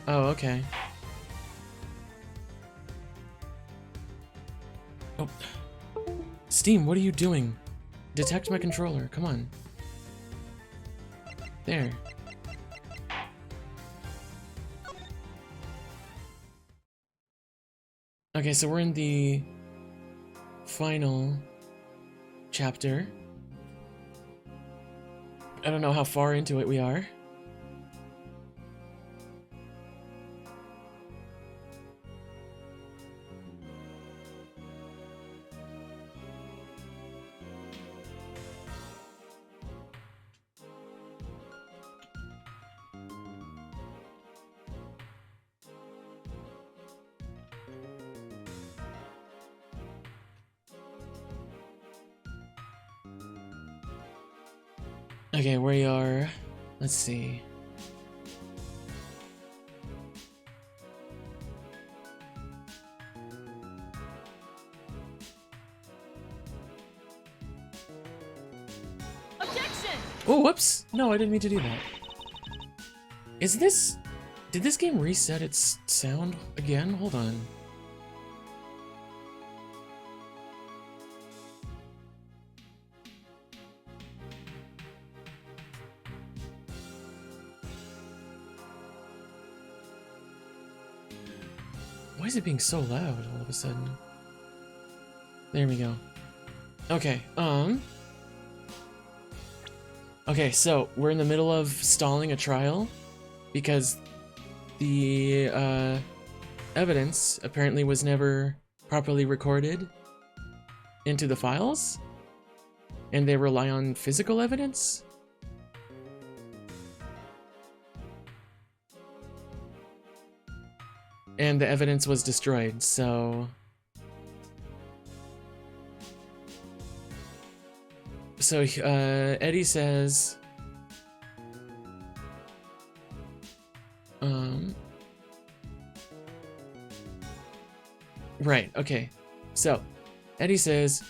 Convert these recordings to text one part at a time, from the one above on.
Oh, okay. Oh. Steam, what are you doing? Detect my controller, come on. There. Okay, so we're in the final chapter. I don't know how far into it we are. Okay, we are, let's see. Objection! Oh, whoops! No, I didn't mean to do that. Is this... Did this game reset its sound again? Hold on. Why is it being so loud all of a sudden? There we go. Okay, okay, so we're in the middle of stalling a trial because the evidence apparently was never properly recorded into the files, and they rely on physical evidence. And the evidence was destroyed, so... So, Eddie says... Right, okay. So, Eddie says,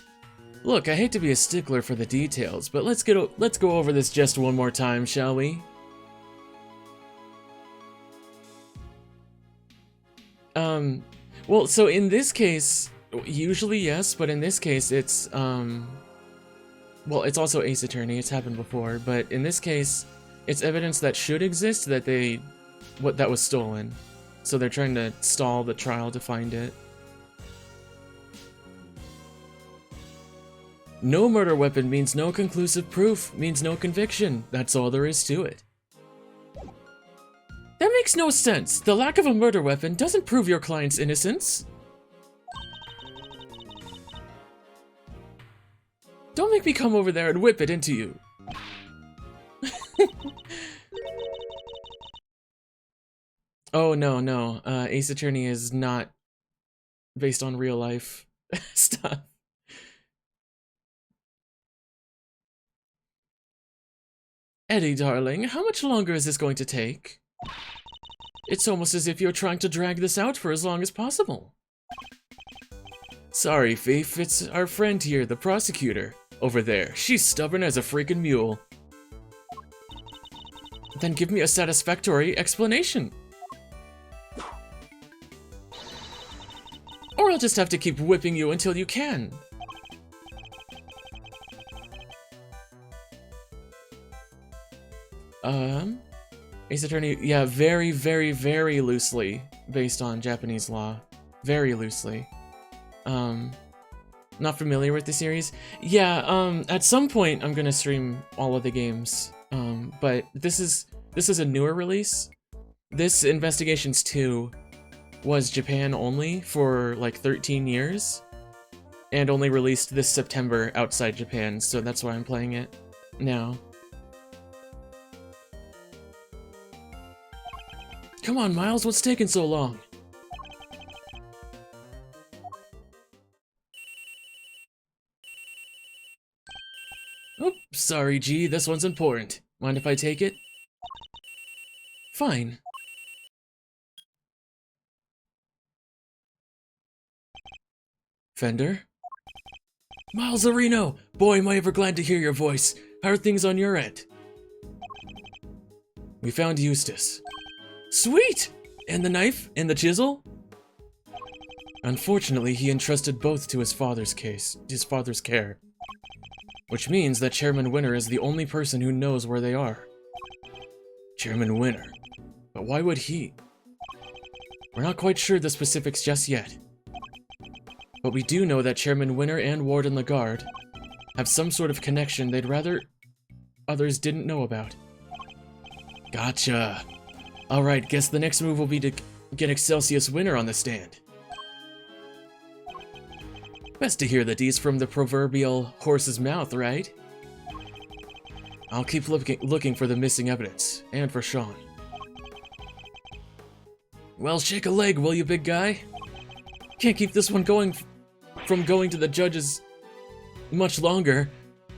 "Look, I hate to be a stickler for the details, but let's go over this just one more time, shall we?" Well, so in this case, usually yes, but in this case it's, well, it's also Ace Attorney, it's happened before, but in this case, it's evidence that should exist that that was stolen. So they're trying to stall the trial to find it. No murder weapon means no conclusive proof, means no conviction. That's all there is to it. That makes no sense. The lack of a murder weapon doesn't prove your client's innocence. Don't make me come over there and whip it into you. Oh, no. Ace Attorney is not based on real life stuff. Eddie, darling, how much longer is this going to take? It's almost as if you're trying to drag this out for as long as possible. Sorry, Faith, it's our friend here, the prosecutor. Over there. She's stubborn as a freaking mule. Then give me a satisfactory explanation. Or I'll just have to keep whipping you until you can. Ace Attorney, yeah, very, very, very loosely based on Japanese law. Very loosely. Not familiar with the series? Yeah, at some point I'm gonna stream all of the games. But this is a newer release. This Investigations 2 was Japan only for like 13 years. And only released this September outside Japan, so that's why I'm playing it now. Come on, Miles, what's taking so long? Oops, sorry, G, this one's important. Mind if I take it? Fine. Fender? Miles Areno! Boy, am I ever glad to hear your voice. How are things on your end? We found Eustace. Sweet! And the knife? And the chisel? Unfortunately, he entrusted both to his father's care. Which means that Chairman Winner is the only person who knows where they are. Chairman Winner. But why would he? We're not quite sure the specifics just yet. But we do know that Chairman Winner and Warden Lagarde have some sort of connection they'd rather others didn't know about. Gotcha. Alright, guess the next move will be to get Excelsius Winner on the stand. Best to hear the deeds from the proverbial horse's mouth, right? I'll keep looking for the missing evidence, and for Sean. Well, shake a leg, will you, big guy? Can't keep this one from going to the judges much longer.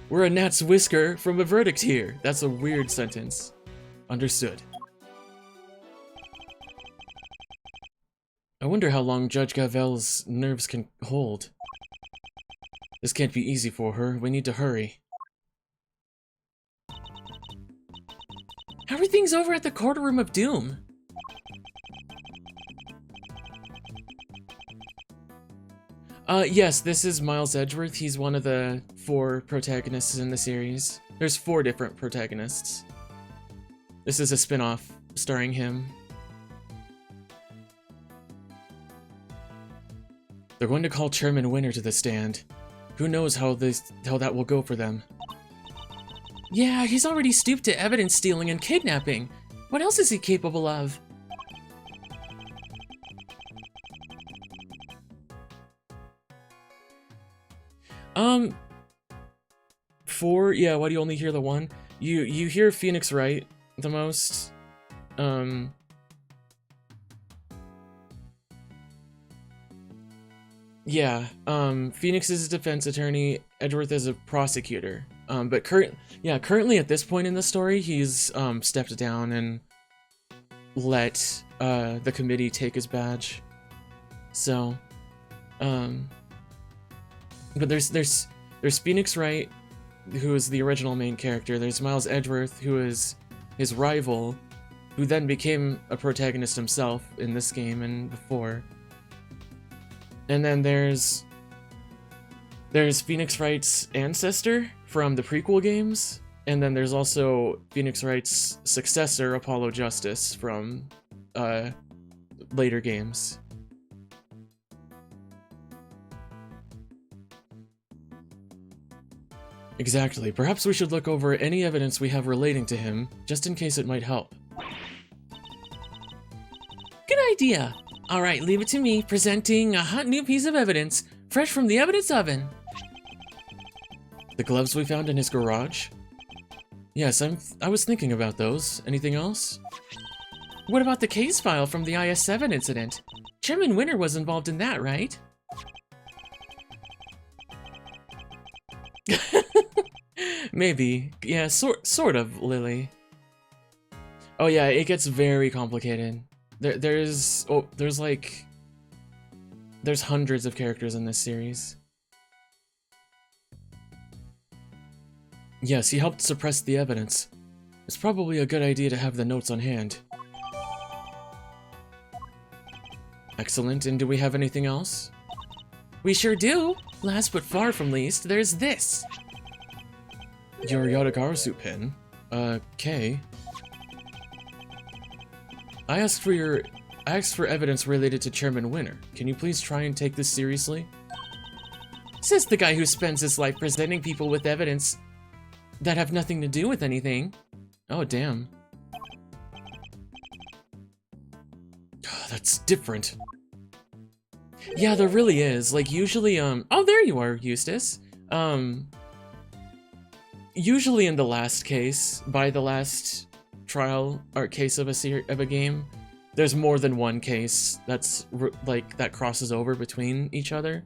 We're a gnat's whisker from a verdict here. That's a weird sentence. Understood. I wonder how long Judge Gavel's nerves can hold. This can't be easy for her. We need to hurry. Everything's over at the Courtroom of Doom. Yes, this is Miles Edgeworth. He's one of the 4 protagonists in the series. There's 4 different protagonists. This is a spin-off starring him. They're going to call Chairman Winner to the stand. Who knows how that will go for them. Yeah, he's already stooped to evidence stealing and kidnapping. What else is he capable of? Yeah, why do you only hear the one? You hear Phoenix Wright the most. Yeah, Phoenix is a defense attorney, Edgeworth is a prosecutor. But currently at this point in the story, he's stepped down and let the committee take his badge. So, but there's Phoenix Wright, who is the original main character. There's Miles Edgeworth, who is his rival, who then became a protagonist himself in this game and before. And then there's Phoenix Wright's ancestor from the prequel games, and then there's also Phoenix Wright's successor, Apollo Justice, from later games. Exactly. Perhaps we should look over any evidence we have relating to him, just in case it might help. Good idea! Alright, leave it to me, presenting a hot new piece of evidence, fresh from the evidence oven. The gloves we found in his garage? Yes, I was thinking about those. Anything else? What about the case file from the IS-7 incident? Chairman Winner was involved in that, right? Maybe. Yeah, sort of, Lily. Oh yeah, it gets very complicated. There's hundreds of characters in this series. Yes, he helped suppress the evidence. It's probably a good idea to have the notes on hand. Excellent, and do we have anything else? We sure do! Last but far from least, there's this! Your Yatagarasu pin? Okay. I asked for evidence related to Chairman Winner. Can you please try and take this seriously? Says the guy who spends his life presenting people with evidence that have nothing to do with anything. Oh, damn. That's different. Yeah, there really is. Like, usually, oh, there you are, Eustace. Usually in the last case, by the last trial or case of a game, there's more than one case that's that crosses over between each other.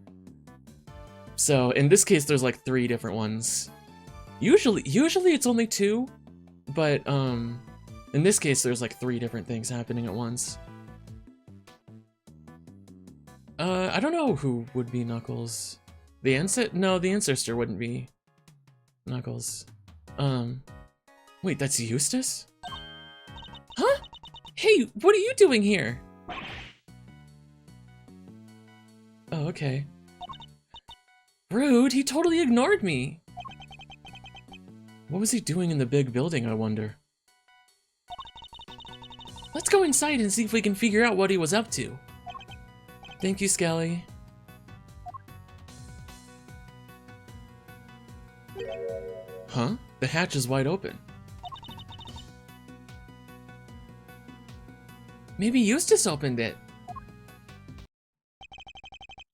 So in this case, there's like 3 different ones. Usually it's only 2, but in this case, there's like 3 different things happening at once. I don't know who would be Knuckles. The ancestor wouldn't be Knuckles. Wait, that's Eustace? Huh? Hey, what are you doing here? Oh, okay. Rude, he totally ignored me! What was he doing in the big building, I wonder? Let's go inside and see if we can figure out what he was up to. Thank you, Skelly. Huh? The hatch is wide open. Maybe Eustace opened it.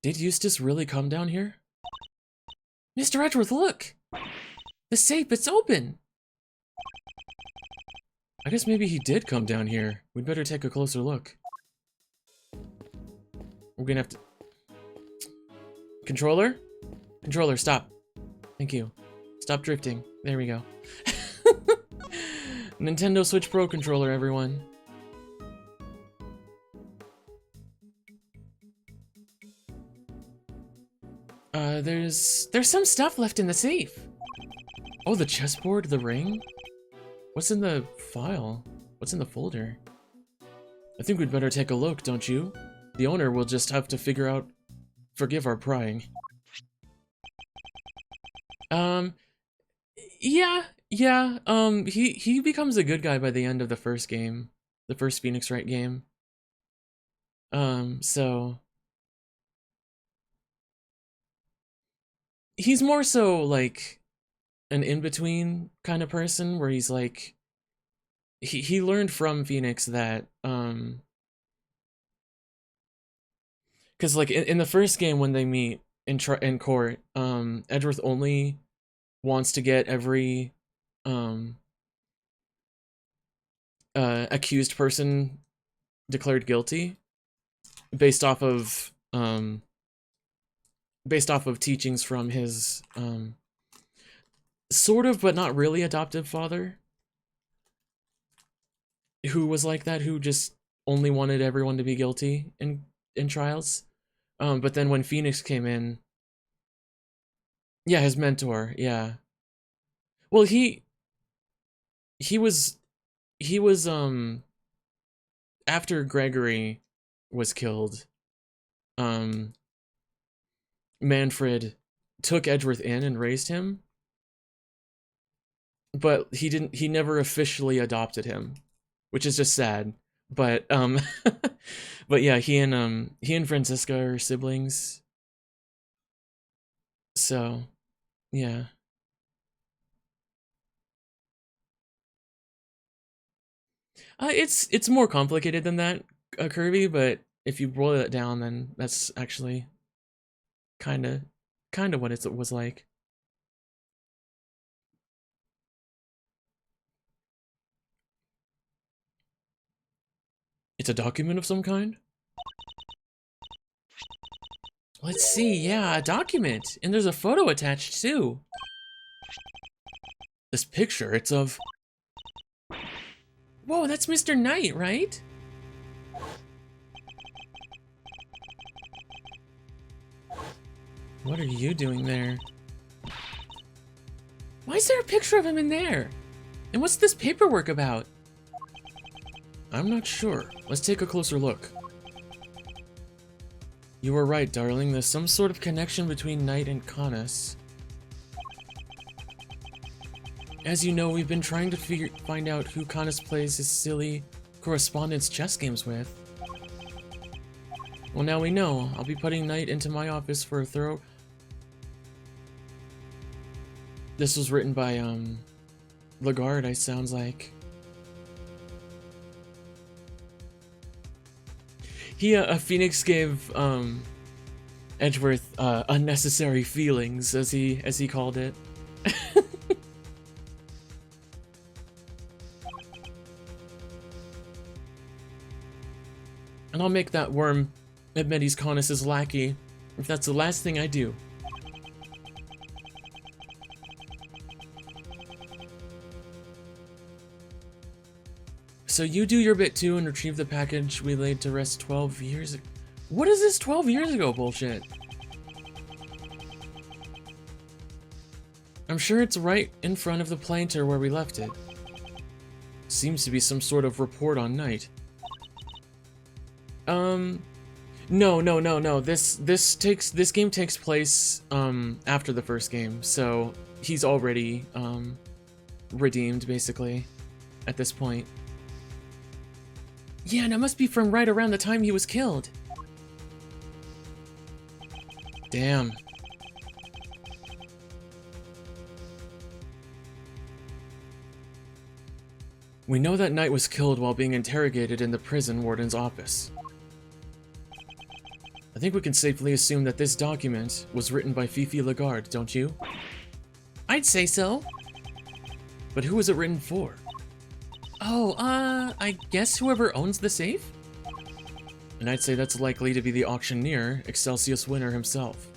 Did Eustace really come down here? Mr. Edgeworth, look! The safe, it's open! I guess maybe he did come down here. We'd better take a closer look. We're gonna have to... Controller? Controller, stop. Thank you. Stop drifting. There we go. Nintendo Switch Pro controller, everyone. There's some stuff left in the safe. Oh, the chessboard, the ring? What's in the file? What's in the folder? I think we'd better take a look, don't you? The owner will just have to figure out... Forgive our prying. Yeah. He becomes a good guy by the end of the first game. The first Phoenix Wright game. So... He's more so, like, an in-between kind of person, where he's like... He learned from Phoenix that, because, like, in the first game when they meet in court, Edgeworth only wants to get every, accused person declared guilty based off of teachings from his, sort of, but not really adoptive father, who was like that, who just only wanted everyone to be guilty in trials. But then when Phoenix came in, yeah, his mentor, yeah. Well, he was after Gregory was killed, Manfred took Edgeworth in and raised him, but he never officially adopted him, which is just sad. But but yeah, he and Francisca are siblings. So, yeah. It's more complicated than that, Kirby, but if you boil it down, then that's actually kind of what it was like. It's a document of some kind? Let's see, yeah, a document. And there's a photo attached too. This picture, it's of... Whoa, that's Mr. Knight, right? What are you doing there? Why is there a picture of him in there? And what's this paperwork about? I'm not sure. Let's take a closer look. You were right, darling. There's some sort of connection between Knight and Canas. As you know, we've been trying to find out who Canas plays his silly correspondence chess games with. Well, now we know. I'll be putting Knight into my office for a thorough... This was written by, Lagarde, it sounds like. Phoenix gave, Edgeworth, unnecessary feelings, as he called it. And I'll make that worm admit he's Canas' lackey, if that's the last thing I do. So you do your bit too and retrieve the package we laid to rest 12 years ago. What is this 12 years ago bullshit? I'm sure it's right in front of the planter where we left it. Seems to be some sort of report on Knight. No, no, no, no. This game takes place after the first game, so he's already redeemed basically at this point. Yeah, and it must be from right around the time he was killed. Damn. We know that Knight was killed while being interrogated in the prison warden's office. I think we can safely assume that this document was written by Fifi Lagarde, don't you? I'd say so. But who was it written for? Oh, I guess whoever owns the safe? And I'd say that's likely to be the auctioneer, Excelsius Winner himself.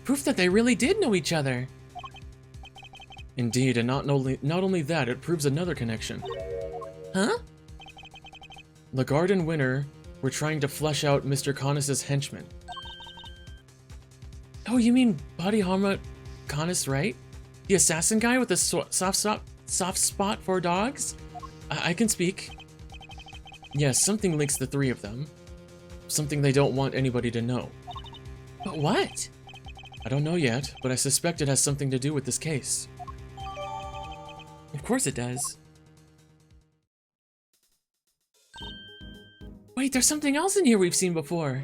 Proof that they really did know each other. Indeed, and not only that, it proves another connection. Huh? Lagarde and Winner were trying to flesh out Mr. Connis's henchman. Oh, you mean Body Harma Connis, right? The assassin guy with a soft spot for dogs? I can speak. Yes, something links the three of them. Something they don't want anybody to know. But what? I don't know yet, but I suspect it has something to do with this case. Of course it does. Wait, there's something else in here we've seen before.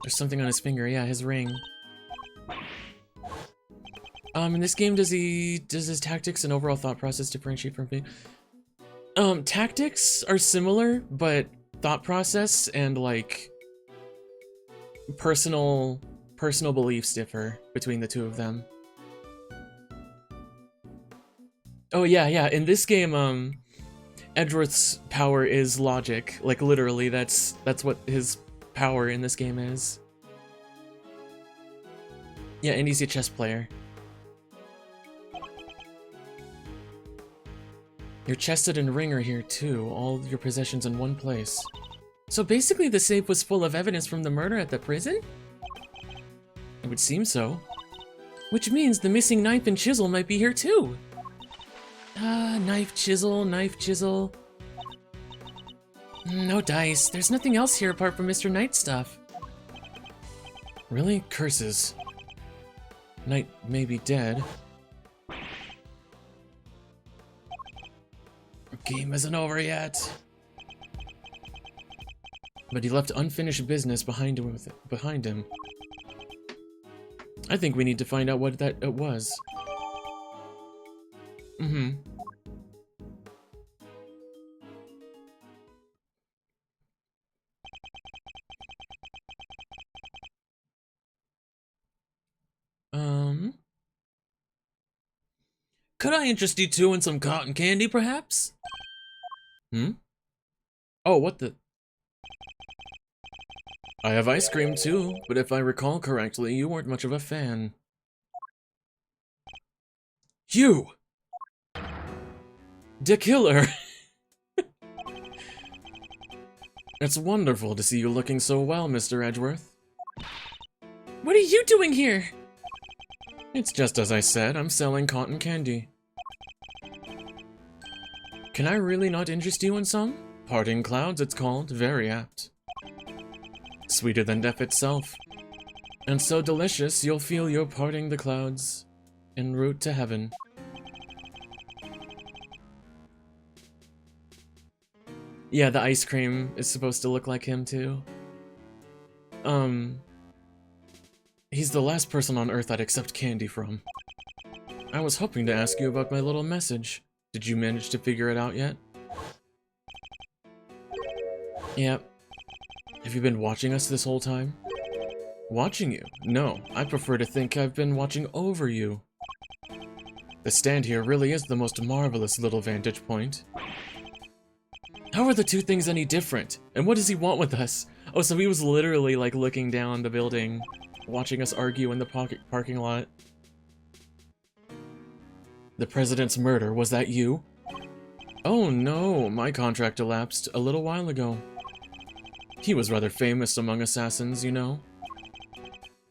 There's something on his finger, yeah, his ring. In this game, does his tactics and overall thought process differentiate from me? Tactics are similar, but thought process and, like, personal beliefs differ between the two of them. Oh yeah, in this game, Edgeworth's power is logic. Like, literally, that's what his power in this game is. Yeah, and he's a chess player. Your chested and ring are here too, all your possessions in one place. So basically the safe was full of evidence from the murder at the prison? It would seem so. Which means the missing knife and chisel might be here too. Knife, chisel, knife, chisel. No dice. There's nothing else here apart from Mr. Knight stuff. Really? Curses. Knight may be dead. Our game isn't over yet. But he left unfinished business behind him. I think we need to find out what it was. Could I interest you two in some cotton candy, perhaps? Oh, what the? I have ice cream too, but if I recall correctly, you weren't much of a fan. You! The killer! It's wonderful to see you looking so well, Mr. Edgeworth. What are you doing here? It's just as I said, I'm selling cotton candy. Can I really not interest you in some? Parting Clouds, it's called. Very apt. Sweeter than death itself. And so delicious, you'll feel you're parting the clouds en route to heaven. Yeah, the ice cream is supposed to look like him too. He's the last person on Earth I'd accept candy from. I was hoping to ask you about my little message. Did you manage to figure it out yet? Yep. Have you been watching us this whole time? Watching you? No, I prefer to think I've been watching over you. The stand here really is the most marvelous little vantage point. How are the two things any different? And what does he want with us? Oh, so he was literally, like, looking down the building, watching us argue in the parking lot. The president's murder, was that you? Oh no, my contract elapsed a little while ago. He was rather famous among assassins, you know.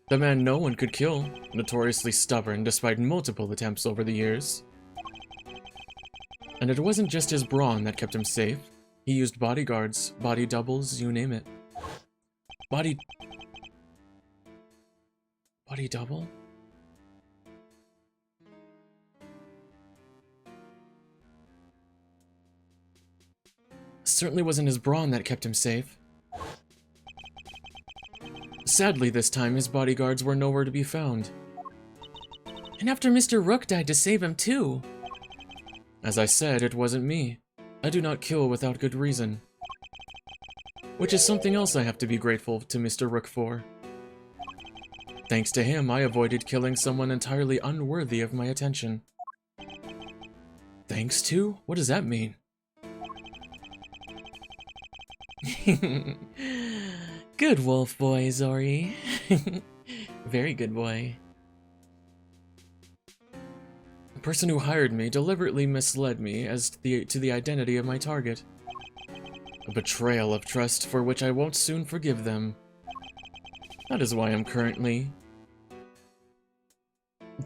The man no one could kill, notoriously stubborn despite multiple attempts over the years. And it wasn't just his brawn that kept him safe. He used bodyguards, body doubles, you name it. Body double? Certainly wasn't his brawn that kept him safe. Sadly, this time, his bodyguards were nowhere to be found. And after Mr. Rook died to save him too. As I said, it wasn't me. I do not kill without good reason. Which is something else I have to be grateful to Mr. Rook for. Thanks to him, I avoided killing someone entirely unworthy of my attention. Thanks to? What does that mean? Good wolf boy, Zori. Very good boy. The person who hired me deliberately misled me as to the identity of my target. A betrayal of trust for which I won't soon forgive them. That is why I'm currently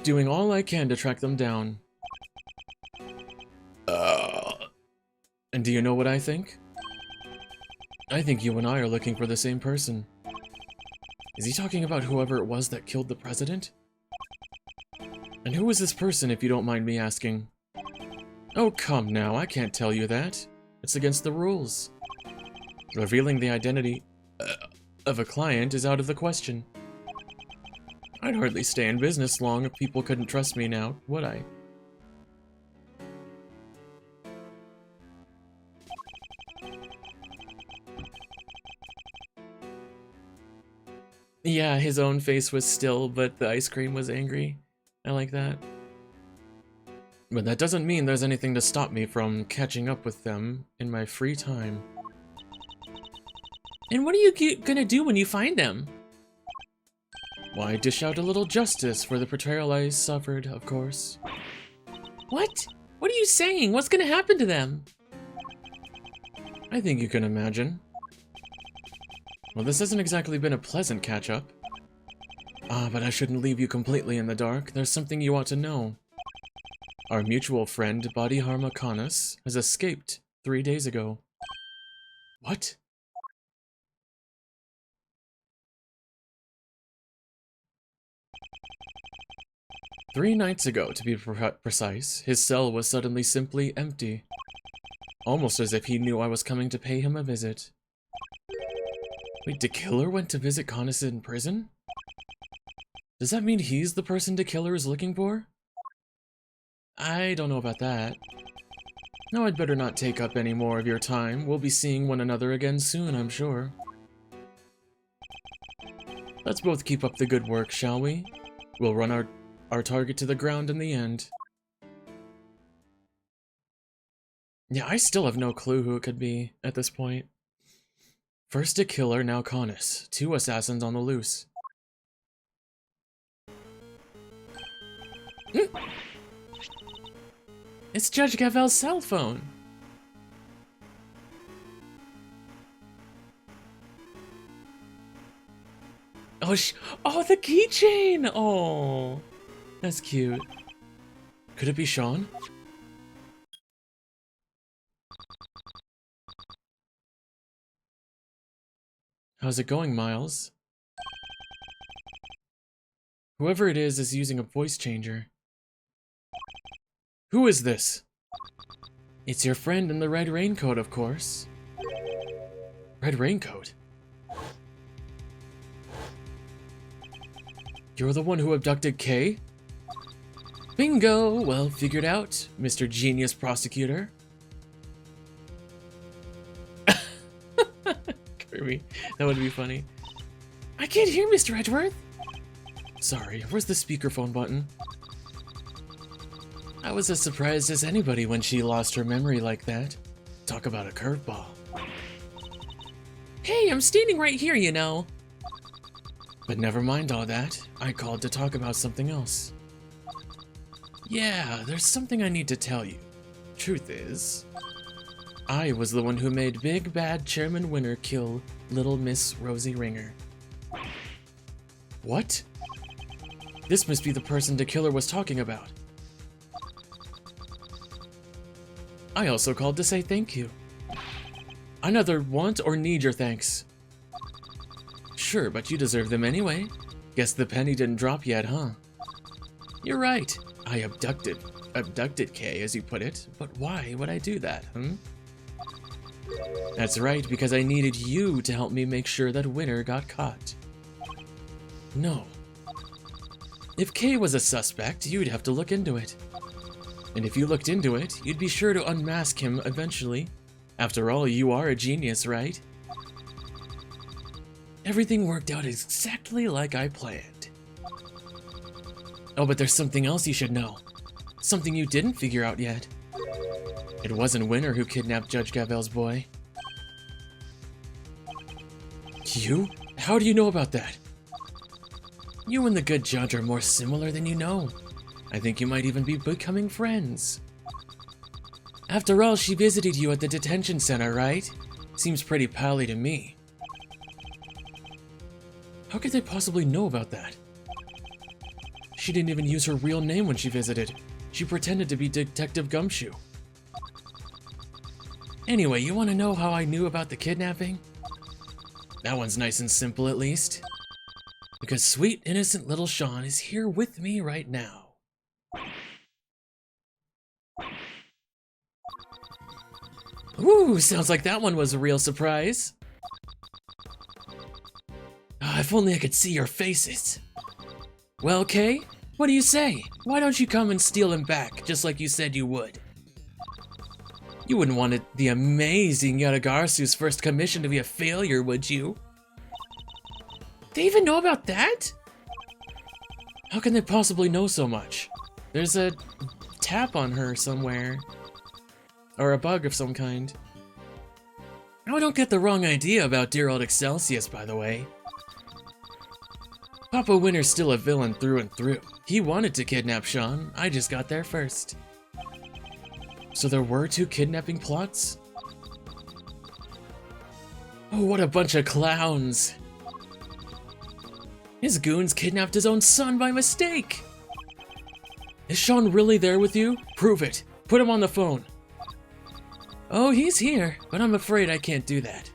doing all I can to track them down. And do you know what I think? I think you and I are looking for the same person. Is he talking about whoever it was that killed the president? And who is this person, if you don't mind me asking? Oh, come now, I can't tell you that. It's against the rules. Revealing the identity of a client is out of the question. I'd hardly stay in business long if people couldn't trust me now, would I? Yeah, his own face was still, but the ice cream was angry. I like that. But that doesn't mean there's anything to stop me from catching up with them in my free time. And what are you gonna do when you find them? Why, dish out a little justice for the betrayal I suffered, of course. What? What are you saying? What's gonna happen to them? I think you can imagine. Well, this hasn't exactly been a pleasant catch-up. Ah, but I shouldn't leave you completely in the dark. There's something you ought to know. Our mutual friend, Body Harmacanis, has escaped 3 days ago. What? Three nights ago, to be precise, his cell was suddenly simply empty. Almost as if he knew I was coming to pay him a visit. Wait, the killer went to visit Canis in prison? Does that mean he's the person the killer is looking for? I don't know about that. Now I'd better not take up any more of your time. We'll be seeing one another again soon, I'm sure. Let's both keep up the good work, shall we? We'll run our target to the ground in the end. Yeah, I still have no clue who it could be at this point. First a killer, now Canis. 2 assassins on the loose. It's Judge Gavel's cell phone. Oh, oh, the keychain! Oh, that's cute. Could it be Sean? How's it going, Miles? Whoever it is using a voice changer. Who is this? It's your friend in the red raincoat, of course. Red raincoat? You're the one who abducted Kay? Bingo! Well figured out, Mr. Genius Prosecutor. Kirby, that would be funny. I can't hear Mr. Edgeworth! Sorry, where's the speakerphone button? I was as surprised as anybody when she lost her memory like that. Talk about a curveball. Hey, I'm standing right here, you know. But never mind all that. I called to talk about something else. Yeah, there's something I need to tell you. Truth is, I was the one who made Big Bad Chairman Winner kill Little Miss Rosie Ringer. What? This must be the person the killer was talking about. I also called to say thank you. I neither want or need your thanks. Sure, but you deserve them anyway. Guess the penny didn't drop yet, huh? You're right. I abducted Kay, as you put it, but why would I do that, That's right, because I needed you to help me make sure that Winner got caught. No. If Kay was a suspect, you'd have to look into it. And if you looked into it, you'd be sure to unmask him eventually. After all, you are a genius, right? Everything worked out exactly like I planned. Oh, but there's something else you should know. Something you didn't figure out yet. It wasn't Winner who kidnapped Judge Gavel's boy. You? How do you know about that? You and the good judge are more similar than you know. I think you might even be becoming friends. After all, she visited you at the detention center, right? Seems pretty pally to me. How could they possibly know about that? She didn't even use her real name when she visited. She pretended to be Detective Gumshoe. Anyway, you want to know how I knew about the kidnapping? That one's nice and simple, at least. Because sweet, innocent little Sean is here with me right now. Ooh, sounds like that one was a real surprise. If only I could see your faces. Well, Kay, what do you say? Why don't you come and steal him back, just like you said you would? You wouldn't want the amazing Yadagarsu's first commission to be a failure, would you? They even know about that? How can they possibly know so much? There's a tap on her somewhere. Or a bug of some kind. Oh, don't get the wrong idea about dear old Excelsius, by the way. Papa Winner's still a villain through and through. He wanted to kidnap Sean, I just got there first. So there were 2 kidnapping plots? Oh, what a bunch of clowns. His goons kidnapped his own son by mistake! Is Sean really there with you? Prove it. Put him on the phone. Oh, he's here, but I'm afraid I can't do that.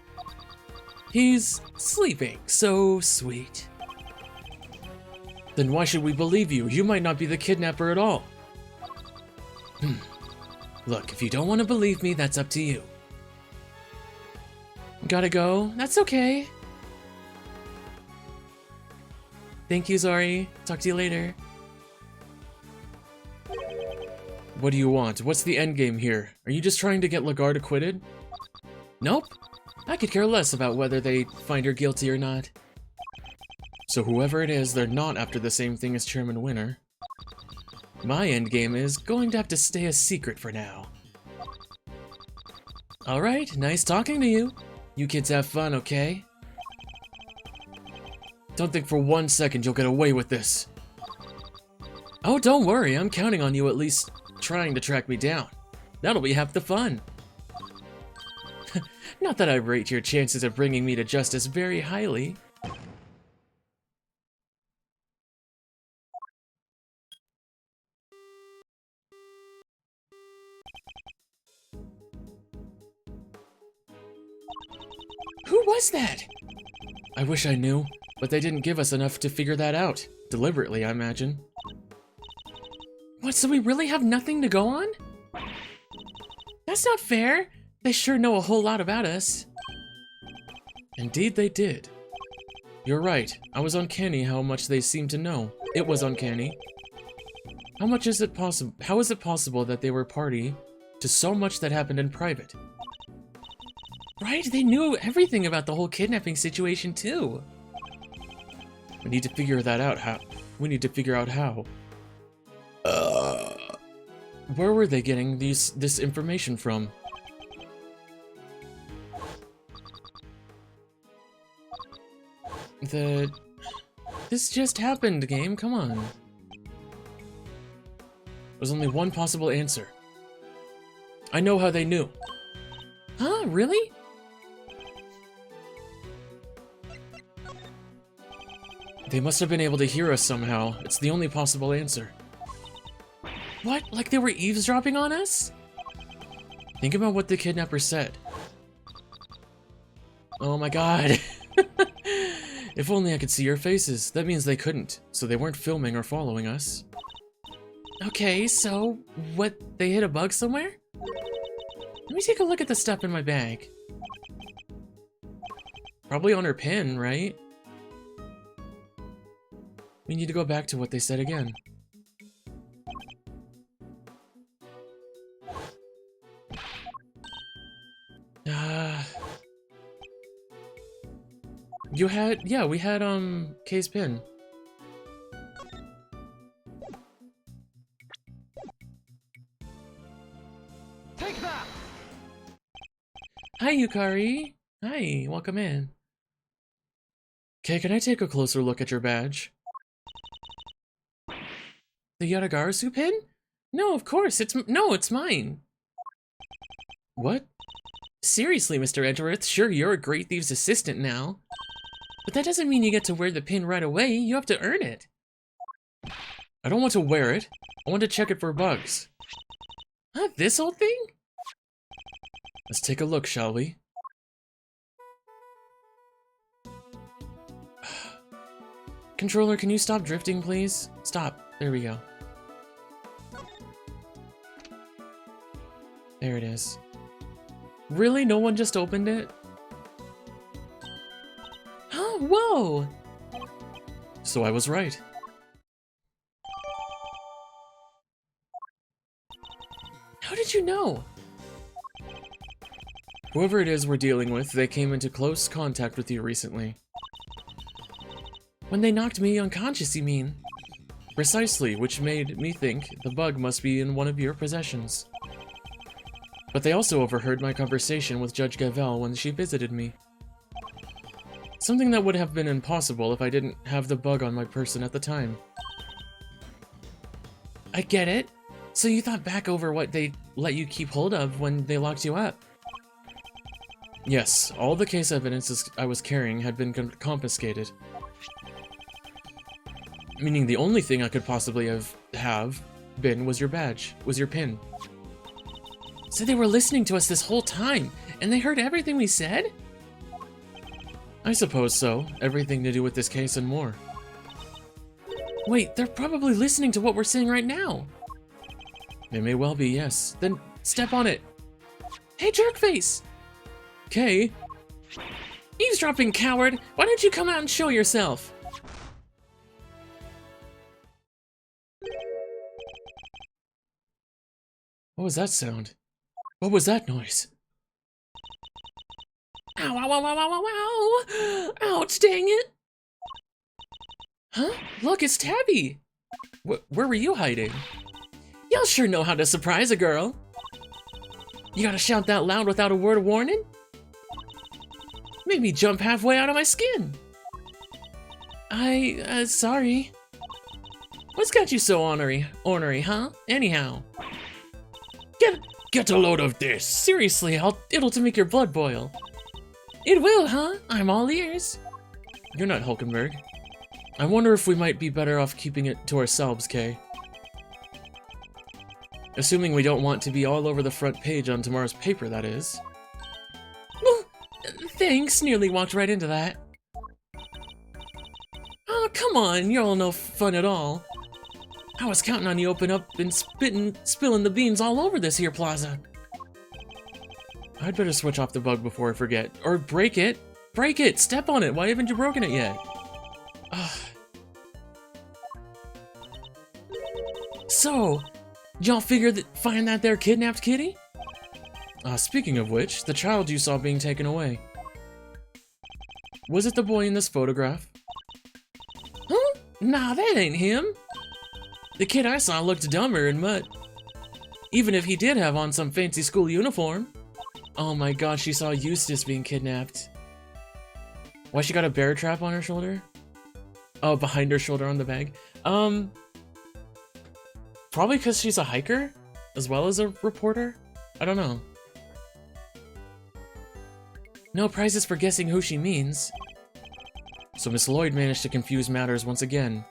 He's sleeping, so sweet. Then why should we believe you? You might not be the kidnapper at all. Look, if you don't want to believe me, that's up to you. Gotta go? That's okay. Thank you, Zari. Talk to you later. What do you want? What's the endgame here? Are you just trying to get Lagarde acquitted? Nope. I could care less about whether they find her guilty or not. So whoever it is, they're not after the same thing as Chairman Winner. My endgame is going to have to stay a secret for now. Alright, nice talking to you. You kids have fun, okay? Don't think for 1 second you'll get away with this. Oh, don't worry, I'm counting on you at least trying to track me down. That'll be half the fun. Not that I rate your chances of bringing me to justice very highly. Who was that? I wish I knew, but they didn't give us enough to figure that out. Deliberately, I imagine. What, so we really have nothing to go on? That's not fair. They sure know a whole lot about us. Indeed they did. You're right. I was uncanny how much they seemed to know. It was uncanny. How is it possible that they were party to so much that happened in private? Right, they knew everything about the whole kidnapping situation too. We need to figure that out. How. Where were they getting this information from? This just happened, game, come on. There's only one possible answer. I know how they knew. Huh, really? They must have been able to hear us somehow. It's the only possible answer. What? Like they were eavesdropping on us? Think about what the kidnapper said. Oh my god. If only I could see your faces. That means they couldn't, so they weren't filming or following us. Okay, so what, they hit a bug somewhere? Let me take a look at the stuff in my bag. Probably on her pin, right? We need to go back to what they said again. You had, yeah, we had, Kay's pin. Take that! Hi, Yukari. Hi, welcome in. Kay, can I take a closer look at your badge? The Yatagarasu pin? No, of course, it's mine. What? Seriously, Mr. Edgeworth, sure, you're a Great Thief's assistant now. But that doesn't mean you get to wear the pin right away, you have to earn it. I don't want to wear it, I want to check it for bugs. Huh, this old thing? Let's take a look, shall we? Controller, can you stop drifting, please? Stop. There we go. There it is. Really? No one just opened it? Oh, whoa! So I was right. How did you know? Whoever it is we're dealing with, they came into close contact with you recently. When they knocked me unconscious, you mean? Precisely, which made me think the bug must be in one of your possessions. But they also overheard my conversation with Judge Gavel when she visited me. Something that would have been impossible if I didn't have the bug on my person at the time. I get it. So you thought back over what they let you keep hold of when they locked you up? Yes, all the case evidence I was carrying had been confiscated. Meaning the only thing I could possibly have been was your badge, was your pin. So they were listening to us this whole time, and they heard everything we said? I suppose so. Everything to do with this case and more. Wait, they're probably listening to what we're saying right now. It may well be, yes. Then step on it. Hey, jerkface! Kay? Eavesdropping, coward! Why don't you come out and show yourself? What was that sound? What was that noise? Ow, ow, ow, ow, ow, ow, ow! Ouch, dang it! Huh? Look, it's Tabby! Where were you hiding? Y'all sure know how to surprise a girl. You gotta shout that loud without a word of warning? Made me jump halfway out of my skin. Sorry. What's got you so ornery, huh? Anyhow. Get a load of this. Seriously, it'll to make your blood boil. It will, huh? I'm all ears. You're not Hulkenberg. I wonder if we might be better off keeping it to ourselves, Kay. Assuming we don't want to be all over the front page on tomorrow's paper, that is. Thanks, nearly walked right into that. Oh, come on, you're all no fun at all. I was counting on you open up and spilling the beans all over this here plaza. I'd better switch off the bug before I forget. Or break it. Break it! Step on it! Why haven't you broken it yet? Ugh. So, did y'all find that there kidnapped kitty? Speaking of which, the child you saw being taken away. Was it the boy in this photograph? Huh? Nah, that ain't him. The kid I saw looked dumber in mud. Even if he did have on some fancy school uniform. Oh my god, she saw Eustace being kidnapped. Why she got a bear trap on her shoulder? Oh, behind her shoulder on the bag. Probably because she's a hiker, as well as a reporter? I don't know. No prizes for guessing who she means. So Miss Lloyd managed to confuse matters once again.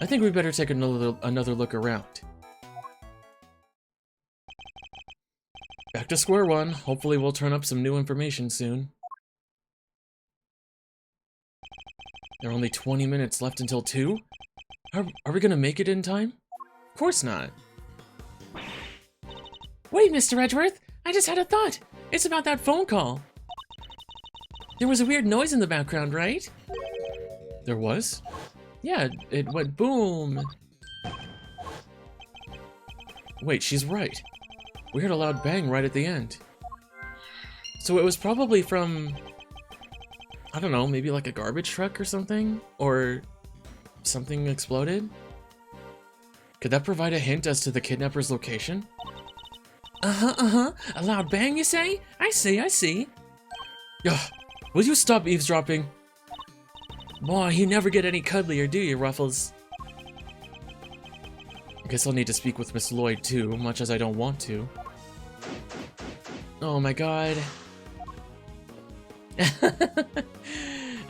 I think we better take another look around. Back to square one. Hopefully we'll turn up some new information soon. There are only 20 minutes left until 2? Are we gonna make it in time? Of course not. Wait, Mr. Edgeworth! I just had a thought! It's about that phone call! There was a weird noise in the background, right? There was? Yeah, it went boom. Wait, she's right. We heard a loud bang right at the end. So it was probably from... I don't know, maybe like a garbage truck or something? Or something exploded? Could that provide a hint as to the kidnapper's location? A loud bang, you say? I see. Ugh, will you stop eavesdropping? Boy, you never get any cuddlier, do you, Ruffles? I guess I'll need to speak with Miss Lloyd too, much as I don't want to. Oh my god.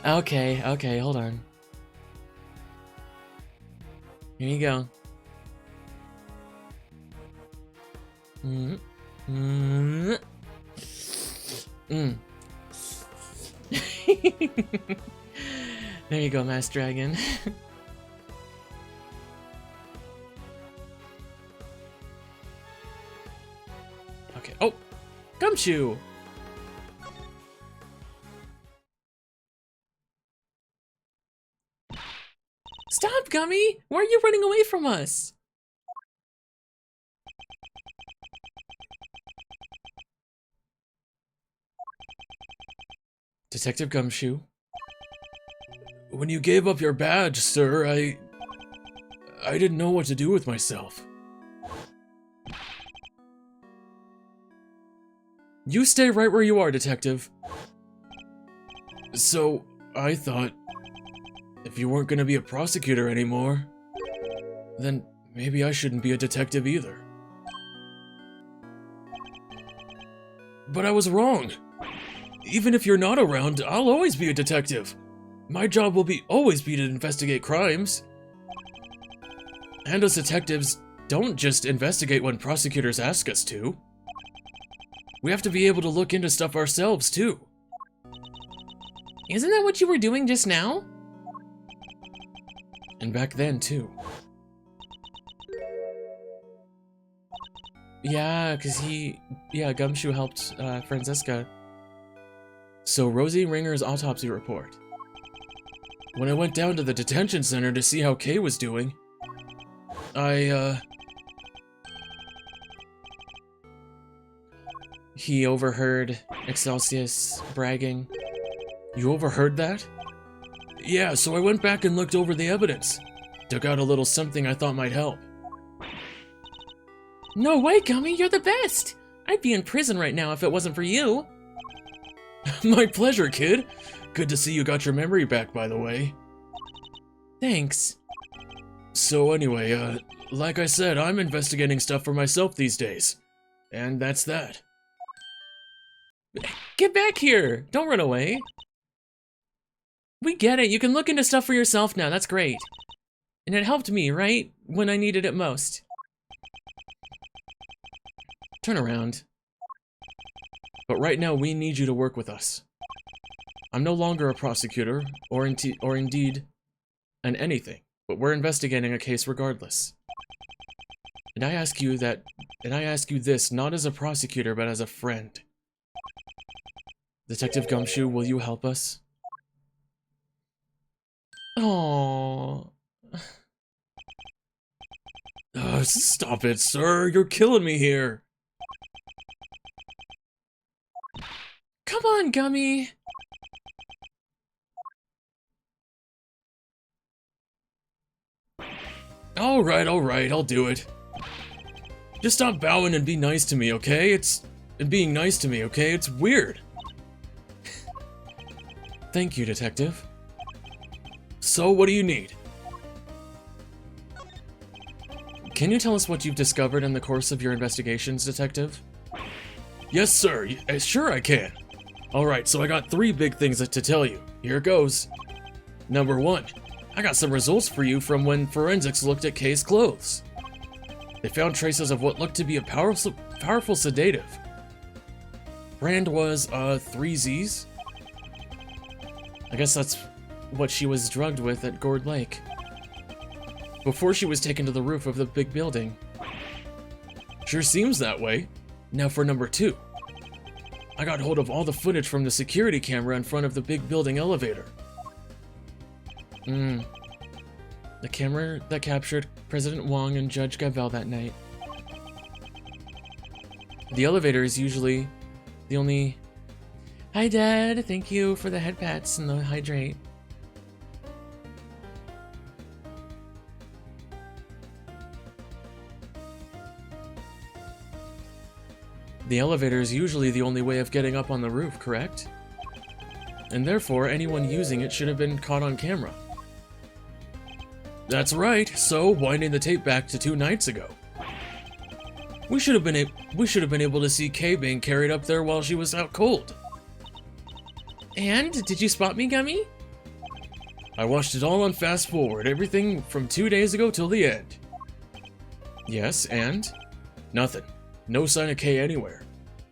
Okay, hold on. Here you go. There you go, Master Dragon. Okay. Oh, Gumshoe. Stop, Gummy! Why are you running away from us? Detective Gumshoe. When you gave up your badge, sir, I didn't know what to do with myself. You stay right where you are, Detective. So, I thought, if you weren't gonna be a prosecutor anymore, then maybe I shouldn't be a detective either. But I was wrong. Even if you're not around, I'll always be a detective. My job will always be to investigate crimes. And us detectives don't just investigate when prosecutors ask us to. We have to be able to look into stuff ourselves, too. Isn't that what you were doing just now? And back then, too. Yeah, because Gumshoe helped Franziska. So, Rosie Ringer's autopsy report. When I went down to the detention center to see how Kay was doing, he overheard Excelsius bragging. You overheard that? Yeah, so I went back and looked over the evidence. Took out a little something I thought might help. No way, Gummy, you're the best! I'd be in prison right now if it wasn't for you. My pleasure, kid. Good to see you got your memory back, by the way. Thanks. So anyway, like I said, I'm investigating stuff for myself these days. And that's that. Get back here! Don't run away. We get it, you can look into stuff for yourself now, that's great. And it helped me, right? When I needed it most. Turn around. But right now, we need you to work with us. I'm no longer a prosecutor, or indeed an anything, but we're investigating a case regardless. And I ask you this not as a prosecutor, but as a friend. Detective Gumshoe, will you help us? Aww. Stop it, sir. You're killing me here. Come on, Gummy. Alright, I'll do it. Just stop bowing and be nice to me, okay? Being nice to me, okay? It's weird. Thank you, Detective. So, what do you need? Can you tell us what you've discovered in the course of your investigations, Detective? Yes, sir. Sure I can. Alright, so I got 3 big things to tell you. Here goes. Number 1. I got some results for you from when forensics looked at Kay's clothes. They found traces of what looked to be a powerful sedative. brand was, 3Zs. I guess that's what she was drugged with at Gourd Lake. Before she was taken to the roof of the big building. Sure seems that way. Now for number 2. I got hold of all the footage from the security camera in front of the big building elevator. The camera that captured President Wong and Judge Gabel that night. The elevator is usually the only... Hi, Dad. Thank you for the head pats and the hydrate. The elevator is usually the only way of getting up on the roof, correct? And therefore, anyone using it should have been caught on camera. That's right, so winding the tape back to 2 nights ago. We should have been able to see Kay being carried up there while she was out cold. And did you spot me, Gummy? I watched it all on fast forward, everything from 2 days ago till the end. Yes, and? Nothing. No sign of Kay anywhere.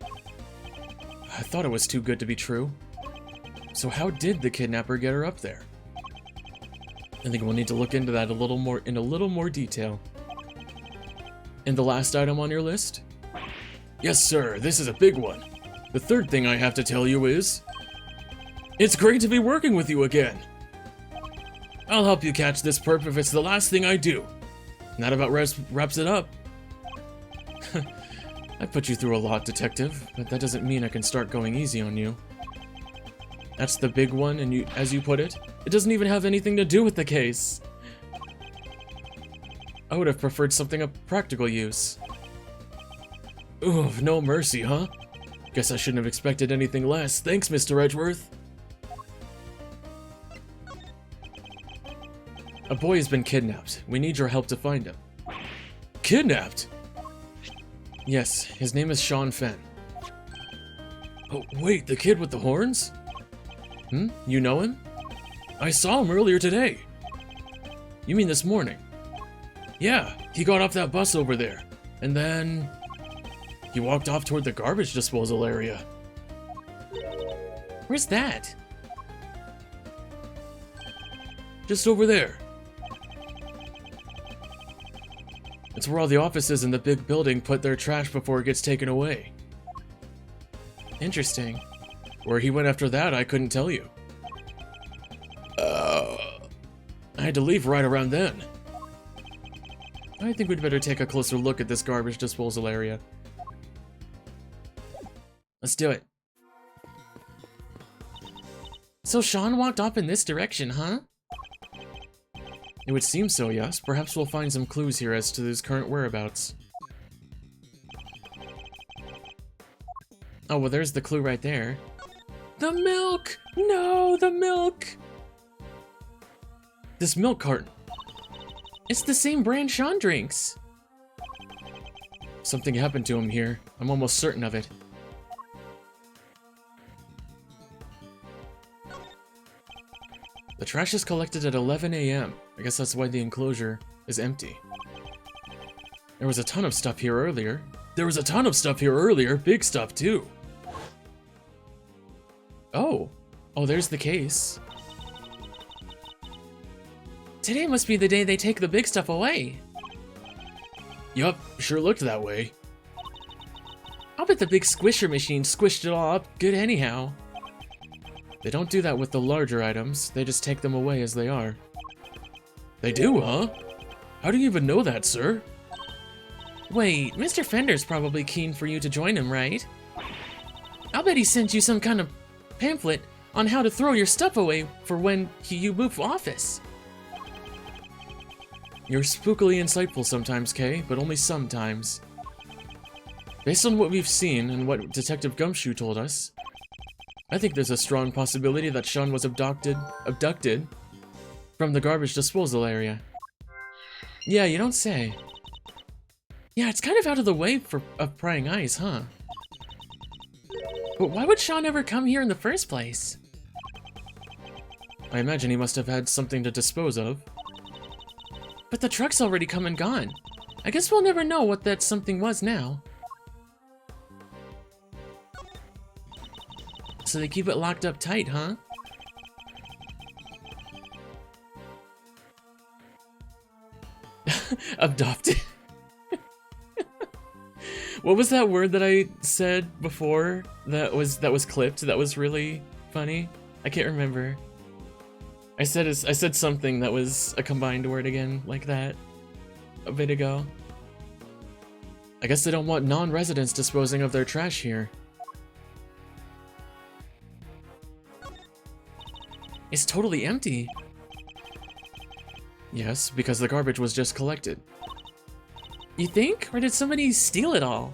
I thought it was too good to be true. So how did the kidnapper get her up there? I think we'll need to look into that in a little more detail. And the last item on your list? Yes, sir, this is a big one. The third thing I have to tell you is... It's great to be working with you again. I'll help you catch this perp if it's the last thing I do. And that about wraps it up. I put you through a lot, Detective, but that doesn't mean I can start going easy on you. That's the big one, and you, as you put it, it doesn't even have anything to do with the case. I would have preferred something of practical use. Ooh, no mercy, huh? Guess I shouldn't have expected anything less. Thanks, Mr. Edgeworth. A boy has been kidnapped. We need your help to find him. Kidnapped? Yes, his name is Sean Fenn. Oh, wait, the kid with the horns? You know him? I saw him earlier today. You mean this morning? Yeah, he got off that bus over there, and then... he walked off toward the garbage disposal area. Where's that? Just over there. It's where all the offices in the big building put their trash before it gets taken away. Interesting. Where he went after that, I couldn't tell you. I had to leave right around then. I think we'd better take a closer look at this garbage disposal area. Let's do it. So Sean walked off in this direction, huh? It would seem so, yes. Perhaps we'll find some clues here as to his current whereabouts. Oh, well, there's the clue right there. The milk! No, the milk! This milk carton. It's the same brand Sean drinks. Something happened to him here. I'm almost certain of it. The trash is collected at 11 a.m. I guess that's why the enclosure is empty. There was a ton of stuff here earlier. Big stuff, too. Oh, there's the case. Today must be the day they take the big stuff away. Yup, sure looked that way. I'll bet the big squisher machine squished it all up good anyhow. They don't do that with the larger items, they just take them away as they are. They do, huh? How do you even know that, sir? Wait, Mr. Fender's probably keen for you to join him, right? I'll bet he sent you some kind of pamphlet on how to throw your stuff away for when you move office. You're spookily insightful sometimes, Kay, but only sometimes. Based on what we've seen and what Detective Gumshoe told us, I think there's a strong possibility that Sean was abducted from the garbage disposal area. Yeah, you don't say. Yeah, it's kind of out of the way of prying eyes, huh? But why would Sean ever come here in the first place? I imagine he must have had something to dispose of. But the truck's already come and gone. I guess we'll never know what that something was now. so they keep it locked up tight, huh? Adopted. What was that word that I said before that was clipped? That was really funny. I can't remember. I said something that was a combined word again, like that, a bit ago. I guess they don't want non-residents disposing of their trash here. It's totally empty. Yes, because the garbage was just collected. You think? Or did somebody steal it all?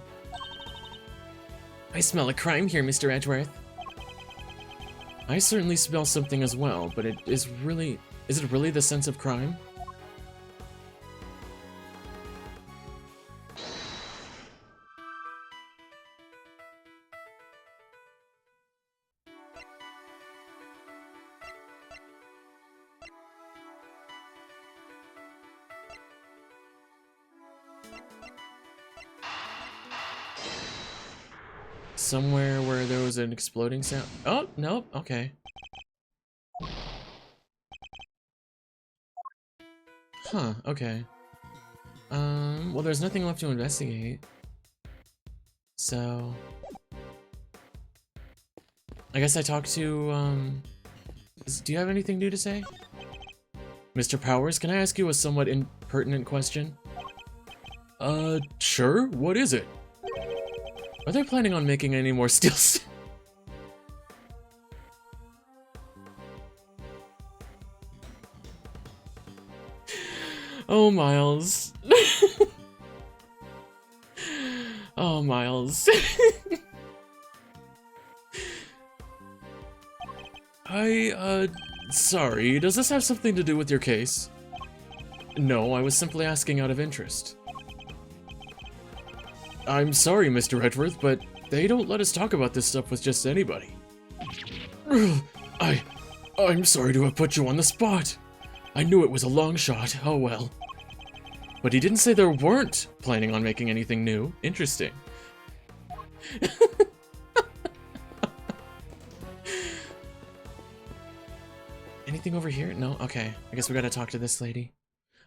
I smell a crime here, Mr. Edgeworth. I certainly smell something as well, but is it really the sense of crime? Somewhere where there was an exploding sound. Oh, nope, okay. Huh, okay. Well, there's nothing left to investigate. So... I guess I talked to, do you have anything new to say? Mr. Powers, can I ask you a somewhat impertinent question? Sure, what is it? Are they planning on making any more steels? Oh, Miles. Oh, Miles. Sorry, does this have something to do with your case? No, I was simply asking out of interest. I'm sorry, Mr. Edgeworth, but they don't let us talk about this stuff with just anybody. I'm sorry to have put you on the spot. I knew it was a long shot, oh well. But he didn't say there weren't planning on making anything new. Interesting. Anything over here? No? Okay. I guess we gotta talk to this lady.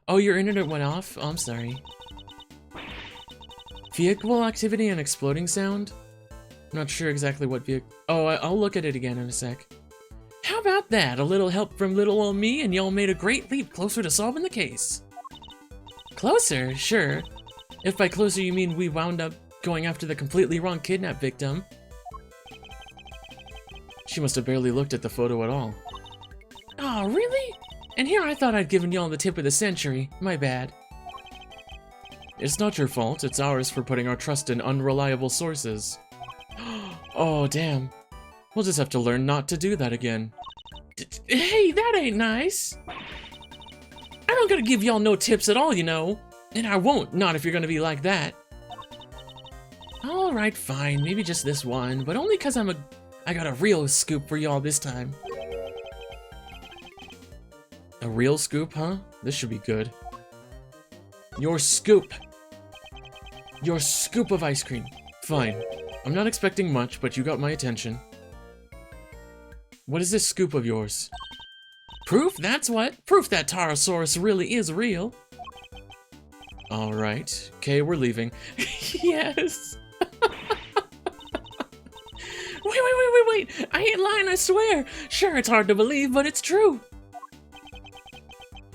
Oh, your internet went off? Oh, I'm sorry. Vehicle activity and exploding sound? I'm not sure exactly what vehicle. Oh, I'll look at it again in a sec. How about that? A little help from little old me and y'all made a great leap closer to solving the case. Closer? Sure. If by closer you mean we wound up going after the completely wrong kidnap victim. She must have barely looked at the photo at all. Oh, really? And here I thought I'd given y'all the tip of the century. My bad. It's not your fault, it's ours for putting our trust in unreliable sources. Oh, damn. We'll just have to learn not to do that again. Hey, that ain't nice. I don't gotta give y'all no tips at all, you know. And I won't, not if you're gonna be like that. Alright, fine, maybe just this one, but only cause I got a real scoop for y'all this time. A real scoop, huh? This should be good. Your scoop. Your scoop of ice cream. Fine. I'm not expecting much, but you got my attention. What is this scoop of yours? Proof? That's what. Proof that Tarosaurus really is real. Alright. Okay, we're leaving. Yes. Wait. I ain't lying, I swear. Sure, it's hard to believe, but it's true.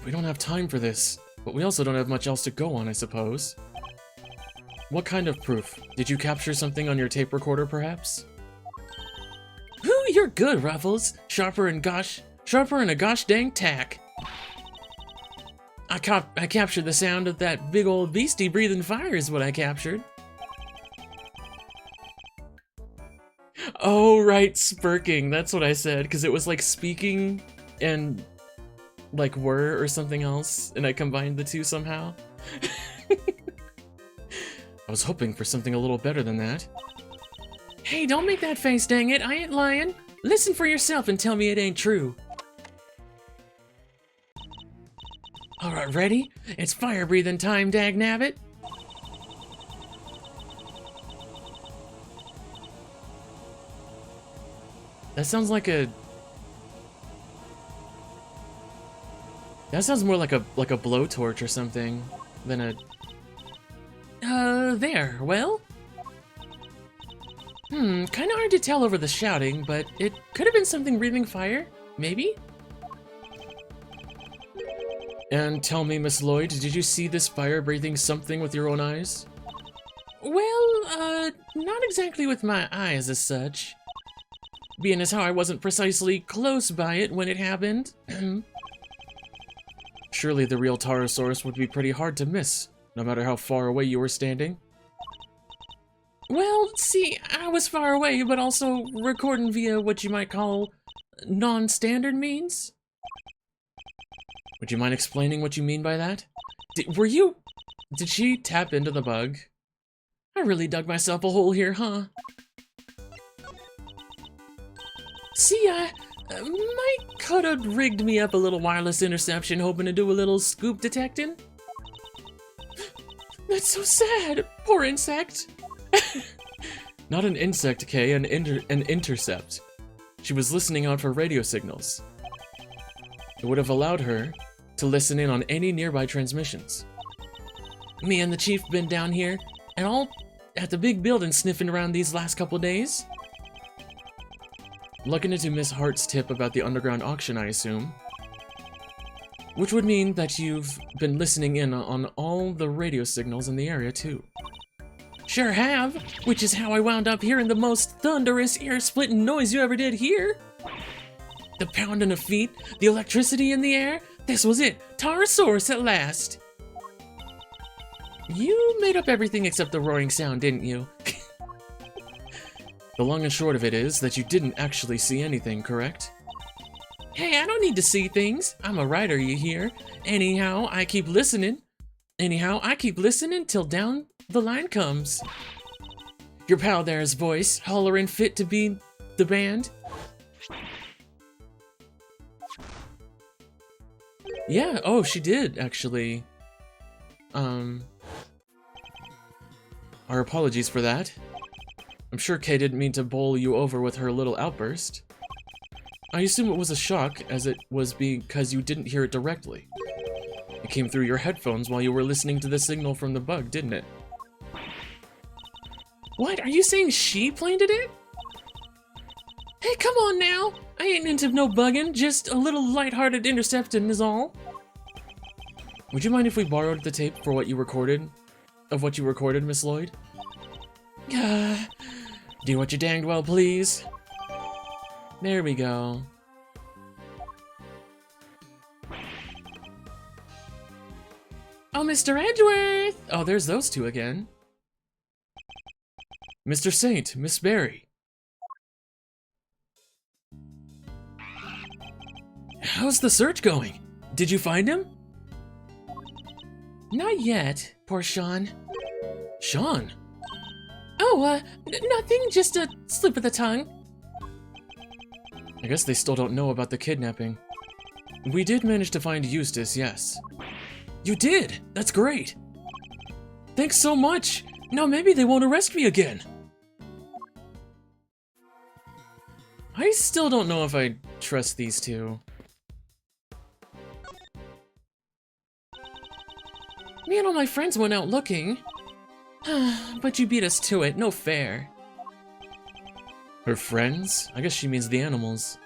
We don't have time for this, but we also don't have much else to go on, I suppose. What kind of proof? Did you capture something on your tape recorder, perhaps? Ooh, you're good, Ruffles. Sharper and a gosh dang tack. I captured the sound of that big old beastie breathing fire is what I captured. Oh, right, spurking. That's what I said, because it was like speaking and like were or something else, and I combined the two somehow. I was hoping for something a little better than that. Hey, don't make that face, dang it. I ain't lying. Listen for yourself and tell me it ain't true. Alright, ready? It's fire breathing time, dagnabbit. That sounds like a... That sounds more like a blowtorch or something than a... there, well? Kinda hard to tell over the shouting, but it could have been something breathing fire, maybe? And tell me, Miss Lloyd, did you see this fire breathing something with your own eyes? Well, not exactly with my eyes as such. Being as how I wasn't precisely close by it when it happened. Surely the real Taurosaurus would be pretty hard to miss, no matter how far away you were standing. Well, see, I was far away, but also recording via what you might call non-standard means. Would you mind explaining what you mean by that? Did she tap into the bug? I really dug myself a hole here, huh? See, Mike coulda rigged me up a little wireless interception, hoping to do a little scoop detecting. That's so sad, poor insect. Not an insect, Kay, an intercept. She was listening out for radio signals. It would have allowed her to listen in on any nearby transmissions. Me and the chief been down here, and all at the big building sniffing around these last couple days. Looking into Miss Hart's tip about the underground auction, I assume. Which would mean that you've been listening in on all the radio signals in the area, too. Sure have, which is how I wound up hearing the most thunderous, ear-splitting noise you ever did hear. The pounding of feet, the electricity in the air, this was it, Taurosaurus at last. You made up everything except the roaring sound, didn't you? The long and short of it is that you didn't actually see anything, correct? Hey, I don't need to see things. I'm a writer, you hear? Anyhow, I keep listening till down the line comes. Your pal there's voice, hollering fit to be the band. Yeah, oh, she did, actually. Our apologies for that. I'm sure Kay didn't mean to bowl you over with her little outburst. I assume it was a shock, as it was because you didn't hear it directly. It came through your headphones while you were listening to the signal from the bug, didn't it? What? Are you saying she planted it? Hey, come on now! I ain't into no bugging, just a little lighthearted intercepting is all. Would you mind if we borrowed the tape for what you recorded? Of what you recorded, Miss Lloyd? Do what you danged well, please. There we go. Oh, Mr. Edgeworth! Oh, there's those two again. Mr. Saint, Miss Barry. How's the search going? Did you find him? Not yet, poor Sean. Sean? Oh, nothing, just a slip of the tongue. I guess they still don't know about the kidnapping. We did manage to find Eustace, yes. You did? That's great. Thanks so much. Now maybe they won't arrest me again. I still don't know if I trust these two. Me and all my friends went out looking. But you beat us to it, no fair. Her friends? I guess she means the animals.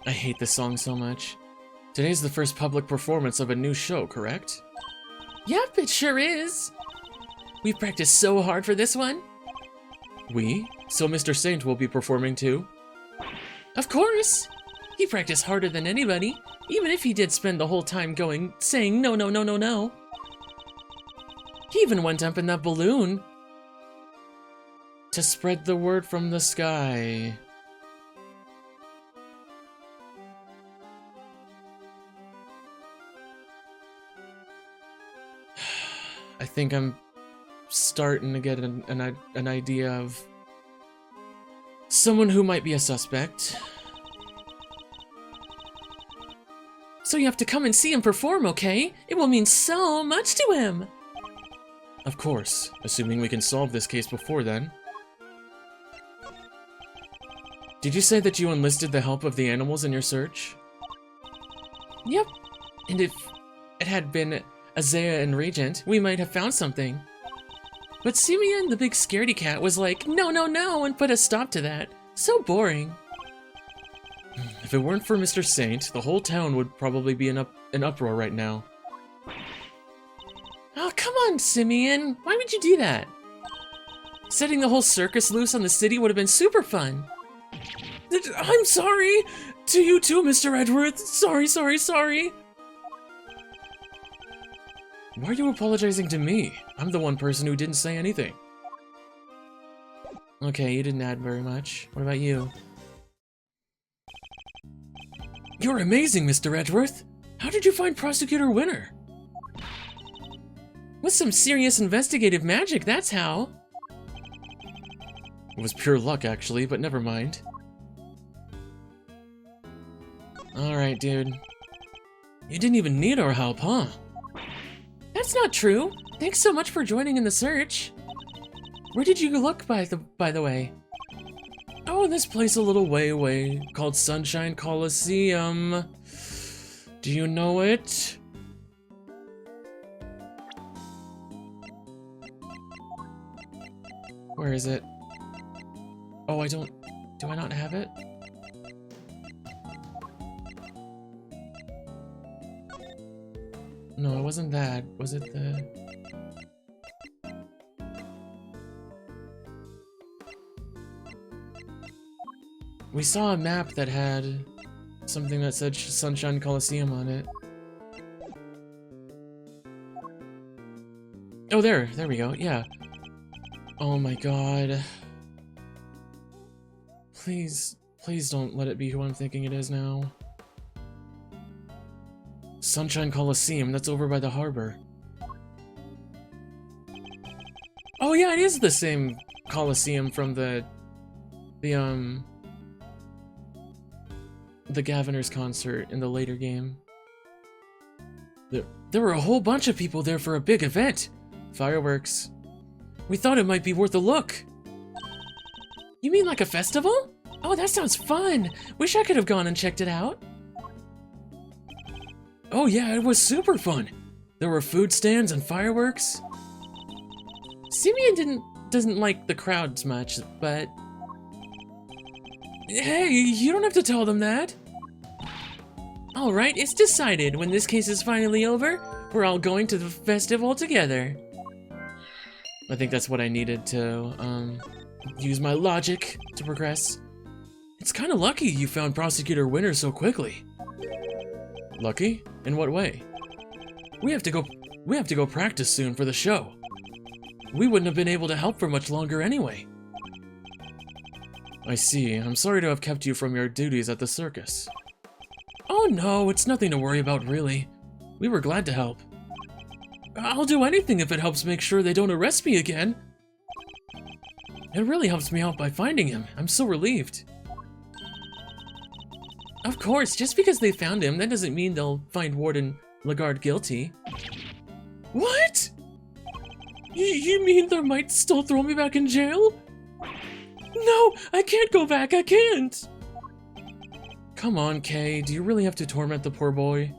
I hate this song so much. Today's the first public performance of a new show, correct? Yep, it sure is. We've practiced so hard for this one. We? So Mr. Saint will be performing too? Of course! He practiced harder than anybody, even if he did spend the whole time saying no, no, no, no, no. He even went up in that balloon to spread the word from the sky. I think I'm starting to get an idea of someone who might be a suspect. So you have to come and see him perform, okay? It will mean so much to him. Of course, assuming we can solve this case before then. Did you say that you enlisted the help of the animals in your search? Yep. And if it had been Azea and Regent, we might have found something. But Simeon, the big scaredy cat, was like, no, no, no, and put a stop to that. So boring. If it weren't for Mr. Saint, the whole town would probably be in uproar right now. Oh, come on, Simeon. Why would you do that? Setting the whole circus loose on the city would have been super fun. I'm sorry. To you too, Mr. Edgeworth. Sorry, sorry, sorry. Why are you apologizing to me? I'm the one person who didn't say anything. Okay, you didn't add very much. What about you? You're amazing, Mr. Edgeworth. How did you find Prosecutor Winner? With some serious investigative magic, that's how. It was pure luck, actually, but never mind. Alright, dude. You didn't even need our help, huh? That's not true. Thanks so much for joining in the search. Where did you look, by the way? Oh, in this place a little way away, called Sunshine Coliseum. Do you know it? Where is it? Oh, do I not have it? No, it wasn't that. Was it the... We saw a map that had something that said Sunshine Coliseum on it. Oh, there we go, yeah. Oh my god. Please don't let it be who I'm thinking it is now. Sunshine Coliseum, that's over by the harbor. Oh yeah, it is the same Coliseum from the Gaviner's concert in the later game. There were a whole bunch of people there for a big event. Fireworks. We thought it might be worth a look. You mean like a festival? Oh, that sounds fun. Wish I could have gone and checked it out. Oh yeah, it was super fun. There were food stands and fireworks. Simeon doesn't like the crowds much, but... Hey, you don't have to tell them that. Alright, it's decided. When this case is finally over, we're all going to the festival together. I think that's what I needed to, use my logic to progress. It's kinda lucky you found Prosecutor Winner so quickly. Lucky? In what way? We have to go practice soon for the show. We wouldn't have been able to help for much longer anyway. I see. I'm sorry to have kept you from your duties at the circus. Oh no, it's nothing to worry about, really. We were glad to help. I'll do anything if it helps make sure they don't arrest me again. It really helps me out by finding him. I'm so relieved. Of course, just because they found him, that doesn't mean they'll find Warden Lagarde guilty. What? You mean they might still throw me back in jail? No, I can't go back, I can't! Come on, Kay, do you really have to torment the poor boy?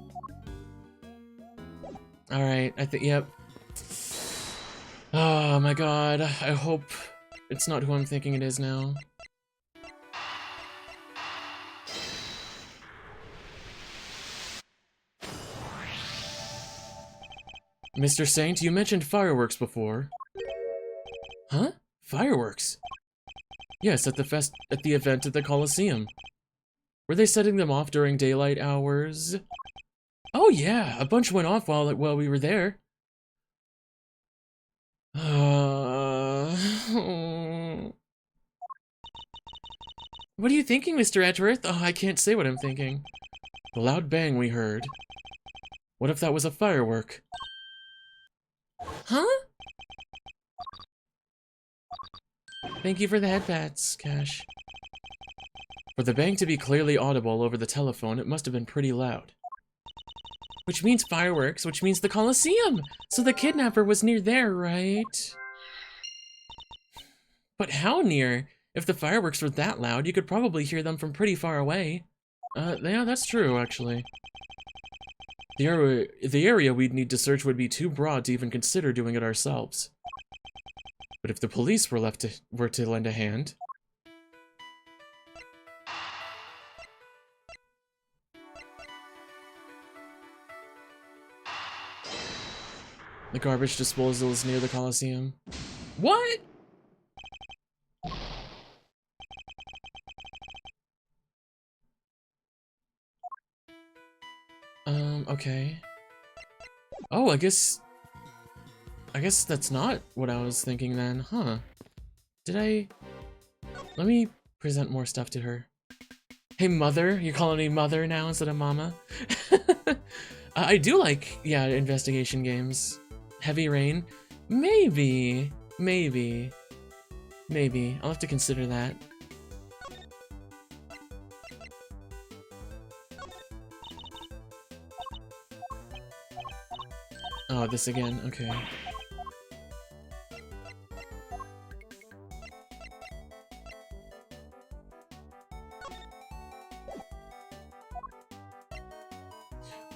Alright, yep. Oh my god, I hope it's not who I'm thinking it is now. Mr. Saint, you mentioned fireworks before. Huh? Fireworks? Yes, at the event at the Coliseum. Were they setting them off during daylight hours? Oh yeah, a bunch went off while we were there. What are you thinking, Mr. Edgeworth? Oh, I can't say what I'm thinking. The loud bang we heard. What if that was a firework? Huh? Thank you for the head pats, Cash. For the bang to be clearly audible over the telephone, it must have been pretty loud. Which means fireworks, which means the Colosseum! So the kidnapper was near there, right? But how near? If the fireworks were that loud, you could probably hear them from pretty far away. Yeah, that's true, actually. The area we'd need to search would be too broad to even consider doing it ourselves. But if the police were to lend a hand... The garbage disposal is near the Colosseum. What? Okay. Oh, I guess that's not what I was thinking then, huh? Let me present more stuff to her. Hey, mother, you're calling me mother now instead of mama? I do like, yeah, investigation games. Heavy Rain? Maybe. I'll have to consider that. Oh, this again, okay.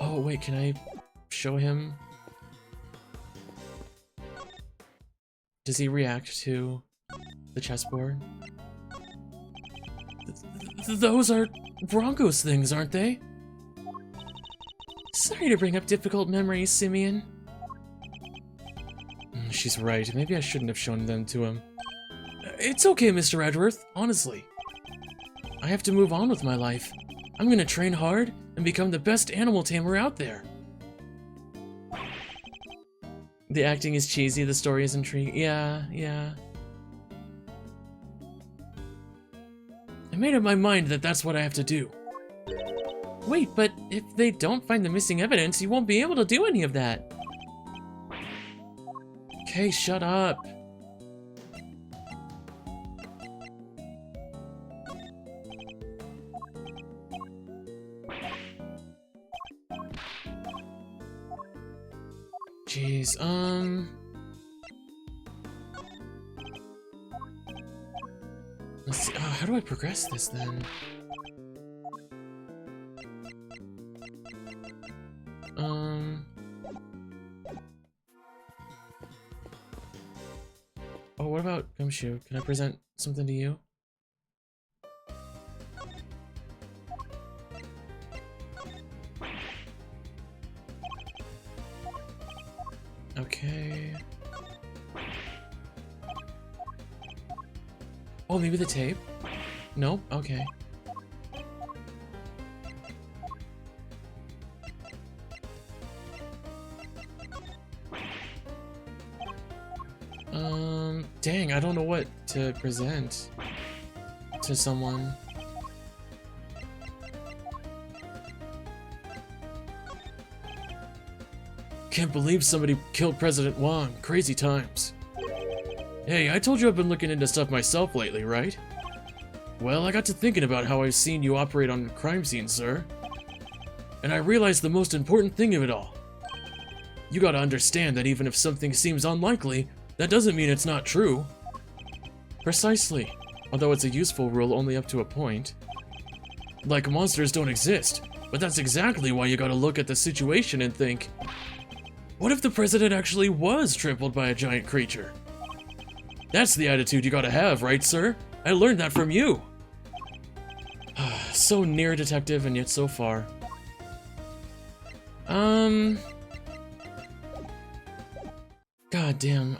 Oh, wait, can I show him? Does he react to the chessboard? Those are Broncos things, aren't they? Sorry to bring up difficult memories, Simeon. She's right. Maybe I shouldn't have shown them to him. It's okay, Mr. Edgeworth. Honestly. I have to move on with my life. I'm gonna train hard and become the best animal tamer out there. The acting is cheesy, the story is intriguing. Yeah. I made up my mind that that's what I have to do. Wait, but if they don't find the missing evidence, you won't be able to do any of that. Okay, shut up. Jeez, let's see. Oh, how do I progress this then? Oh, what about Gumshoe? Can I present something to you? Okay. Oh, maybe the tape? Nope, okay. Dang, I don't know what to present to someone. Can't believe somebody killed President Wang. Crazy times. Hey, I told you I've been looking into stuff myself lately, right? Well, I got to thinking about how I've seen you operate on crime scenes, sir. And I realized the most important thing of it all. You gotta understand that even if something seems unlikely, that doesn't mean it's not true. Precisely. Although it's a useful rule only up to a point. Like, monsters don't exist, but that's exactly why you gotta look at the situation and think, what if the president actually was trampled by a giant creature? That's the attitude you gotta have, right, sir? I learned that from you. So near detective and yet so far. God damn,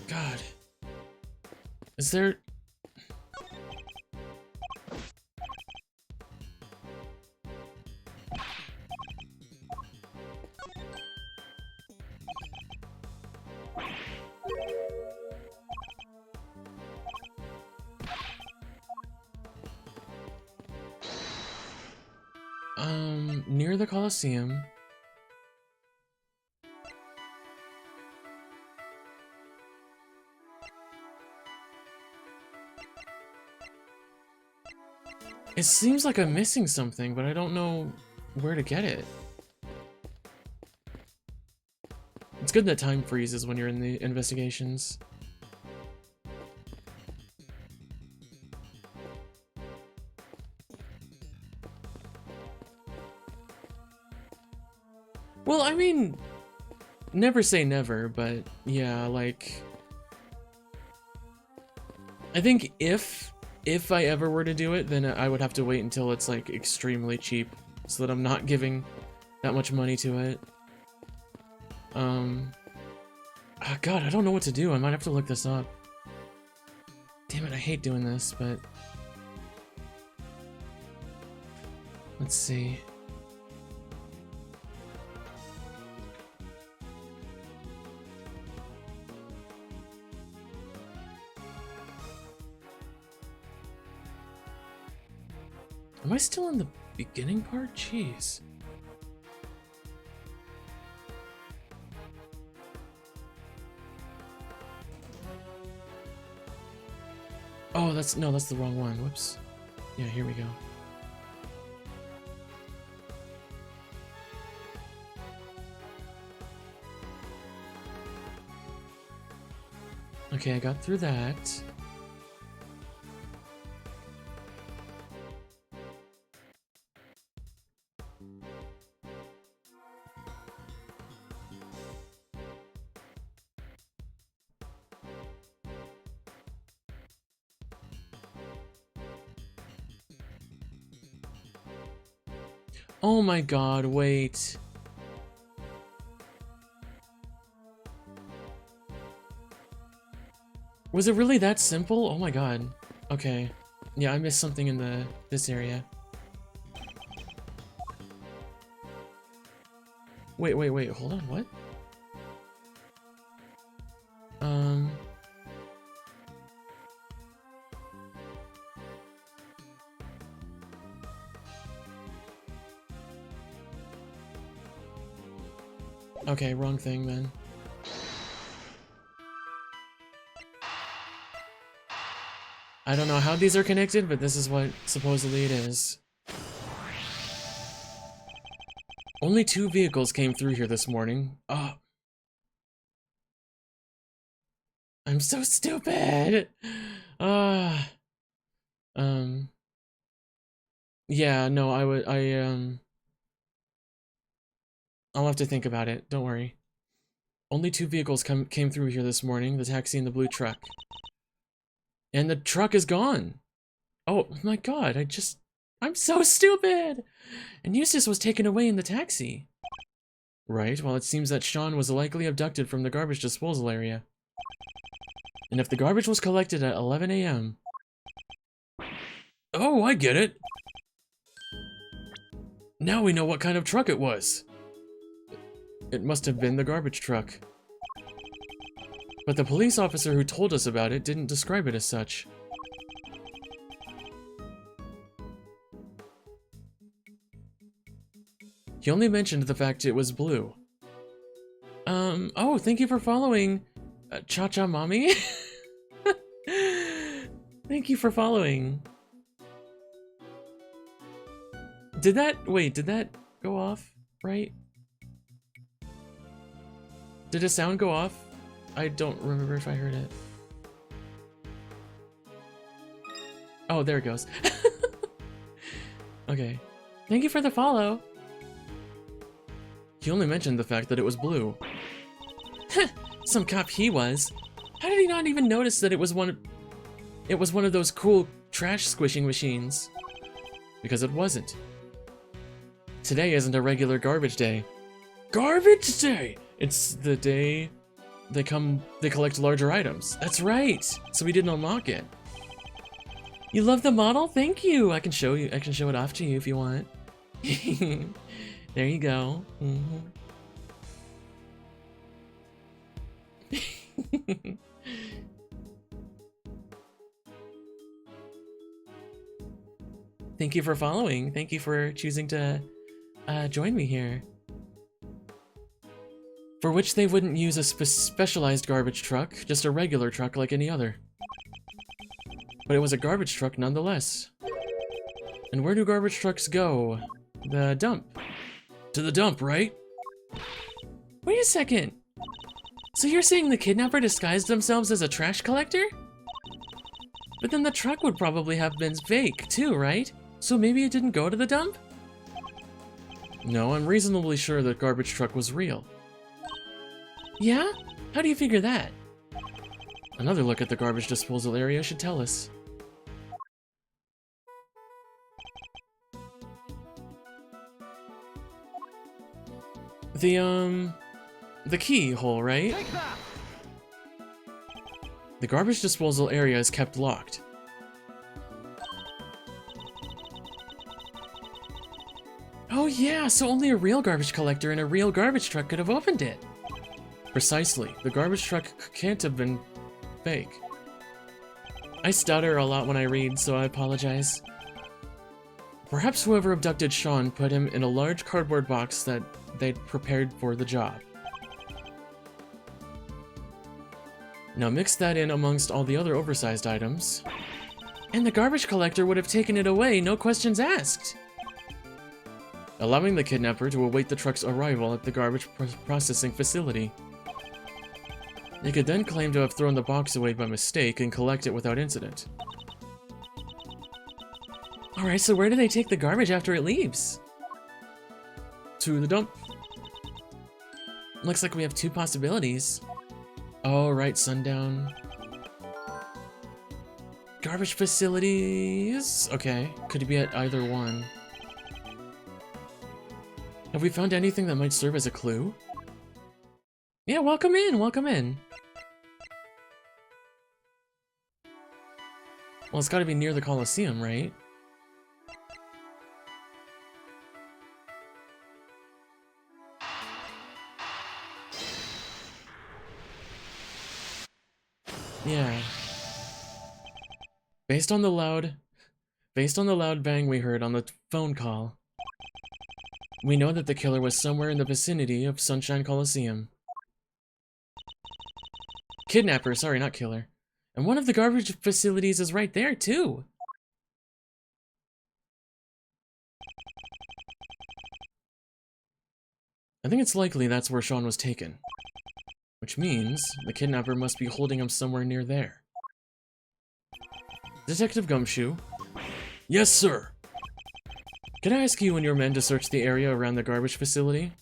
God. Is there... near the Colosseum. It seems like I'm missing something, but I don't know where to get it. It's good that time freezes when you're in the investigations. Well, I mean, never say never, but yeah, like, I think if I ever were to do it, then I would have to wait until it's like extremely cheap, so that I'm not giving that much money to it. Oh God, I don't know what to do. I might have to look this up. Damn it, I hate doing this, but let's see. Am I still in the beginning part? Jeez. Oh, that's the wrong one. Whoops. Yeah, here we go. Okay, I got through that. Oh my God, wait. Was it really that simple? Oh my God. Okay. Yeah, I missed something in this area. Wait, hold on, what? Okay, wrong thing then. I don't know how these are connected, but this is what supposedly it is. Only 2 vehicles came through here this morning. Oh. I'm so stupid! Yeah, no, I'll have to think about it, don't worry. Only 2 vehicles came through here this morning, the taxi and the blue truck. And the truck is gone! Oh my God, I'm so stupid! And Eustace was taken away in the taxi. Right, well it seems that Sean was likely abducted from the garbage disposal area. And if the garbage was collected at 11 a.m. Oh, I get it! Now we know what kind of truck it was! It must have been the garbage truck. But the police officer who told us about it didn't describe it as such. He only mentioned the fact it was blue. Oh, thank you for following, Cha-Cha Mommy. Thank you for following. Did that go off, right? Did a sound go off? I don't remember if I heard it. Oh, there it goes. Okay. Thank you for the follow. He only mentioned the fact that it was blue. Some cop he was. How did he not even notice that it was one of those cool trash squishing machines? Because it wasn't. Today isn't a regular garbage day. Garbage day! It's the day they collect larger items. That's right! So we didn't unlock it. You love the model? Thank you! I can show it off to you if you want. There you go. Thank you for following. Thank you for choosing to join me here. For which they wouldn't use a specialized garbage truck, just a regular truck like any other. But it was a garbage truck nonetheless. And where do garbage trucks go? The dump. To the dump, right? Wait a second. So you're saying the kidnapper disguised themselves as a trash collector? But then the truck would probably have been fake too, right? So maybe it didn't go to the dump? No, I'm reasonably sure the garbage truck was real. Yeah? How do you figure that? Another look at the garbage disposal area should tell us. The keyhole, right? The garbage disposal area is kept locked. Oh yeah, so only a real garbage collector and a real garbage truck could have opened it. Precisely. The garbage truck can't have been fake. I stutter a lot when I read, so I apologize. Perhaps whoever abducted Sean put him in a large cardboard box that they'd prepared for the job. Now mix that in amongst all the other oversized items, and the garbage collector would have taken it away, no questions asked. Allowing the kidnapper to await the truck's arrival at the garbage processing facility. They could then claim to have thrown the box away by mistake and collect it without incident. Alright, so where do they take the garbage after it leaves? To the dump. Looks like we have two possibilities. Oh, right, sundown. Garbage facilities? Okay, could be at either one. Have we found anything that might serve as a clue? Yeah, welcome in, welcome in. Well, it's gotta be near the Coliseum, right? Yeah. Based on the loud bang we heard on the phone call, we know that the killer was somewhere in the vicinity of Sunshine Coliseum. Kidnapper, sorry, not killer. And one of the garbage facilities is right there, too. I think it's likely that's where Sean was taken. Which means the kidnapper must be holding him somewhere near there. Detective Gumshoe? Yes, sir! Can I ask you and your men to search the area around the garbage facility?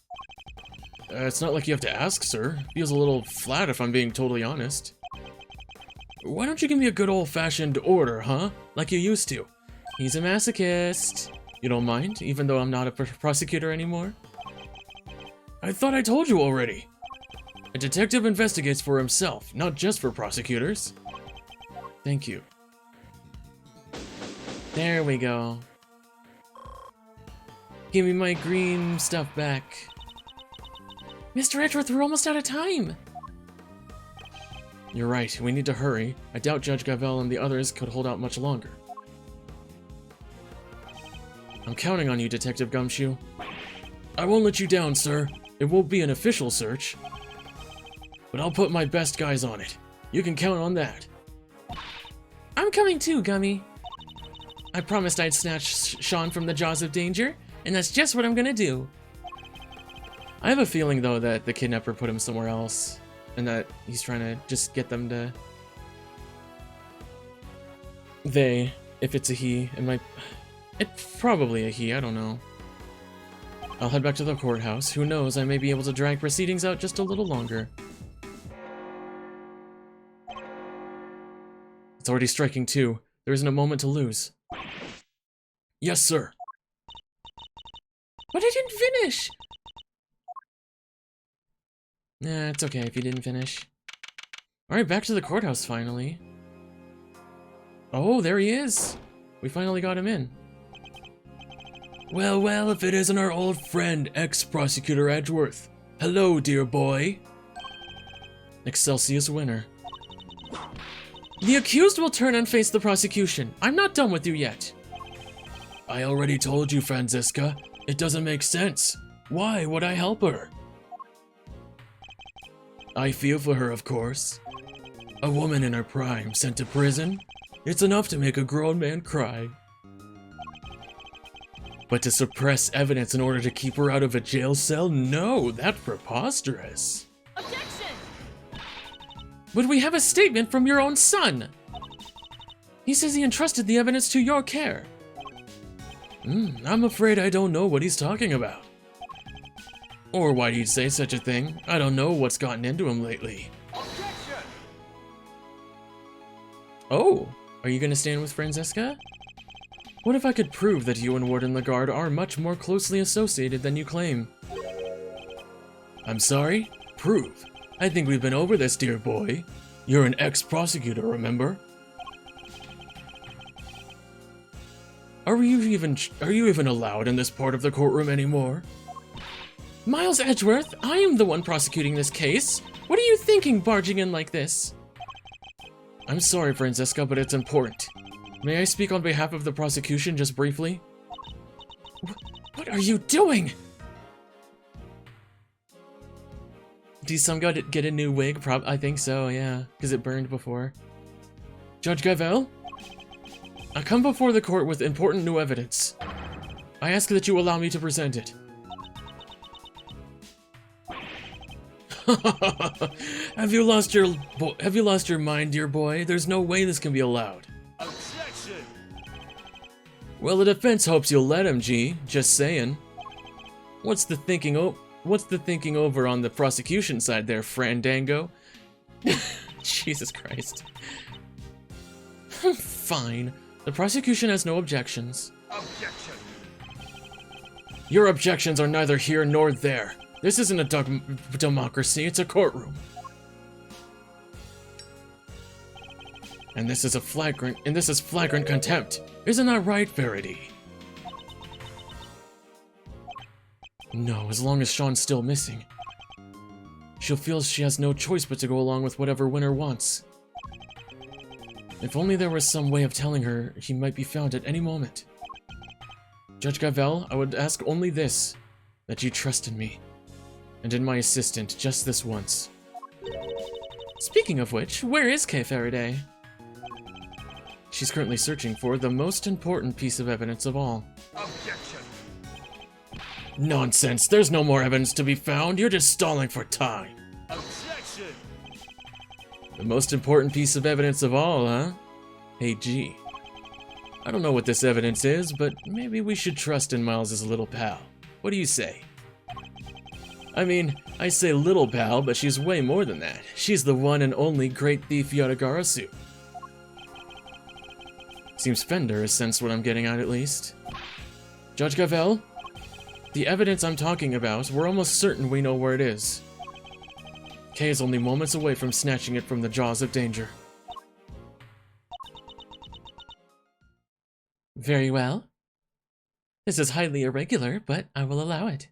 It's not like you have to ask, sir. Feels a little flat if I'm being totally honest. Why don't you give me a good old-fashioned order, huh? Like you used to. He's a masochist. You don't mind, even though I'm not a prosecutor anymore? I thought I told you already. A detective investigates for himself, not just for prosecutors. Thank you. There we go. Give me my green stuff back. Mr. Edgeworth, we're almost out of time. You're right, we need to hurry. I doubt Judge Gavelle and the others could hold out much longer. I'm counting on you, Detective Gumshoe. I won't let you down, sir. It won't be an official search. But I'll put my best guys on it. You can count on that. I'm coming too, Gummy. I promised I'd snatch Sean from the jaws of danger, and that's just what I'm gonna do. I have a feeling, though, that the kidnapper put him somewhere else, and that he's trying to just get them to... They, if it's a he, it's probably a he, I don't know. I'll head back to the courthouse. Who knows, I may be able to drag proceedings out just a little longer. It's already striking 2. There isn't a moment to lose. Yes, sir. But I didn't finish! Nah, it's okay if you didn't finish. Alright, back to the courthouse, finally. Oh, there he is! We finally got him in. Well, well, if it isn't our old friend, ex-Prosecutor Edgeworth. Hello, dear boy. Excelsius winner. The accused will turn and face the prosecution. I'm not done with you yet. I already told you, Franziska. It doesn't make sense. Why would I help her? I feel for her, of course. A woman in her prime sent to prison? It's enough to make a grown man cry. But to suppress evidence in order to keep her out of a jail cell? No, that's preposterous. Objection! But we have a statement from your own son. He says he entrusted the evidence to your care. I'm afraid I don't know what he's talking about. Or why he'd say such a thing. I don't know what's gotten into him lately. Objection! Oh, are you gonna stand with Francesca? What if I could prove that you and Warden Lagarde are much more closely associated than you claim? I'm sorry? Prove? I think we've been over this, dear boy. You're an ex-prosecutor, remember? Are you even allowed in this part of the courtroom anymore? Miles Edgeworth, I am the one prosecuting this case. What are you thinking, barging in like this? I'm sorry, Francesca, but it's important. May I speak on behalf of the prosecution just briefly? What are you doing? Did some guy get a new wig? I think so, yeah, because it burned before. Judge Gavelle? I come before the court with important new evidence. I ask that you allow me to present it. Have you lost your mind, dear boy? There's no way this can be allowed. Objection! Well, the defense hopes you'll let him, G. Just saying. What's the thinking over on the prosecution side there, Frandango? Jesus Christ. Fine. The prosecution has no objections. Objection! Your objections are neither here nor there. This isn't a democracy, it's a courtroom. And this is flagrant contempt. Isn't that right, Verity? No, as long as Sean's still missing. She'll feel she has no choice but to go along with whatever Winner wants. If only there was some way of telling her he might be found at any moment. Judge Gavelle, I would ask only this, that you trust in me, and in my assistant just this once. Speaking of which, where is Kay Faraday? She's currently searching for the most important piece of evidence of all. Objection! Nonsense, there's no more evidence to be found, you're just stalling for time. Objection! The most important piece of evidence of all, huh? Hey, G. I don't know what this evidence is, but maybe we should trust in Miles's little pal. What do you say? I mean, I say little pal, but she's way more than that. She's the one and only great thief Yatagarasu. Seems Fender has sensed what I'm getting at least. Judge Gavelle? The evidence I'm talking about, we're almost certain we know where it is. Kay is only moments away from snatching it from the jaws of danger. Very well. This is highly irregular, but I will allow it.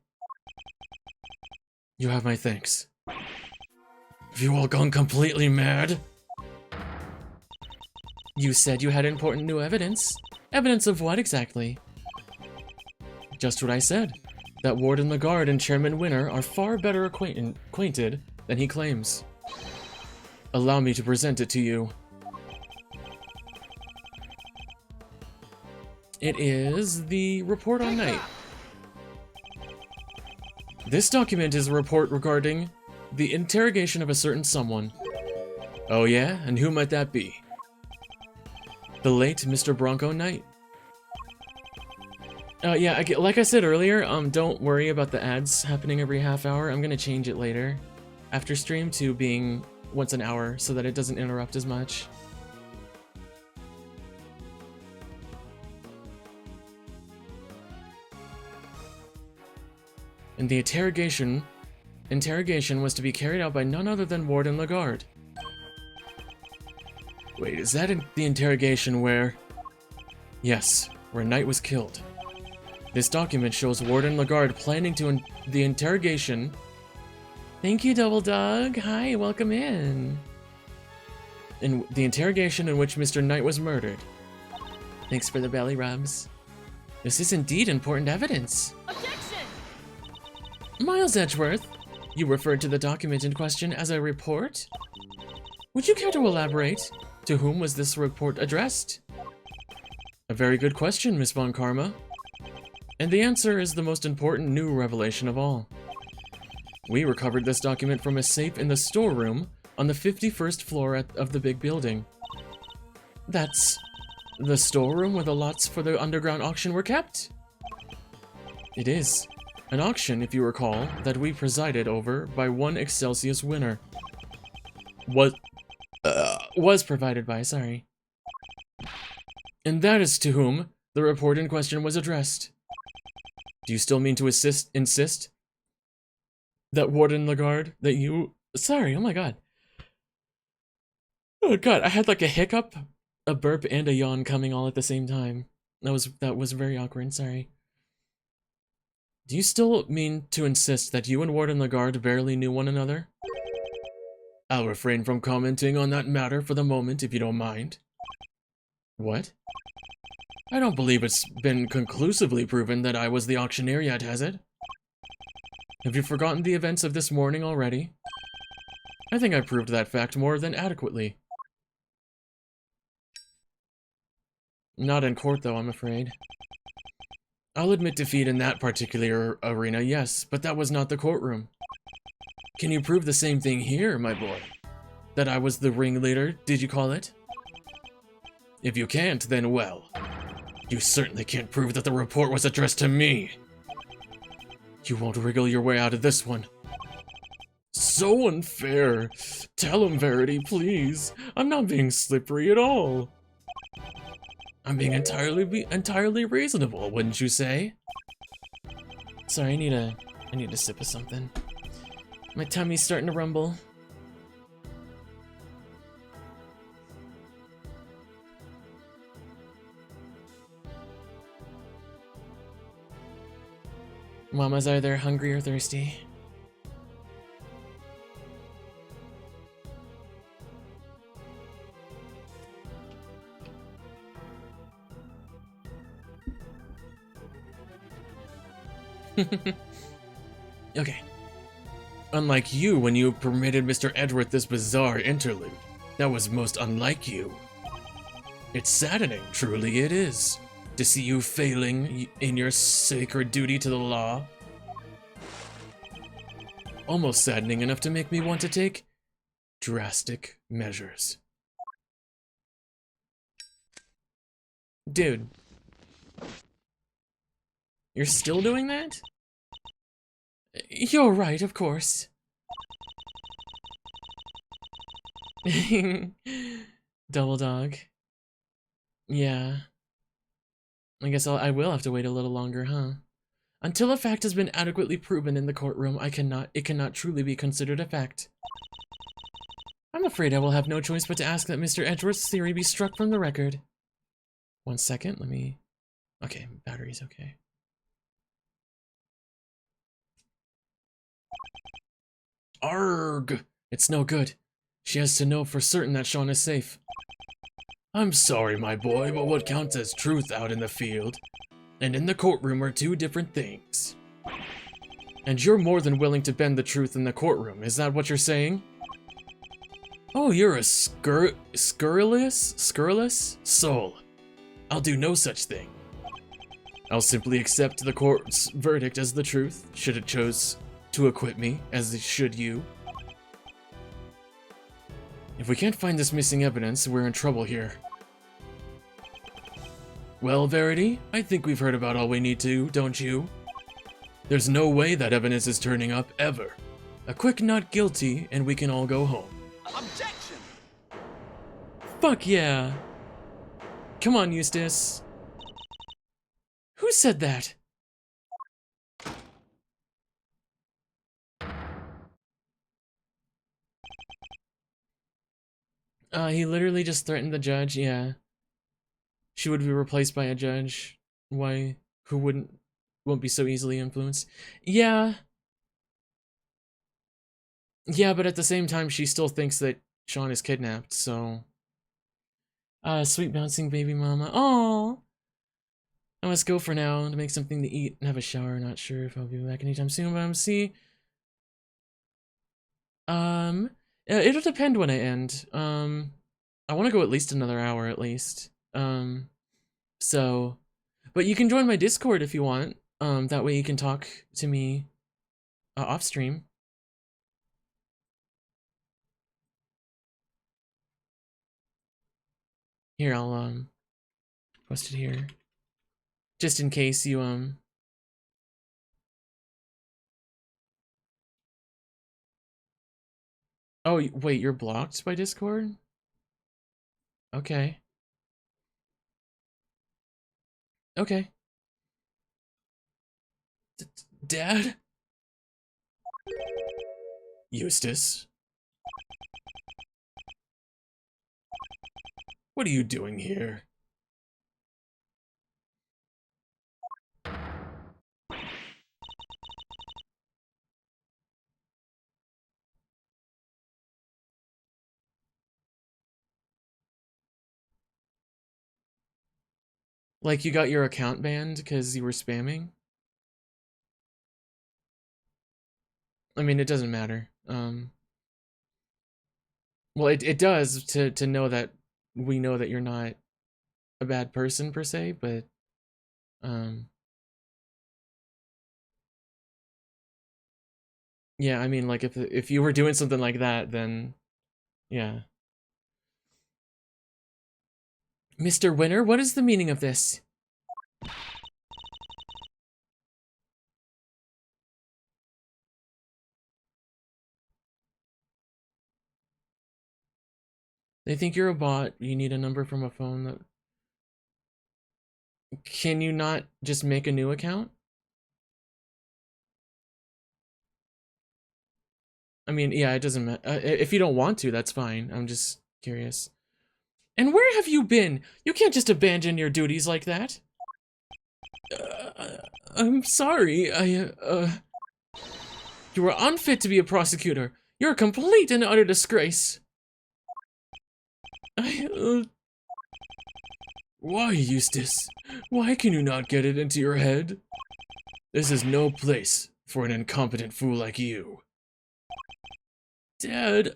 You have my thanks. Have you all gone completely mad? You said you had important new evidence. Evidence of what exactly? Just what I said. That Warden Lagarde and Chairman Winner are far better acquainted than he claims. Allow me to present it to you. It is the report on Knight. This document is a report regarding the interrogation of a certain someone. Oh yeah? And who might that be? The late Mr. Bronco Knight. Yeah, like I said earlier, don't worry about the ads happening every half hour. I'm gonna change it later, after stream, to being once an hour, so that it doesn't interrupt as much. And the interrogation was to be carried out by none other than Warden Lagarde. Wait, is that the interrogation where... Yes, where Knight was killed. This document shows Warden Lagarde planning the interrogation. Thank you, Double Dog. Hi, welcome in. In the interrogation in which Mr. Knight was murdered. Thanks for the belly rubs. This is indeed important evidence. Objection! Miles Edgeworth, you referred to the document in question as a report? Would you care to elaborate? To whom was this report addressed? A very good question, Miss Von Karma. And the answer is the most important new revelation of all. We recovered this document from a safe in the storeroom on the 51st floor of the big building. That's the storeroom where the lots for the underground auction were kept? It is. An auction, if you recall, that we presided over by one Excelsius winner. Was provided by, sorry. And that is to whom the report in question was addressed. Do you still mean to insist that Warden Lagarde, that you... Sorry, oh my god. Oh god, I had like a hiccup, a burp, and a yawn coming all at the same time. That was very awkward, sorry. Do you still mean to insist that you and Warden Lagarde barely knew one another? I'll refrain from commenting on that matter for the moment, if you don't mind. What? I don't believe it's been conclusively proven that I was the auctioneer yet, has it? Have you forgotten the events of this morning already? I think I proved that fact more than adequately. Not in court, though, I'm afraid. I'll admit defeat in that particular arena, yes, but that was not the courtroom. Can you prove the same thing here, my boy? That I was the ringleader, did you call it? If you can't, then well. You certainly can't prove that the report was addressed to me. You won't wriggle your way out of this one. So unfair. Tell him, Verity, please. I'm not being slippery at all. I'm being entirely reasonable, wouldn't you say? Sorry, I need a sip of something. My tummy's starting to rumble. Mama's either hungry or thirsty. Okay. Unlike you when you permitted Mr. Edgeworth this bizarre interlude. That was most unlike you. It's saddening, truly it is, to see you failing in your sacred duty to the law. Almost saddening enough to make me want to take drastic measures. Dude. You're still doing that? You're right, of course. Double dog. Yeah. I guess I will have to wait a little longer, huh? Until a fact has been adequately proven in the courtroom, it cannot truly be considered a fact. I'm afraid I will have no choice but to ask that Mr. Edgeworth's theory be struck from the record. 1 second, let me... Okay, battery's okay. Arg! It's no good. She has to know for certain that Sean is safe. I'm sorry, my boy, but what counts as truth out in the field and in the courtroom are two different things. And you're more than willing to bend the truth in the courtroom, is that what you're saying? Oh, you're a scurrilous soul. I'll do no such thing. I'll simply accept the court's verdict as the truth, should it choose to acquit me, as should you. If we can't find this missing evidence, we're in trouble here. Well, Verity, I think we've heard about all we need to, don't you? There's no way that evidence is turning up, ever. A quick not guilty, and we can all go home. Objection! Fuck yeah! Come on, Eustace. Who said that? He literally just threatened the judge, yeah. She would be replaced by a judge. Why? Who won't be so easily influenced? Yeah. Yeah, but at the same time, she still thinks that Sean is kidnapped, so... sweet bouncing baby mama. Aww. I must go for now to make something to eat and have a shower. Not sure if I'll be back anytime soon, but it'll depend when I end. I want to go at least another hour at least. So, but you can join my Discord if you want. That way you can talk to me off stream. Here, I'll post it here. Just in case you Oh, wait, you're blocked by Discord? Okay. Okay. Dad? Eustace? What are you doing here? Like, you got your account banned because you were spamming? I mean, it doesn't matter. Well, it does to know that we know that you're not a bad person per se, but yeah, I mean, like if you were doing something like that, then yeah. Mr. Winner, what is the meaning of this? They think you're a bot. You need a number from a phone that... Can you not just make a new account? I mean, yeah, it doesn't matter. If you don't want to, that's fine. I'm just curious. And where have you been? You can't just abandon your duties like that. I'm sorry. You are unfit to be a prosecutor. You're a complete and utter disgrace. Why, Eustace? Why can you not get it into your head? This is no place for an incompetent fool like you. Dad,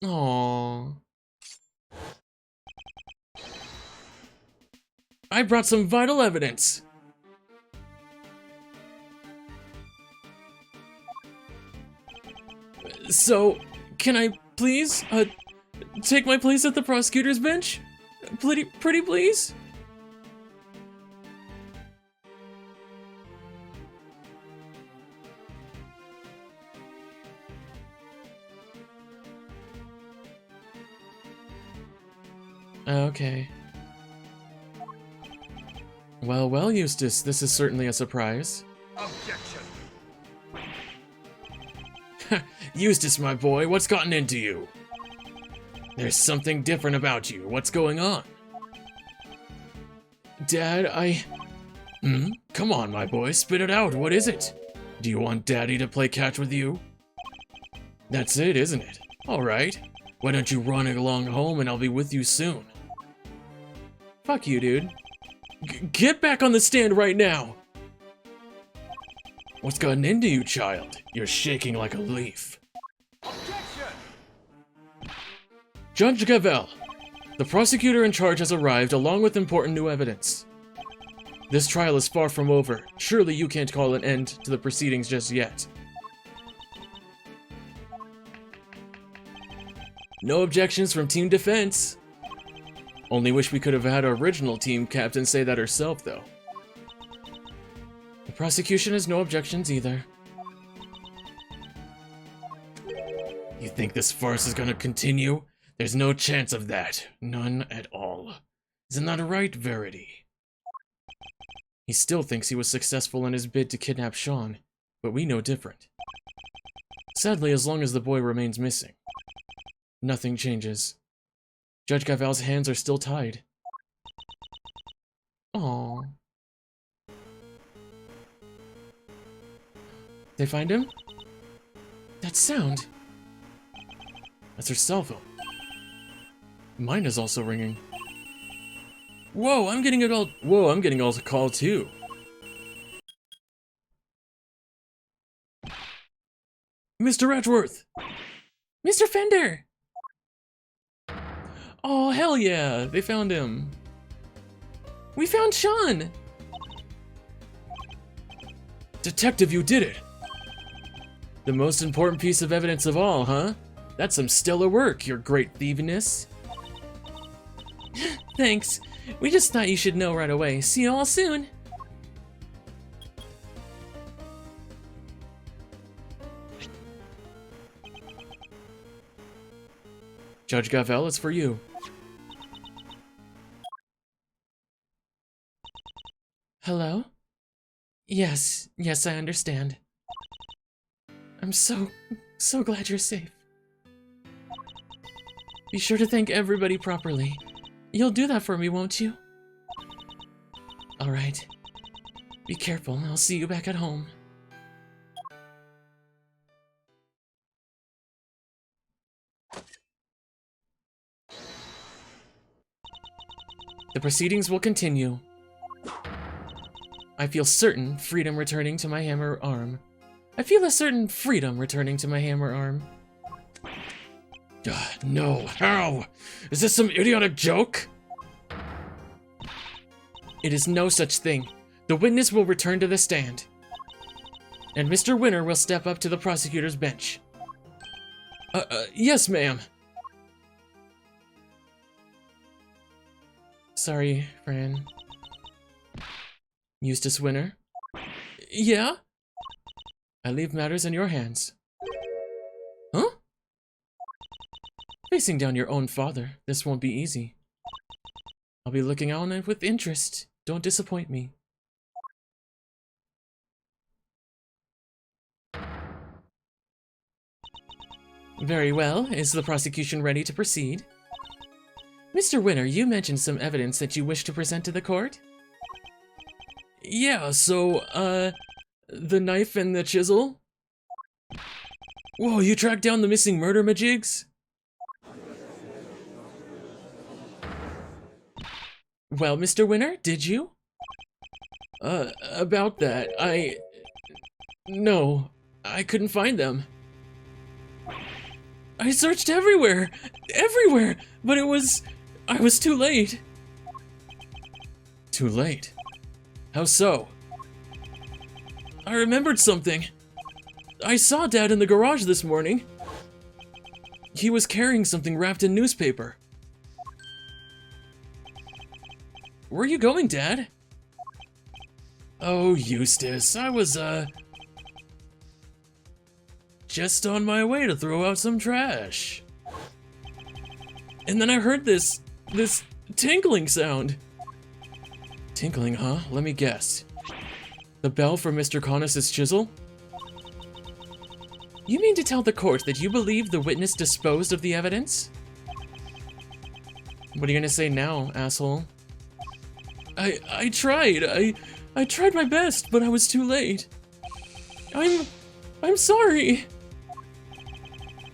Aww. I brought some vital evidence. So, can I please, take my place at the prosecutor's bench? Pretty please? Okay. Well, Eustace, this is certainly a surprise. Objection. Eustace, my boy, what's gotten into you? There's something different about you. What's going on? Dad, Come on, my boy, spit it out. What is it? Do you want Daddy to play catch with you? That's it, isn't it? All right. Why don't you run along home and I'll be with you soon? Fuck you, dude. Get back on the stand right now! What's gotten into you, child? You're shaking like a leaf. Objection. Judge Gavel, the prosecutor in charge has arrived along with important new evidence. This trial is far from over. Surely you can't call an end to the proceedings just yet. No objections from Team Defense. Only wish we could have had our original team captain say that herself, though. The prosecution has no objections either. You think this farce is gonna continue? There's no chance of that. None at all. Isn't that right, Verity? He still thinks he was successful in his bid to kidnap Sean, but we know different. Sadly, as long as the boy remains missing, nothing changes. Judge Gaval's hands are still tied. Aww. They find him? That sound. That's her cell phone. Mine is also ringing. Whoa, I'm getting a call. Whoa, I'm getting a call too. Mr. Edgeworth! Mr. Fender! Oh, hell yeah! They found him. We found Sean! Detective, you did it! The most important piece of evidence of all, huh? That's some stellar work, your great thieviness. Thanks. We just thought you should know right away. See you all soon. Judge Gavel, it's for you. Hello? Yes, I understand. I'm so glad you're safe. Be sure to thank everybody properly. You'll do that for me, won't you? Alright. Be careful, I'll see you back at home. The proceedings will continue. I feel certain freedom returning to my hammer arm. I feel a certain freedom returning to my hammer arm. No, how? Is this some idiotic joke? It is no such thing. The witness will return to the stand. And Mr. Winner will step up to the prosecutor's bench. Yes, ma'am. Sorry, Fran. Eustace Winner? Yeah? I leave matters in your hands. Huh? Facing down your own father, this won't be easy. I'll be looking on it with interest. Don't disappoint me. Very well. Is the prosecution ready to proceed? Mr. Winner, you mentioned some evidence that you wish to present to the court? Yeah, so, the knife and the chisel? Whoa, you tracked down the missing murder majigs? Well, Mr. Winner, did you? About that, No, I couldn't find them. I searched everywhere, but I was too late. Too late? How so? I remembered something. I saw Dad in the garage this morning. He was carrying something wrapped in newspaper. Where are you going, Dad? Oh, Eustace, I was, just on my way to throw out some trash. And then I heard this tinkling sound. Tinkling, huh? Let me guess. The bell for Mr. Connis's chisel? You mean to tell the court that you believe the witness disposed of the evidence? What are you gonna say now, asshole? I tried. I tried my best, but I was too late. I'm sorry.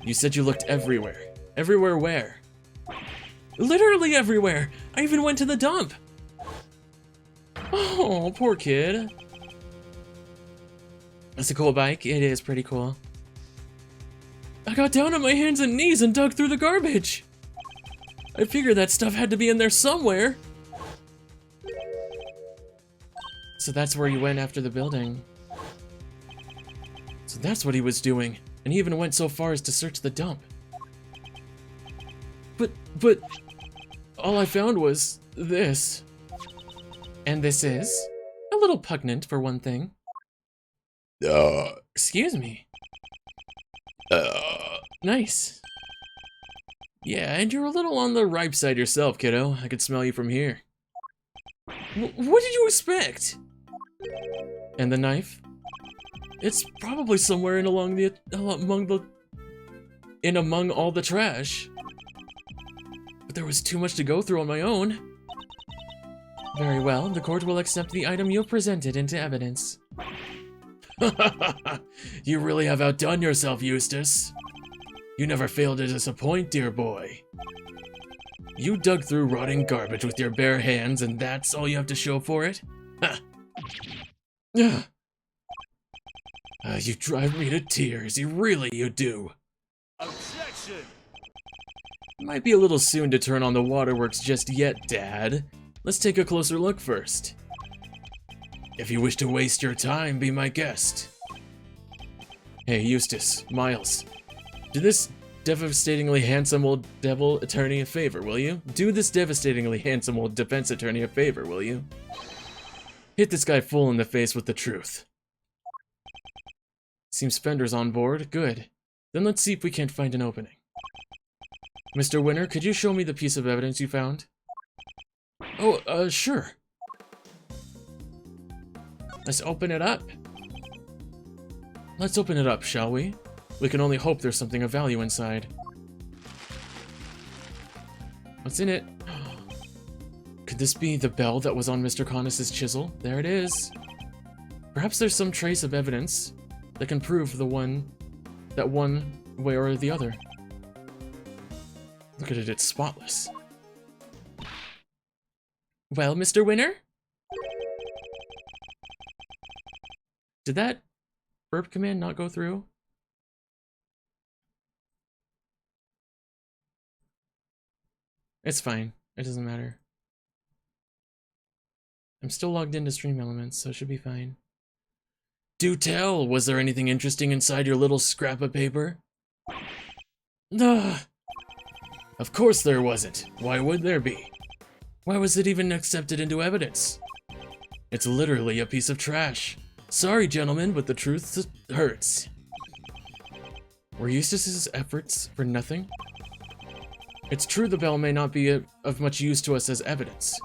You said you looked everywhere. Everywhere where? Literally everywhere. I even went to the dump. Oh, poor kid. That's a cool bike. It is pretty cool. I got down on my hands and knees and dug through the garbage. I figured that stuff had to be in there somewhere. So that's where you went after the building. So that's what he was doing. And he even went so far as to search the dump. But all I found was this. And this is a little pungent for one thing. Excuse me. Nice. Yeah, and you're a little on the ripe side yourself, kiddo. I could smell you from here. What did you expect? And the knife? It's probably somewhere in among all the trash. But there was too much to go through on my own. Very well, the court will accept the item you presented into evidence. You really have outdone yourself, Eustace. You never fail to disappoint, dear boy. You dug through rotting garbage with your bare hands, and that's all you have to show for it? You drive me to tears, you do. Objection! Might be a little soon to turn on the waterworks just yet, Dad. Let's take a closer look first. If you wish to waste your time, be my guest. Hey, Eustace, Miles. Did devastatingly handsome old devil attorney a favor, will you? Do this devastatingly handsome old defense attorney a favor, will you? Hit this guy full in the face with the truth. Seems Fender's on board. Good. Then let's see if we can't find an opening. Mr. Winner, could you show me the piece of evidence you found? Oh, sure. Let's open it up. Let's open it up, shall we? We can only hope there's something of value inside. What's in it? Could this be the bell that was on Mr. Connis's chisel? There it is. Perhaps there's some trace of evidence that can prove that one way or the other. Look at it, it's spotless. Well, Mr. Winner? Did that burp command not go through? It's fine. It doesn't matter. I'm still logged into Stream Elements, so it should be fine. Do tell, was there anything interesting inside your little scrap of paper? Ugh. Of course there wasn't. Why would there be? Why was it even accepted into evidence? It's literally a piece of trash. Sorry, gentlemen, but the truth hurts. Were Eustace's efforts for nothing? It's true the bell may not be of much use to us as evidence.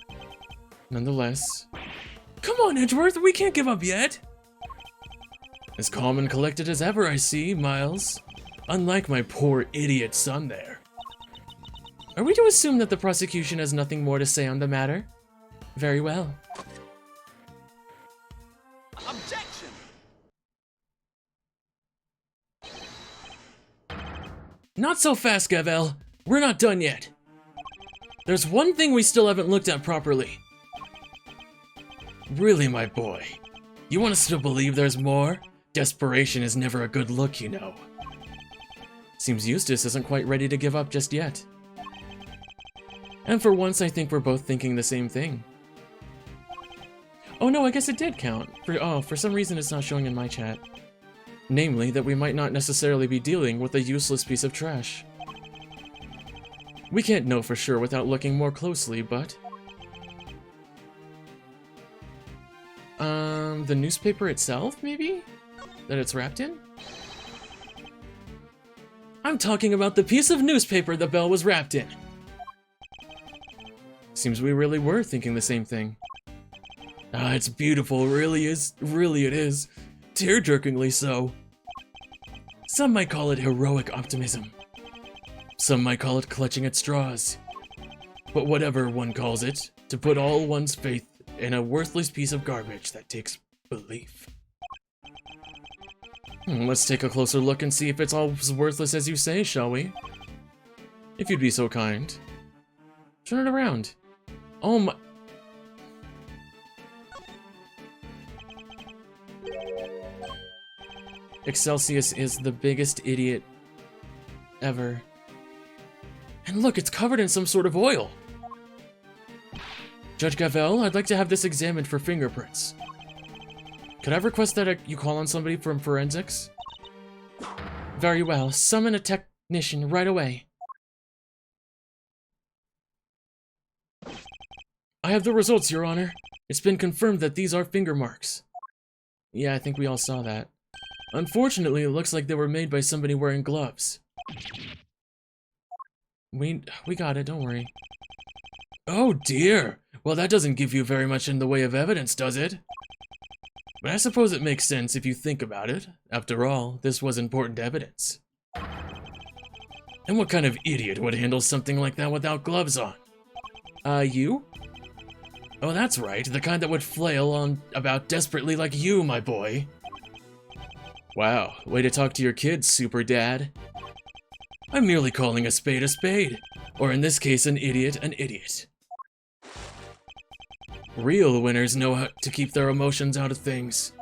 Nonetheless... Come on, Edgeworth, we can't give up yet! As calm and collected as ever, I see, Miles. Unlike my poor idiot son there. Are we to assume that the prosecution has nothing more to say on the matter? Very well. Objection! Not so fast, Gavel. We're not done yet. There's one thing we still haven't looked at properly. Really, my boy? You want us to believe there's more? Desperation is never a good look, you know. Seems Eustace isn't quite ready to give up just yet. And for once, I think we're both thinking the same thing. Oh no, I guess it did count. For some reason it's not showing in my chat. Namely, that we might not necessarily be dealing with a useless piece of trash. We can't know for sure without looking more closely, but... the newspaper itself, maybe? That it's wrapped in? I'm talking about the piece of newspaper the bell was wrapped in. Seems we really were thinking the same thing. Ah, it's beautiful, really is. Really it is. Tear-jerkingly so. Some might call it heroic optimism. Some might call it clutching at straws. But whatever one calls it, to put all one's faith in a worthless piece of garbage that takes belief. Let's take a closer look and see if it's all as worthless as you say, shall we? If you'd be so kind. Turn it around. Oh my... Excelsius is the biggest idiot ever. And look, it's covered in some sort of oil. Judge Gavel, I'd like to have this examined for fingerprints. Could I request that you call on somebody from forensics? Very well. Summon a technician right away. I have the results, Your Honor. It's been confirmed that these are finger marks. Yeah, I think we all saw that. Unfortunately, it looks like they were made by somebody wearing gloves. We got it, don't worry. Oh dear! Well, that doesn't give you very much in the way of evidence, does it? But I suppose it makes sense if you think about it. After all, this was important evidence. And what kind of idiot would handle something like that without gloves on? You? Oh, that's right, the kind that would flail on about desperately like you, my boy. Wow, way to talk to your kids, Super Dad. I'm merely calling a spade, or in this case, an idiot. Real winners know how to keep their emotions out of things.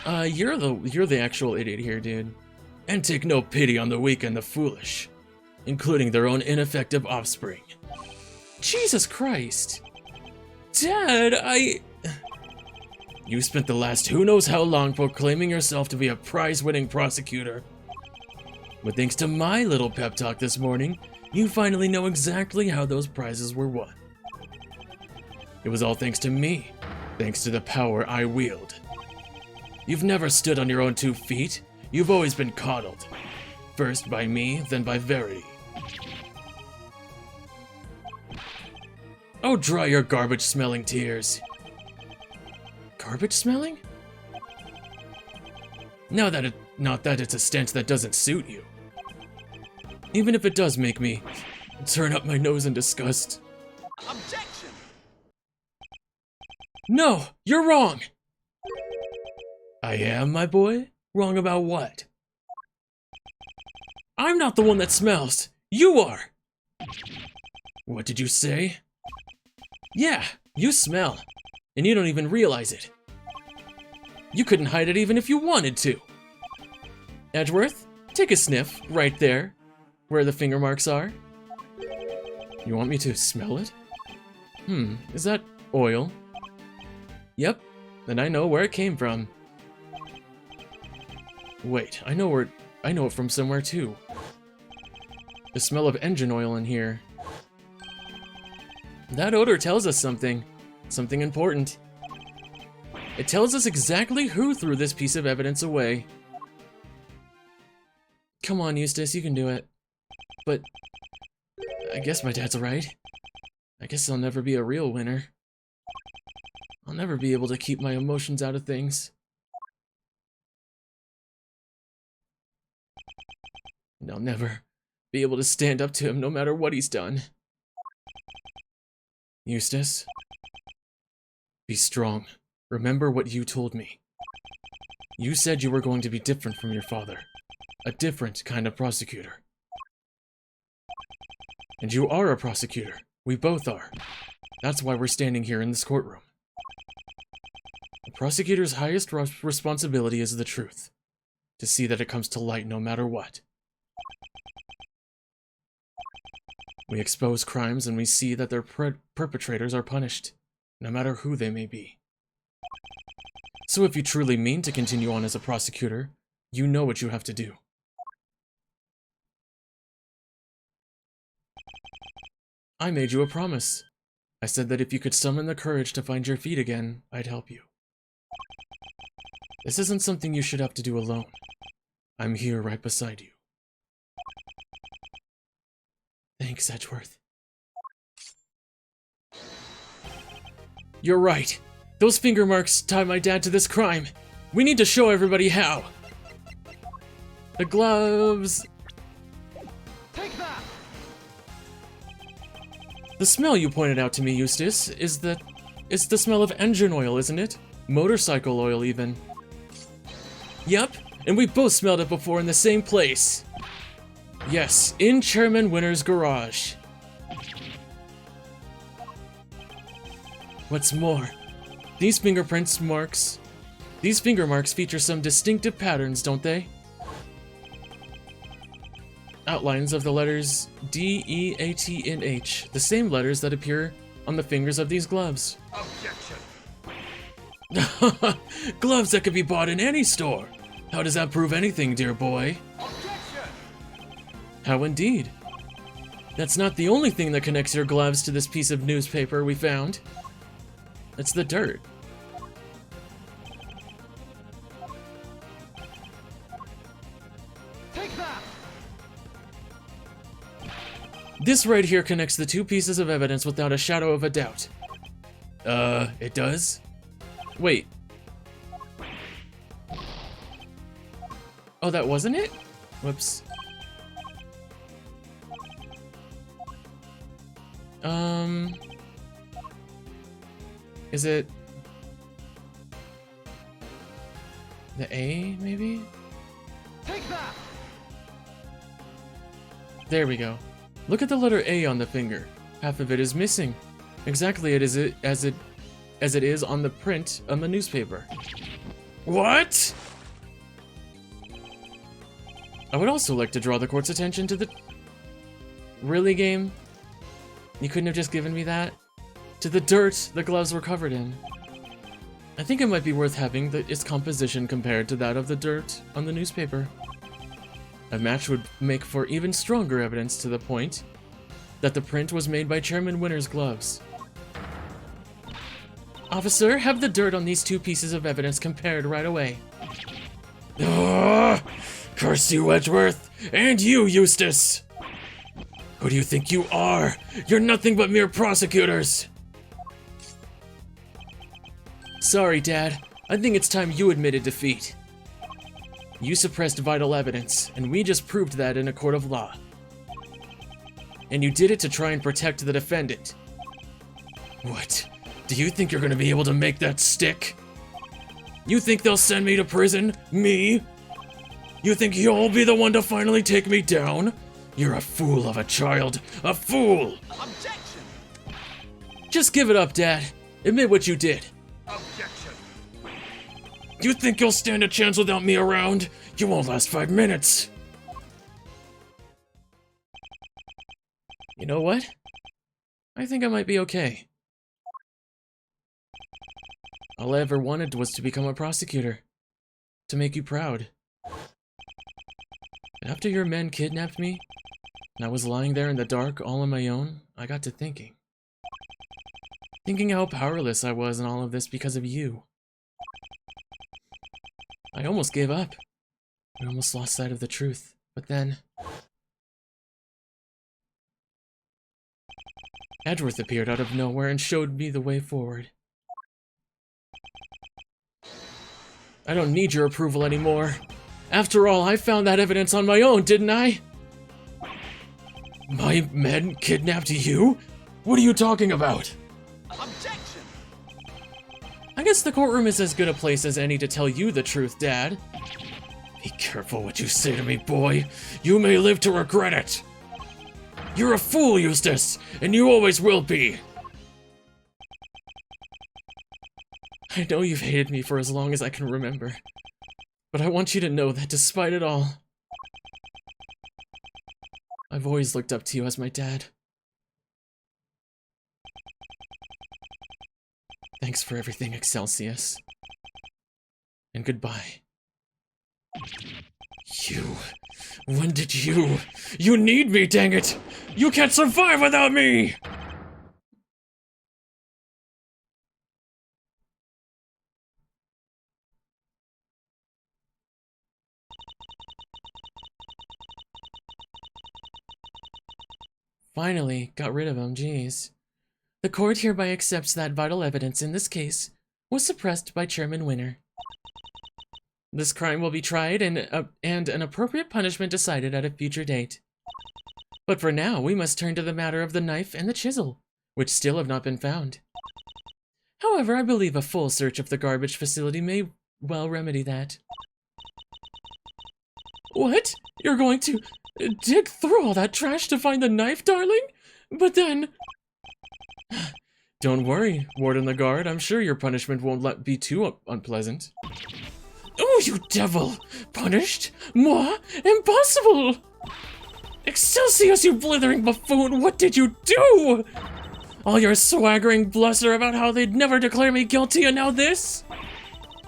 You're the actual idiot here, dude. And take no pity on the weak and the foolish, including their own ineffective offspring. Jesus Christ. Dad, You spent the last who knows how long proclaiming yourself to be a prize-winning prosecutor. But thanks to my little pep talk this morning, you finally know exactly how those prizes were won. It was all thanks to me, thanks to the power I wield. You've never stood on your own 2 feet. You've always been coddled. First by me, then by Verity. Oh, dry your garbage-smelling tears. Garbage-smelling? Not that it's a stench that doesn't suit you. Even if it does make me turn up my nose in disgust. Objection! No, you're wrong! I am, my boy? Wrong about what? I'm not the one that smells. You are! What did you say? Yeah, you smell. And you don't even realize it. You couldn't hide it even if you wanted to. Edgeworth, take a sniff right there, where the finger marks are. You want me to smell it? Is that oil? Yep, and I know where it came from. Wait, I know it from somewhere too. The smell of engine oil in here. That odor tells us something. Something important. It tells us exactly who threw this piece of evidence away. Come on, Eustace, you can do it. But I guess my dad's right. I guess I'll never be a real winner. I'll never be able to keep my emotions out of things. And I'll never be able to stand up to him no matter what he's done. Eustace, be strong. Remember what you told me. You said you were going to be different from your father. A different kind of prosecutor. And you are a prosecutor. We both are. That's why we're standing here in this courtroom. The prosecutor's highest responsibility is the truth. To see that it comes to light no matter what. We expose crimes and we see that their perpetrators are punished, no matter who they may be. So if you truly mean to continue on as a prosecutor, you know what you have to do. I made you a promise. I said that if you could summon the courage to find your feet again, I'd help you. This isn't something you should have to do alone. I'm here right beside you. Thanks, Edgeworth. You're right. Those finger marks tie my dad to this crime. We need to show everybody how. The gloves. Take that! The smell you pointed out to me, Eustace, it's the smell of engine oil, isn't it? Motorcycle oil, even. Yep, and we both smelled it before in the same place. Yes, in Chairman Winter's garage. What's more, these finger marks feature some distinctive patterns, don't they? Outlines of the letters D, E, A, T, and H, the same letters that appear on the fingers of these gloves. Objection! Gloves that could be bought in any store. How does that prove anything, dear boy? Objection! How indeed. That's not the only thing that connects your gloves to this piece of newspaper we found. It's the dirt. Take that! This right here connects the 2 pieces of evidence without a shadow of a doubt. It does? Wait. Oh, that wasn't it? Whoops. Is it the A, maybe? Take that! There we go. Look at the letter A on the finger. Half of it is missing. Exactly as it is on the print on the newspaper. What? I would also like to draw the court's attention to the... Really, game? You couldn't have just given me that? To the dirt the gloves were covered in. I think it might be worth having its composition compared to that of the dirt on the newspaper. A match would make for even stronger evidence to the point that the print was made by Chairman Winner's gloves. Officer, have the dirt on these two pieces of evidence compared right away. Ugh! Curse you, Edgeworth! And you, Eustace! Who do you think you are? You're nothing but mere prosecutors! Sorry, Dad. I think it's time you admitted defeat. You suppressed vital evidence, and we just proved that in a court of law. And you did it to try and protect the defendant. What? Do you think you're gonna be able to make that stick? You think they'll send me to prison? Me? You think you'll be the one to finally take me down? You're a fool of a child. A fool! Objection! Just give it up, Dad. Admit what you did. Objection! You think you'll stand a chance without me around? You won't last 5 minutes. You know what? I think I might be okay. All I ever wanted was to become a prosecutor. To make you proud. After your men kidnapped me, and I was lying there in the dark all on my own, I got to thinking. Thinking how powerless I was in all of this because of you. I almost gave up. I almost lost sight of the truth. But then... Edgeworth appeared out of nowhere and showed me the way forward. I don't need your approval anymore. After all, I found that evidence on my own, didn't I? My men kidnapped you? What are you talking about? Objection! I guess the courtroom is as good a place as any to tell you the truth, Dad. Be careful what you say to me, boy. You may live to regret it. You're a fool, Eustace, and you always will be. I know you've hated me for as long as I can remember, but I want you to know that despite it all, I've always looked up to you as my dad. Thanks for everything, Excelsius. And goodbye. When did you? You need me, dang it! You can't survive without me! Finally, got rid of him, jeez. The court hereby accepts that vital evidence in this case was suppressed by Chairman Winner. This crime will be tried and an appropriate punishment decided at a future date. But for now, we must turn to the matter of the knife and the chisel, which still have not been found. However, I believe a full search of the garbage facility may well remedy that. What? You're going to dig through all that trash to find the knife, darling? But then... Don't worry, Warden the Guard. I'm sure your punishment won't be too unpleasant. Oh, you devil! Punished? Moi? Impossible! Excelsius, you blithering buffoon! What did you do? All your swaggering bluster about how they'd never declare me guilty, and now this?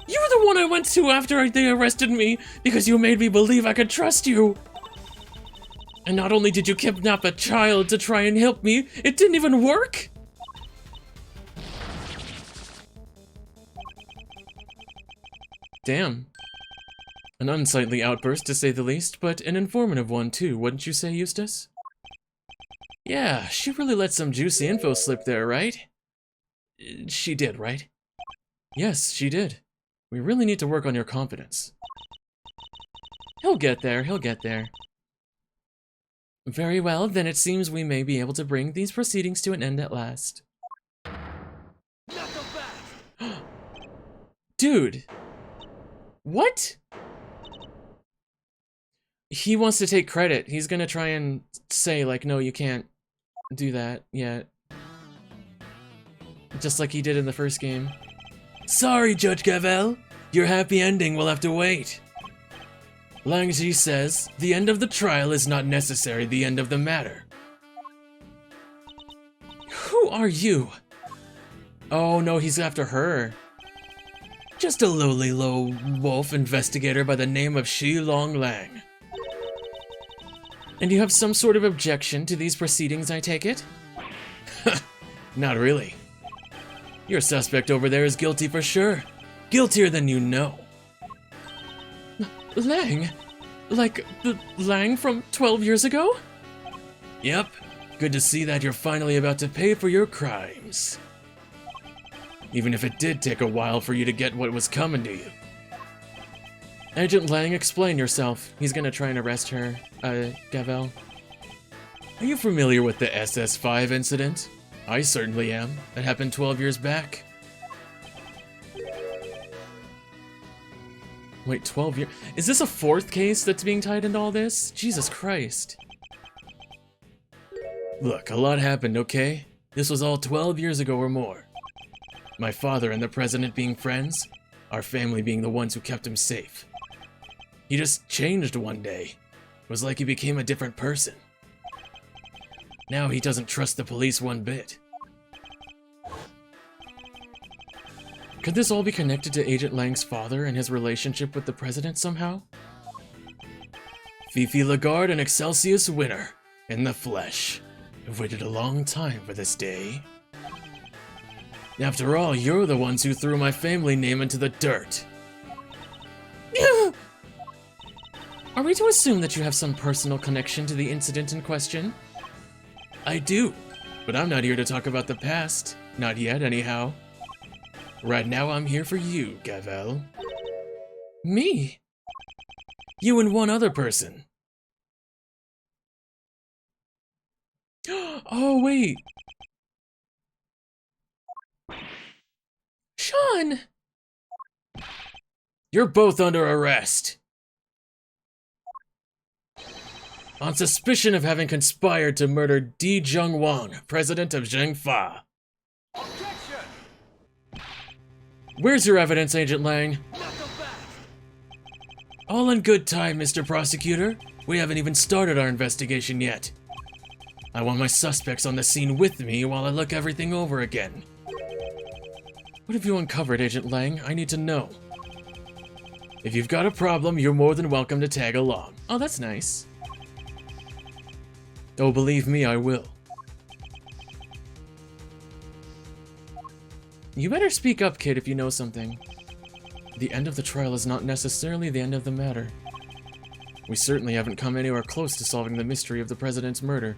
You're the one I went to after they arrested me because you made me believe I could trust you. And not only did you kidnap a child to try and help me, it didn't even work? Damn. An unsightly outburst, to say the least, but an informative one, too, wouldn't you say, Eustace? Yeah, she really let some juicy info slip there, right? She did, right? Yes, she did. We really need to work on your confidence. He'll get there, he'll get there. Very well, then it seems we may be able to bring these proceedings to an end at last. Knuckle back! Dude! What? He wants to take credit. He's gonna try and say, like, no, you can't do that yet. Just like he did in the first game. Sorry, Judge Cavell. Your happy ending will have to wait. Langji says, the end of the trial is not necessarily the end of the matter. Who are you? Oh no, he's after her. Just a lowly low wolf investigator by the name of Shi Long Lang. And you have some sort of objection to these proceedings, I take it? Not really. Your suspect over there is guilty for sure. Guiltier than you know. Lang? Like the Lang from 12 years ago? Yep. Good to see that you're finally about to pay for your crimes. Even if it did take a while for you to get what was coming to you. Agent Lang, explain yourself. He's gonna try and arrest her, Gavel. Are you familiar with the SS5 incident? I certainly am. That happened 12 years back. Wait, 12 years? Is this a fourth case that's being tied into all this? Jesus Christ. Look, a lot happened, okay? This was all 12 years ago or more. My father and the president being friends, our family being the ones who kept him safe. He just changed one day. It was like he became a different person. Now he doesn't trust the police one bit. Could this all be connected to Agent Lang's father and his relationship with the president somehow? Fifi Lagarde and Excelsius Winner, in the flesh. I've waited a long time for this day. After all, you're the ones who threw my family name into the dirt. Are we to assume that you have some personal connection to the incident in question? I do, but I'm not here to talk about the past. Not yet, anyhow. Right now, I'm here for you, Gavel. Me? You and one other person. Oh, wait. Sean! You're both under arrest. On suspicion of having conspired to murder Di Zhengwang, president of Zhengfa. Objection! Where's your evidence, Agent Lang? Not so fast! All in good time, Mr. Prosecutor. We haven't even started our investigation yet. I want my suspects on the scene with me while I look everything over again. What have you uncovered, Agent Lang? I need to know. If you've got a problem, you're more than welcome to tag along. Oh, that's nice. Oh, believe me, I will. You better speak up, kid, if you know something. The end of the trial is not necessarily the end of the matter. We certainly haven't come anywhere close to solving the mystery of the president's murder.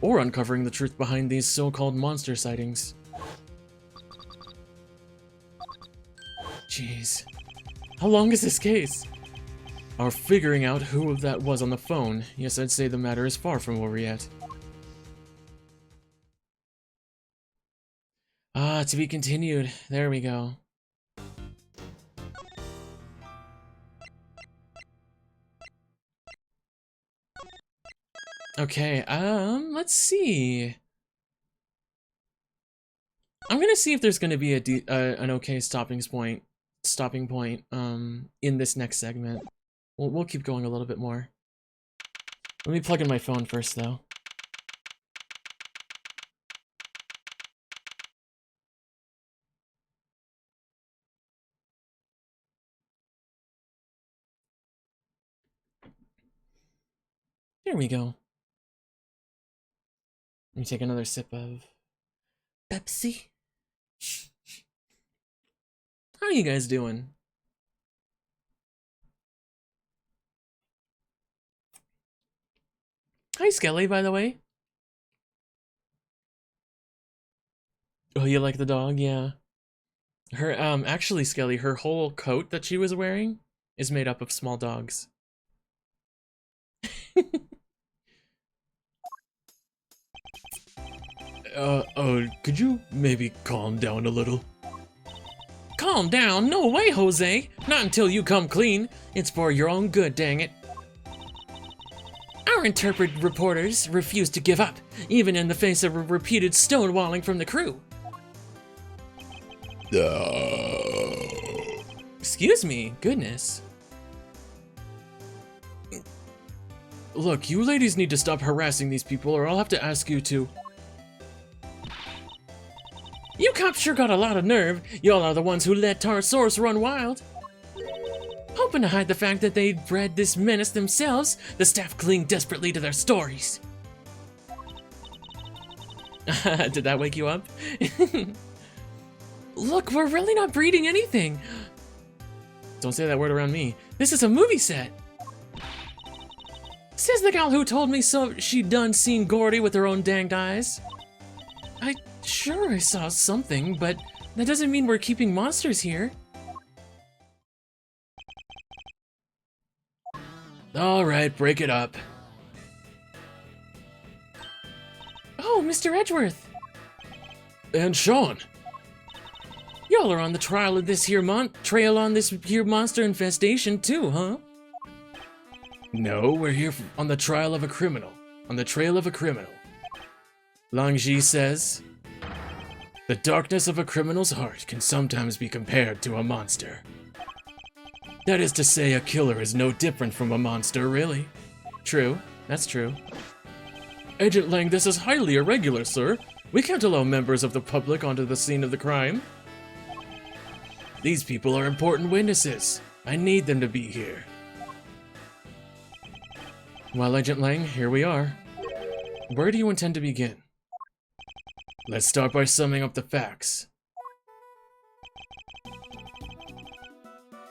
Or uncovering the truth behind these so-called monster sightings. Jeez. How long is this case? Our figuring out who that was on the phone. Yes, I'd say the matter is far from over yet. Ah, to be continued. There we go. Okay, let's see. I'm gonna see if there's gonna be an okay stopping point, in this next segment. We'll keep going a little bit more. Let me plug in my phone first, though. There we go. Let me take another sip of Pepsi. How are you guys doing? Hi, Skelly, by the way. Oh, you like the dog? Yeah. Her, actually, Skelly, her whole coat that she was wearing is made up of small dogs. Could you maybe calm down a little? Calm down? No way, Jose! Not until you come clean. It's for your own good, dang it. Our intrepid reporters refuse to give up, even in the face of a repeated stonewalling from the crew. Excuse me, goodness. Look, you ladies need to stop harassing these people or I'll have to ask you to... You cops sure got a lot of nerve. Y'all are the ones who let Tarsaurus run wild. Hoping to hide the fact that they bred this menace themselves, the staff cling desperately to their stories. Did that wake you up? Look, we're really not breeding anything. Don't say that word around me. This is a movie set. Says the gal who told me so she done seen Gordy with her own danged eyes. I saw something, but that doesn't mean we're keeping monsters here. Alright, break it up. Oh, Mr. Edgeworth. And Sean. Y'all are on the trail of this here monster infestation too, huh? No, we're here on the trail of a criminal. On the trail of a criminal. Langji says, the darkness of a criminal's heart can sometimes be compared to a monster. That is to say, a killer is no different from a monster, really. True, that's true. Agent Lang, this is highly irregular, sir. We can't allow members of the public onto the scene of the crime. These people are important witnesses. I need them to be here. Well, Agent Lang, here we are. Where do you intend to begin? Let's start by summing up the facts.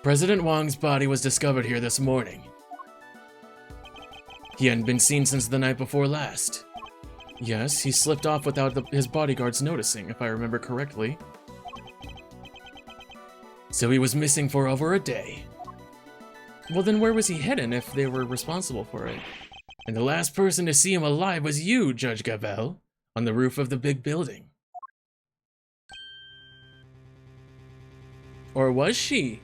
President Wang's body was discovered here this morning. He hadn't been seen since the night before last. Yes, he slipped off without his bodyguards noticing, if I remember correctly. So he was missing for over a day. Well, then where was he hidden if they were responsible for it? And the last person to see him alive was you, Judge Gavel, on the roof of the big building. Or was she?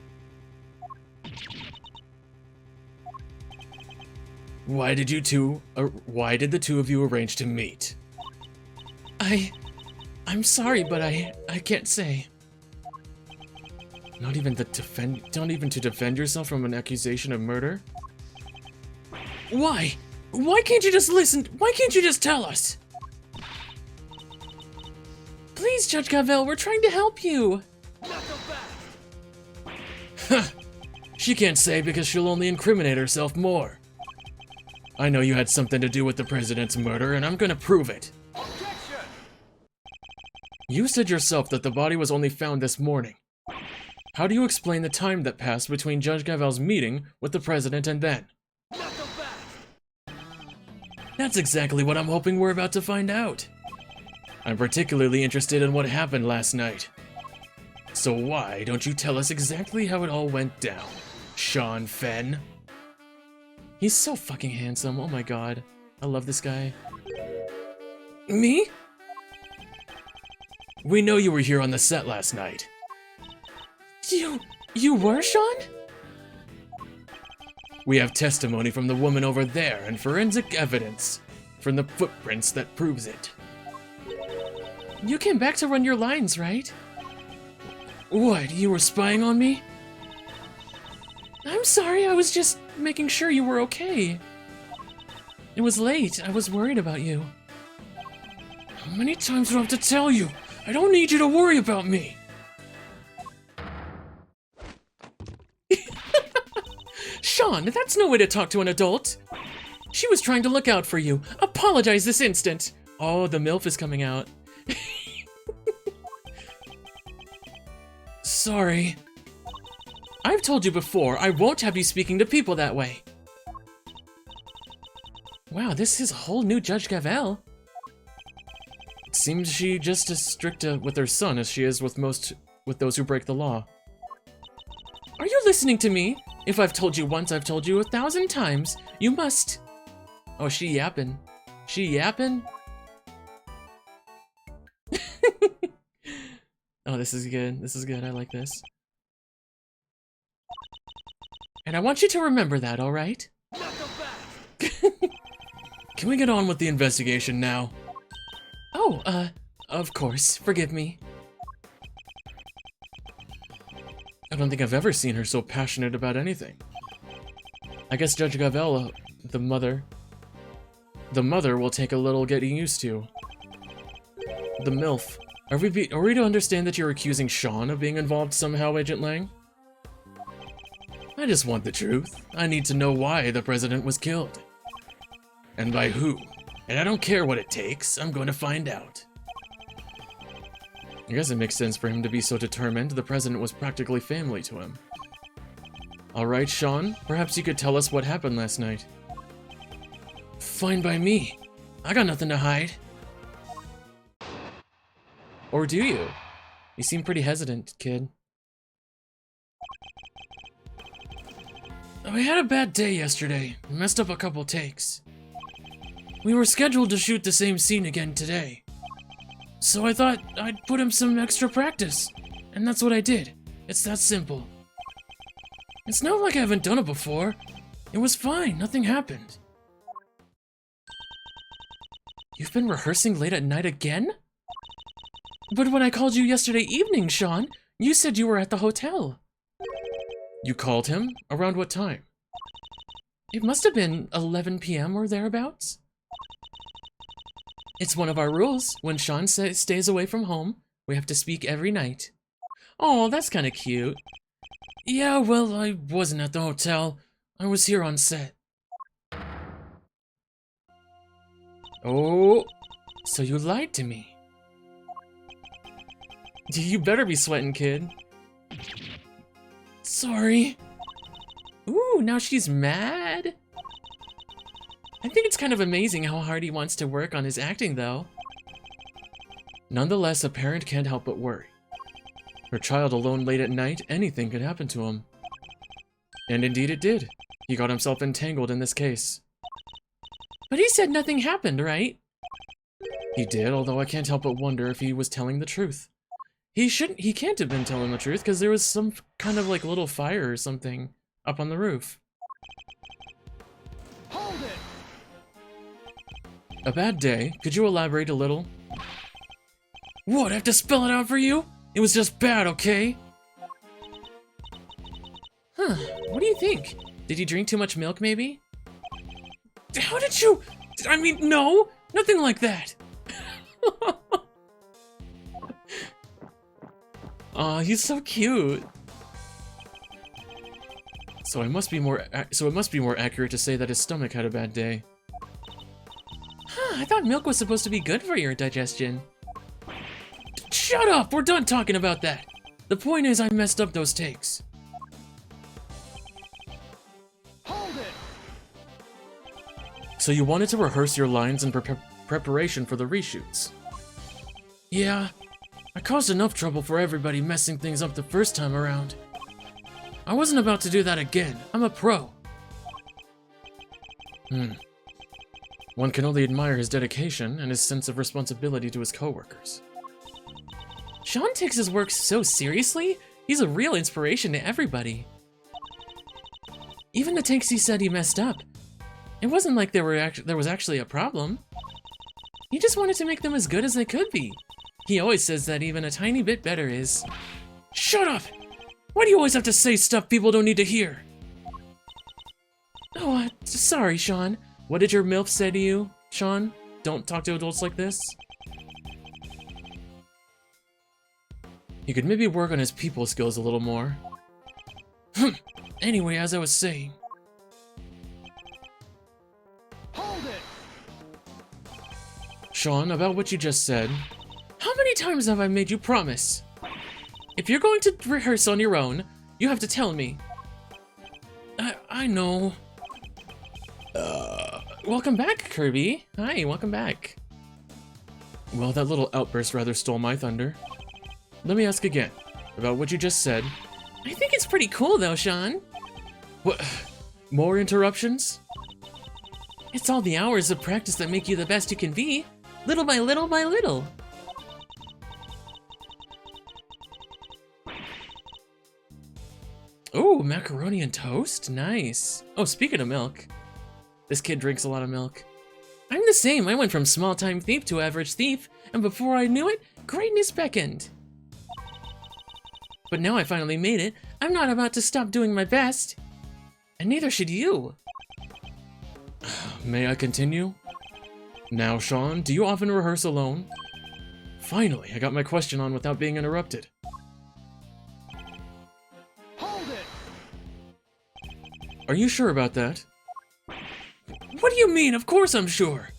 Why did the two of you arrange to meet? I'm sorry, but I can't say. Not even to defend yourself from an accusation of murder? Why? Why can't you just listen? Why can't you just tell us? Please, Judge Gavel, we're trying to help you. Huh. She can't say because she'll only incriminate herself more. I know you had something to do with the president's murder, and I'm gonna prove it. Objection! You said yourself that the body was only found this morning. How do you explain the time that passed between Judge Gavel's meeting with the president and then? That's exactly what I'm hoping we're about to find out. I'm particularly interested in what happened last night. So why don't you tell us exactly how it all went down, Sean Fenn? He's so fucking handsome, oh my god. I love this guy. Me? We know you were here on the set last night. You were, Sean? We have testimony from the woman over there and forensic evidence from the footprints that proves it. You came back to run your lines, right? What, you were spying on me? I'm sorry, I was just making sure you were okay. It was late, I was worried about you. How many times do I have to tell you? I don't need you to worry about me. Sean, that's no way to talk to an adult. She was trying to look out for you. Apologize this instant. Oh, the MILF is coming out. Sorry. I've told you before, I won't have you speaking to people that way. Wow, this is a whole new Judge Gavel. It seems she just as strict with her son as she is with those who break the law. Are you listening to me? If I've told you once, I've told you 1,000 times. You must. Oh, she yapping. She yapping? Oh, this is good. This is good. I like this. And I want you to remember that, alright? Can we get on with the investigation now? Oh, of course. Forgive me. I don't think I've ever seen her so passionate about anything. I guess Judge Gavel, the mother will take a little getting used to. The MILF. Are we to understand that you're accusing Sean of being involved somehow, Agent Lang? I just want the truth. I need to know why the president was killed. And by who. And I don't care what it takes, I'm going to find out. I guess it makes sense for him to be so determined. The president was practically family to him. Alright, Sean, perhaps you could tell us what happened last night. Fine by me. I got nothing to hide. Or do you? You seem pretty hesitant, kid. We had a bad day yesterday. We messed up a couple takes. We were scheduled to shoot the same scene again today. So I thought I'd put him some extra practice. And that's what I did. It's that simple. It's not like I haven't done it before. It was fine, nothing happened. You've been rehearsing late at night again? But when I called you yesterday evening, Sean, you said you were at the hotel. You called him? Around what time? It must have been 11 p.m. or thereabouts. It's one of our rules. When Sean stays away from home, we have to speak every night. Oh, that's kind of cute. Yeah, well, I wasn't at the hotel. I was here on set. Oh, so you lied to me. You better be sweating, kid. Sorry. Ooh, now she's mad? I think it's kind of amazing how hard he wants to work on his acting, though. Nonetheless, a parent can't help but worry. Her child alone late at night, anything could happen to him. And indeed it did. He got himself entangled in this case. But he said nothing happened, right? He did, although I can't help but wonder if he was telling the truth. He can't have been telling the truth, because there was some kind of like little fire or something up on the roof. Hold it! A bad day? Could you elaborate a little? What, I have to spell it out for you? It was just bad, okay? Huh, what do you think? Did you drink too much milk, maybe? How did you... I mean, no! Nothing like that! Aw, he's so cute. So it must be more accurate to say that his stomach had a bad day. Huh, I thought milk was supposed to be good for your digestion. Shut up! We're done talking about that! The point is I messed up those takes. Hold it! So you wanted to rehearse your lines in preparation for the reshoots? Yeah. I caused enough trouble for everybody messing things up the first time around. I wasn't about to do that again. I'm a pro. One can only admire his dedication and his sense of responsibility to his coworkers. Sean takes his work so seriously. He's a real inspiration to everybody. Even the takes he said he messed up. It wasn't like there was actually a problem. He just wanted to make them as good as they could be. He always says that even a tiny bit better is... Shut up! Why do you always have to say stuff people don't need to hear? Oh, sorry, Sean. What did your MILF say to you, Sean? Don't talk to adults like this? He could maybe work on his people skills a little more. Anyway, as I was saying... Hold it! Sean, about what you just said... How many times have I made you promise? If you're going to rehearse on your own, you have to tell me. I know. Welcome back, Kirby. Hi, welcome back. Well, that little outburst rather stole my thunder. Let me ask again, about what you just said. I think it's pretty cool though, Sean. What? More interruptions? It's all the hours of practice that make you the best you can be. Little by little by little. Oh, macaroni and toast? Nice. Oh, speaking of milk. This kid drinks a lot of milk. I'm the same. I went from small-time thief to average thief, and before I knew it, greatness beckoned. But now I finally made it. I'm not about to stop doing my best. And neither should you. May I continue? Now, Sean, do you often rehearse alone? Finally, I got my question on without being interrupted. Hold it! Are you sure about that? What do you mean? Of course I'm sure.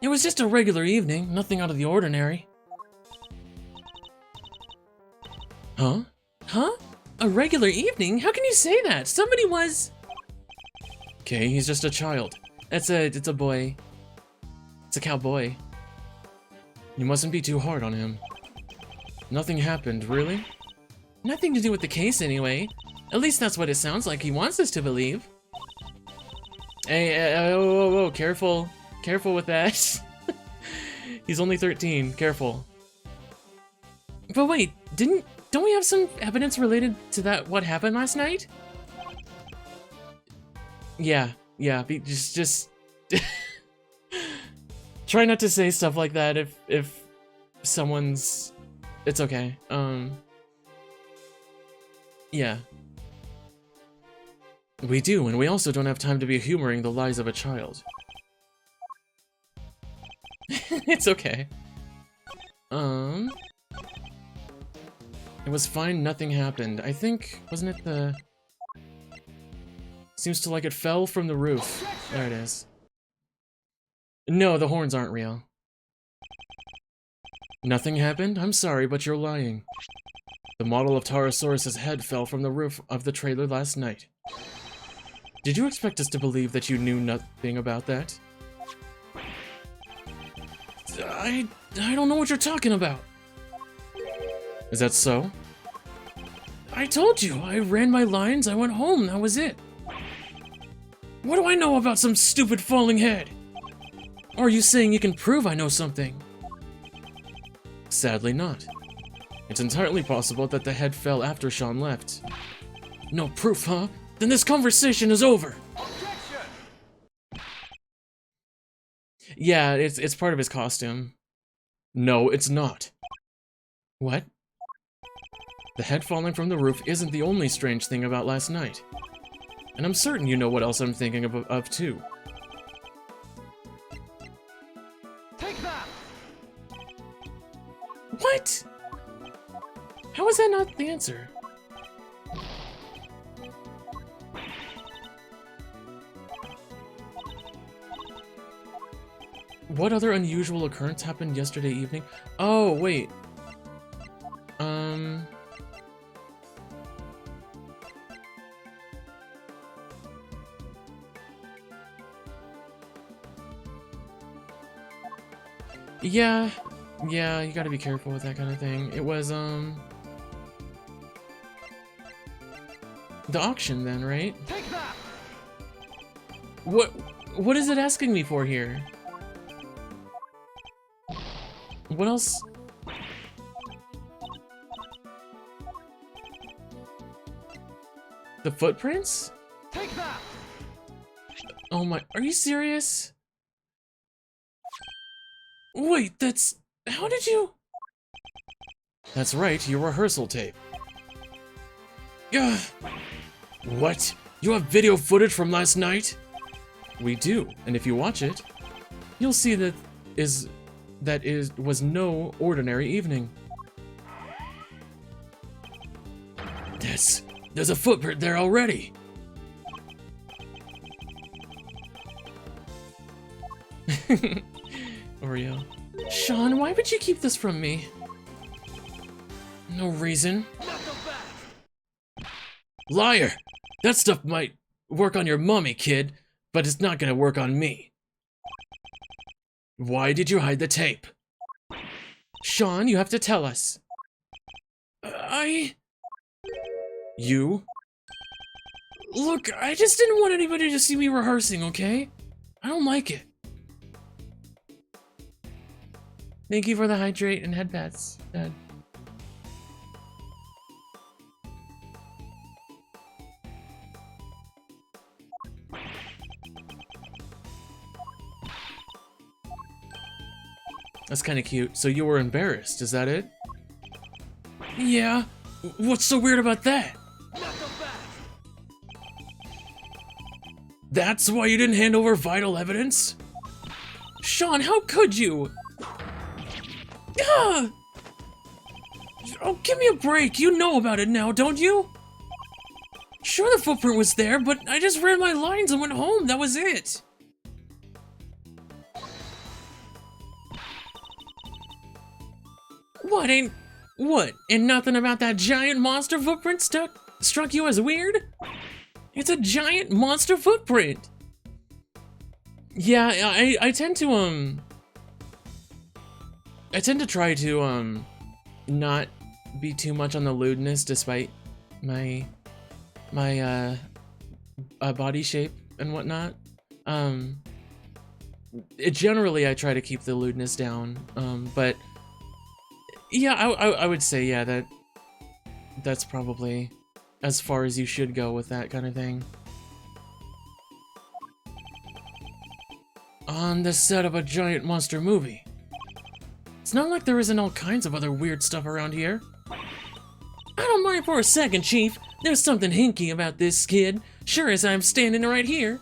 It was just a regular evening, nothing out of the ordinary. Huh? Huh? A regular evening? How can you say that? Somebody was... Okay, he's just a child. It's a boy. It's a cowboy. You mustn't be too hard on him. Nothing happened, really? Nothing to do with the case anyway. At least that's what it sounds like he wants us to believe. Hey, whoa, careful. Careful with that. He's only 13, careful. But wait, don't we have some evidence related to that, what happened last night? Yeah, just try not to say stuff like that if someone's, it's okay. Yeah. We do, and we also don't have time to be humoring the lies of a child. It's okay. It was fine, nothing happened. I think, wasn't it the... Seems to like it fell from the roof. There it is. No, the horns aren't real. Nothing happened? I'm sorry, but you're lying. The model of Taurosaurus's head fell from the roof of the trailer last night. Did you expect us to believe that you knew nothing about that? I don't know what you're talking about. Is that so? I told you, I ran my lines, I went home, that was it. What do I know about some stupid falling head? Or are you saying you can prove I know something? Sadly not. It's entirely possible that the head fell after Sean left. No proof, huh? Then this conversation is over! Yeah, it's part of his costume. No, it's not. What? The head falling from the roof isn't the only strange thing about last night. And I'm certain you know what else I'm thinking of too. Take that! What? How is that not the answer? What other unusual occurrence happened yesterday evening? Oh, wait. Yeah, you gotta be careful with that kind of thing. It was, the auction then, right? Take that! What is it asking me for here? What else? The footprints? Take that! Oh my, are you serious? Wait, that's... How did you... That's right, your rehearsal tape. Ugh. What? You have video footage from last night? We do, and if you watch it, you'll see that was no ordinary evening. There's a footprint there already. Oreo. Sean, why would you keep this from me? No reason. Liar! That stuff might work on your mommy, kid, but it's not gonna work on me. Why did you hide the tape? Sean, you have to tell us. You? Look, I just didn't want anybody to see me rehearsing, okay? I don't like it. Thank you for the hydrate and head pats, Dad. That's kind of cute. So you were embarrassed, is that it? Yeah. What's so weird about that? That's why you didn't hand over vital evidence? Sean, how could you? Ah! Oh, give me a break. You know about it now, don't you? Sure, the footprint was there, but I just ran my lines and went home. That was it. What? And nothing about that giant monster footprint struck you as weird? It's a giant monster footprint. Yeah, I tend to try to not be too much on the lewdness despite my body shape and whatnot. Generally I try to keep the lewdness down, but yeah, I would say, yeah, that's probably as far as you should go with that kind of thing. On the set of a giant monster movie. It's not like there isn't all kinds of other weird stuff around here. I don't mind for a second, Chief. There's something hinky about this kid, sure as I'm standing right here.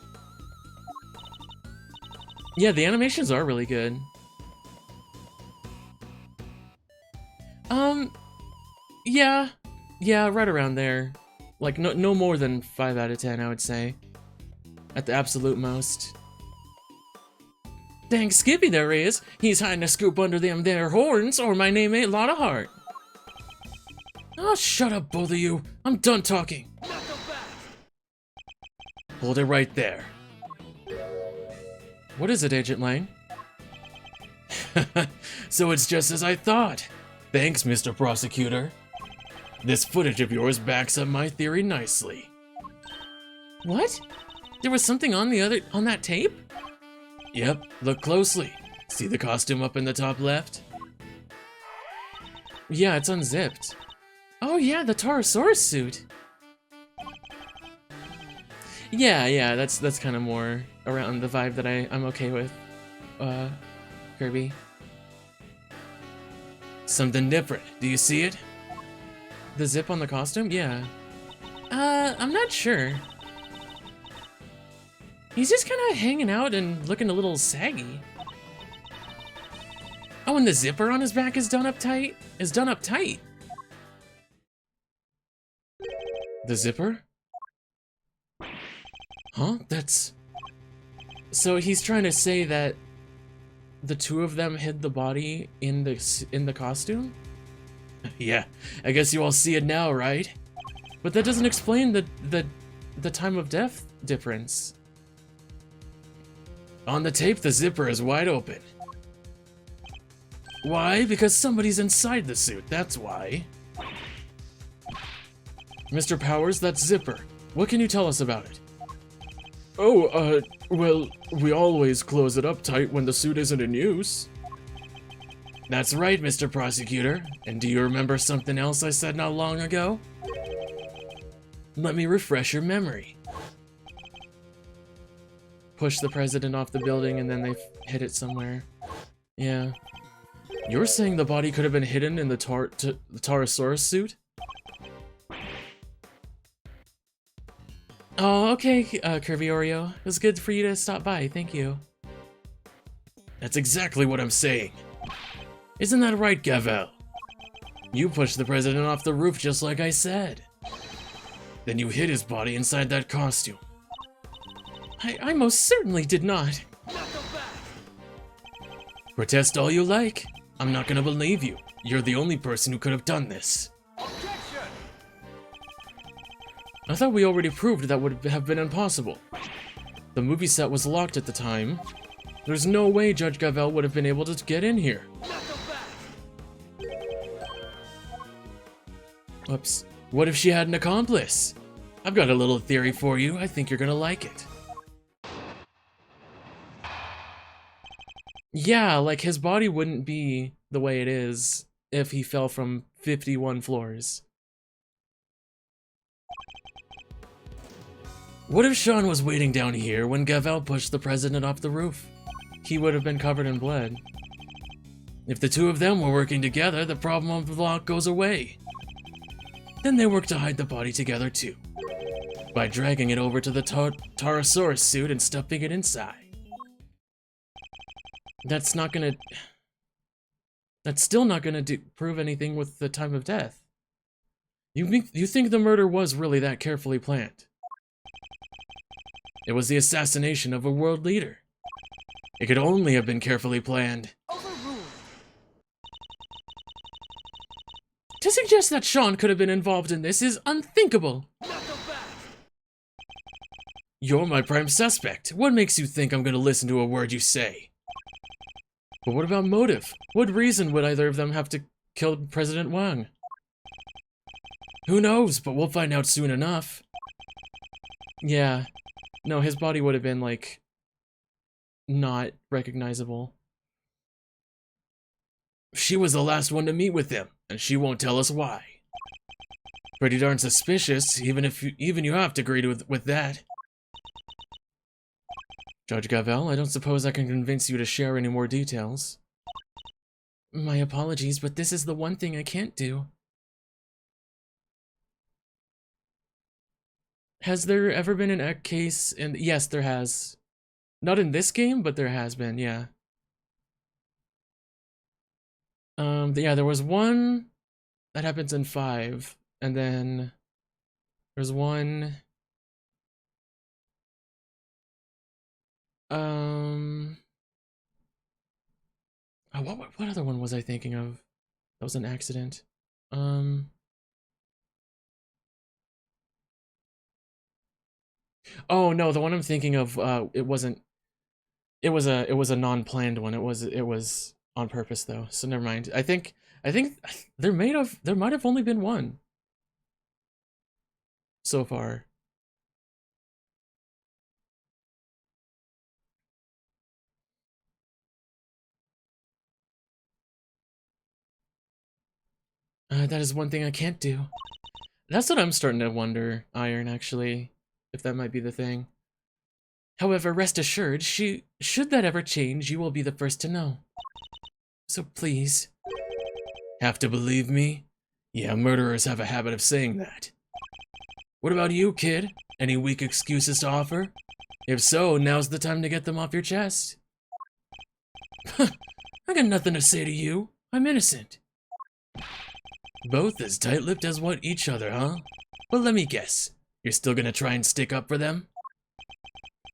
Yeah, the animations are really good. Yeah, right around there. Like, no more than 5 out of 10, I would say. At the absolute most. Dang Skippy there is. He's hiding a scoop under them there horns, or my name ain't Lotta Heart. Oh, shut up, both of you. I'm done talking. Hold it right there. What is it, Agent Lang? So it's just as I thought. Thanks, Mr. Prosecutor. This footage of yours backs up my theory nicely. What? There was something on that tape? Yep, look closely. See the costume up in the top left? Yeah, it's unzipped. Oh yeah, the Taurosaurus suit. Yeah, that's kind of more around the vibe that I'm okay with, Kirby. Something different. Do you see it? The zip on the costume? Yeah. I'm not sure. He's just kind of hanging out and looking a little saggy. Oh, and the zipper on his back is done up tight? The zipper? Huh? That's... So he's trying to say that the two of them hid the body in the costume? Yeah, I guess you all see it now, right? But that doesn't explain the time of death difference. On the tape, the zipper is wide open. Why? Because somebody's inside the suit, that's why. Mr. Powers, that's Zipper. What can you tell us about it? Oh, well, we always close it up tight when the suit isn't in use. That's right, Mr. Prosecutor. And do you remember something else I said not long ago? Let me refresh your memory. Push the president off the building and then they hit it somewhere. Yeah. You're saying the body could have been hidden in the Taurosaurus suit? Oh, okay, Kirby Oreo. It was good for you to stop by, thank you. That's exactly what I'm saying. Isn't that right, Gavel? You pushed the president off the roof just like I said. Then you hid his body inside that costume. I most certainly did not. Protest all you like. I'm not gonna believe you. You're the only person who could have done this. Objection! I thought we already proved that would have been impossible. The movie set was locked at the time. There's no way Judge Gavel would have been able to get in here. Whoops. What if she had an accomplice? I've got a little theory for you. I think you're gonna like it. Yeah, like his body wouldn't be the way it is if he fell from 51 floors. What if Sean was waiting down here when Gavel pushed the president off the roof? He would have been covered in blood. If the two of them were working together, the problem of the lock goes away. Then they work to hide the body together too, by dragging it over to the Taurosaurus suit and stuffing it inside. That's still not gonna prove anything with the time of death. You think the murder was really that carefully planned? It was the assassination of a world leader. It could only have been carefully planned. Overruled. To suggest that Sean could have been involved in this is unthinkable. Not so fast. You're my prime suspect. What makes you think I'm gonna listen to a word you say? But what about motive? What reason would either of them have to kill President Wang? Who knows, but we'll find out soon enough. Yeah. No, his body would have been, like, not recognizable. She was the last one to meet with him, and she won't tell us why. Pretty darn suspicious, even you have to agree with that. Judge Gavel, I don't suppose I can convince you to share any more details. My apologies, but this is the one thing I can't do. Has there ever been an egg case? And yes, there has. Not in this game, but there has been, yeah. Yeah, there was one that happens in 5, and then there's one. Oh, what other one was I thinking of? That was an accident. Oh no, the one I'm thinking of, it wasn't. It was a non-planned one. It was on purpose though. So never mind. I think there might have only been one so far. That is one thing I can't do. That's what I'm starting to wonder, Iron, actually, if that might be the thing. However, rest assured, should that ever change, you will be the first to know. So please. Have to believe me? Yeah, murderers have a habit of saying that. What about you, kid? Any weak excuses to offer? If so, now's the time to get them off your chest. I got nothing to say to you. I'm innocent. Both as tight-lipped as what each other, huh? Well, let me guess. You're still gonna try and stick up for them?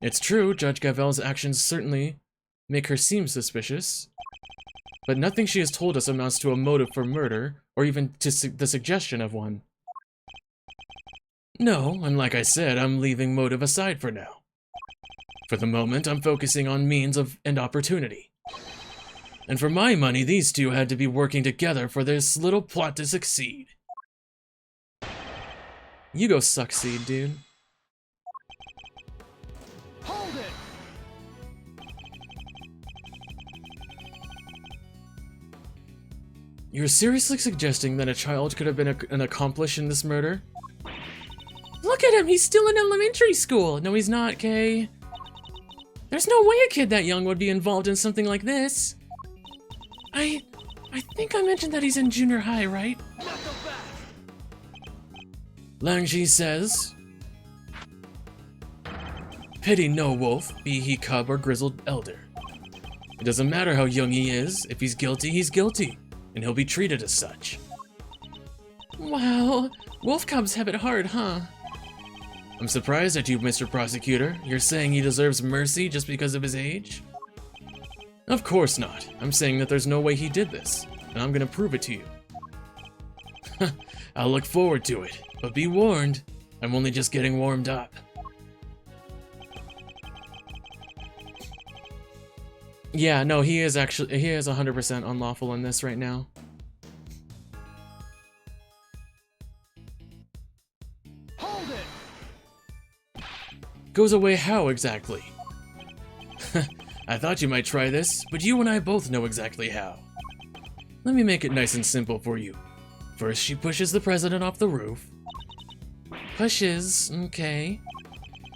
It's true, Judge Gavel's actions certainly make her seem suspicious. But nothing she has told us amounts to a motive for murder, or even to the suggestion of one. No, and like I said, I'm leaving motive aside for now. For the moment, I'm focusing on means and opportunity. And for my money, these two had to be working together for this little plot to succeed. You go succeed, dude. Hold it. You're seriously suggesting that a child could have been an accomplice in this murder? Look at him, he's still in elementary school. No, he's not, Kay. There's no way a kid that young would be involved in something like this. I think I mentioned that he's in junior high, right? Not so fast. Langji says, pity no wolf, be he cub or grizzled elder. It doesn't matter how young he is, if he's guilty, and he'll be treated as such. Wow, wolf cubs have it hard, huh? I'm surprised at you, Mr. Prosecutor. You're saying he deserves mercy just because of his age? Of course not. I'm saying that there's no way he did this, and I'm gonna prove it to you. I'll look forward to it, but be warned, I'm only just getting warmed up. Yeah, no, he is 100% unlawful in this right now. Hold it. Goes away how exactly? I thought you might try this, but you and I both know exactly how. Let me make it nice and simple for you. First, she pushes the president off the roof. Pushes, okay.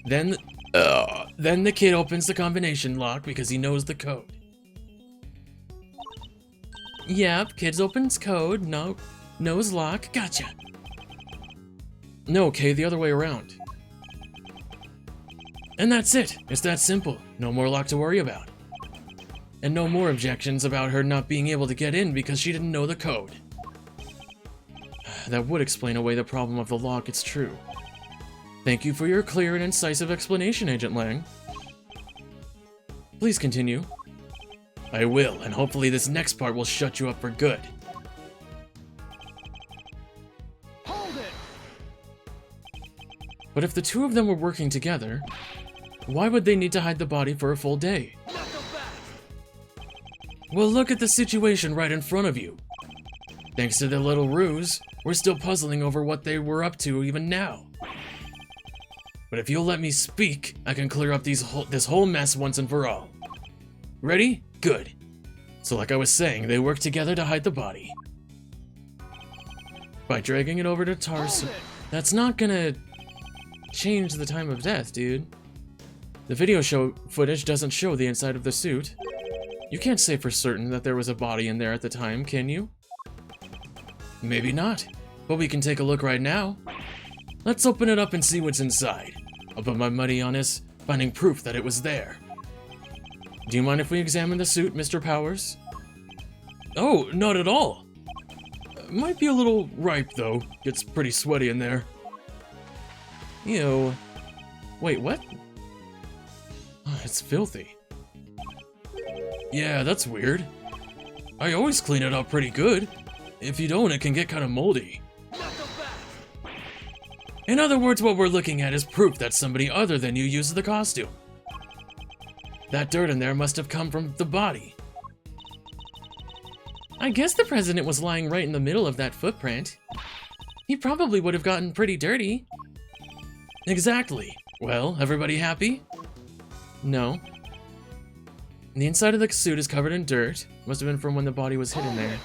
Then the kid opens the combination lock because he knows the code. Yep, kids opens code, no, knows lock, gotcha. No, okay, the other way around. And that's it, it's that simple, no more lock to worry about. And no more objections about her not being able to get in because she didn't know the code. that would explain away the problem of the lock, it's true. Thank you for your clear and incisive explanation, Agent Lang. Please continue. I will, and hopefully this next part will shut you up for good. Hold it! But if the two of them were working together, why would they need to hide the body for a full day? Knock them back! Well, look at the situation right in front of you. Thanks to their little ruse, we're still puzzling over what they were up to even now. But if you'll let me speak, I can clear up this whole mess once and for all. Ready? Good. So like I was saying, they worked together to hide the body. By dragging it over to Tars, that's not gonna change the time of death, dude. The video footage doesn't show the inside of the suit. You can't say for certain that there was a body in there at the time, can you? Maybe not, but we can take a look right now. Let's open it up and see what's inside. I'll put my money on us finding proof that it was there. Do you mind if we examine the suit, Mr. Powers? Oh, not at all. Might be a little ripe, though. Gets pretty sweaty in there. Ew. Wait, what? Oh, it's filthy. Yeah, that's weird. I always clean it up pretty good. If you don't, it can get kind of moldy. In other words, what we're looking at is proof that somebody other than you used the costume. That dirt in there must have come from the body. I guess the president was lying right in the middle of that footprint. He probably would have gotten pretty dirty. Exactly. Well, everybody happy? No. The inside of the suit is covered in dirt. Must have been from when the body was hidden there.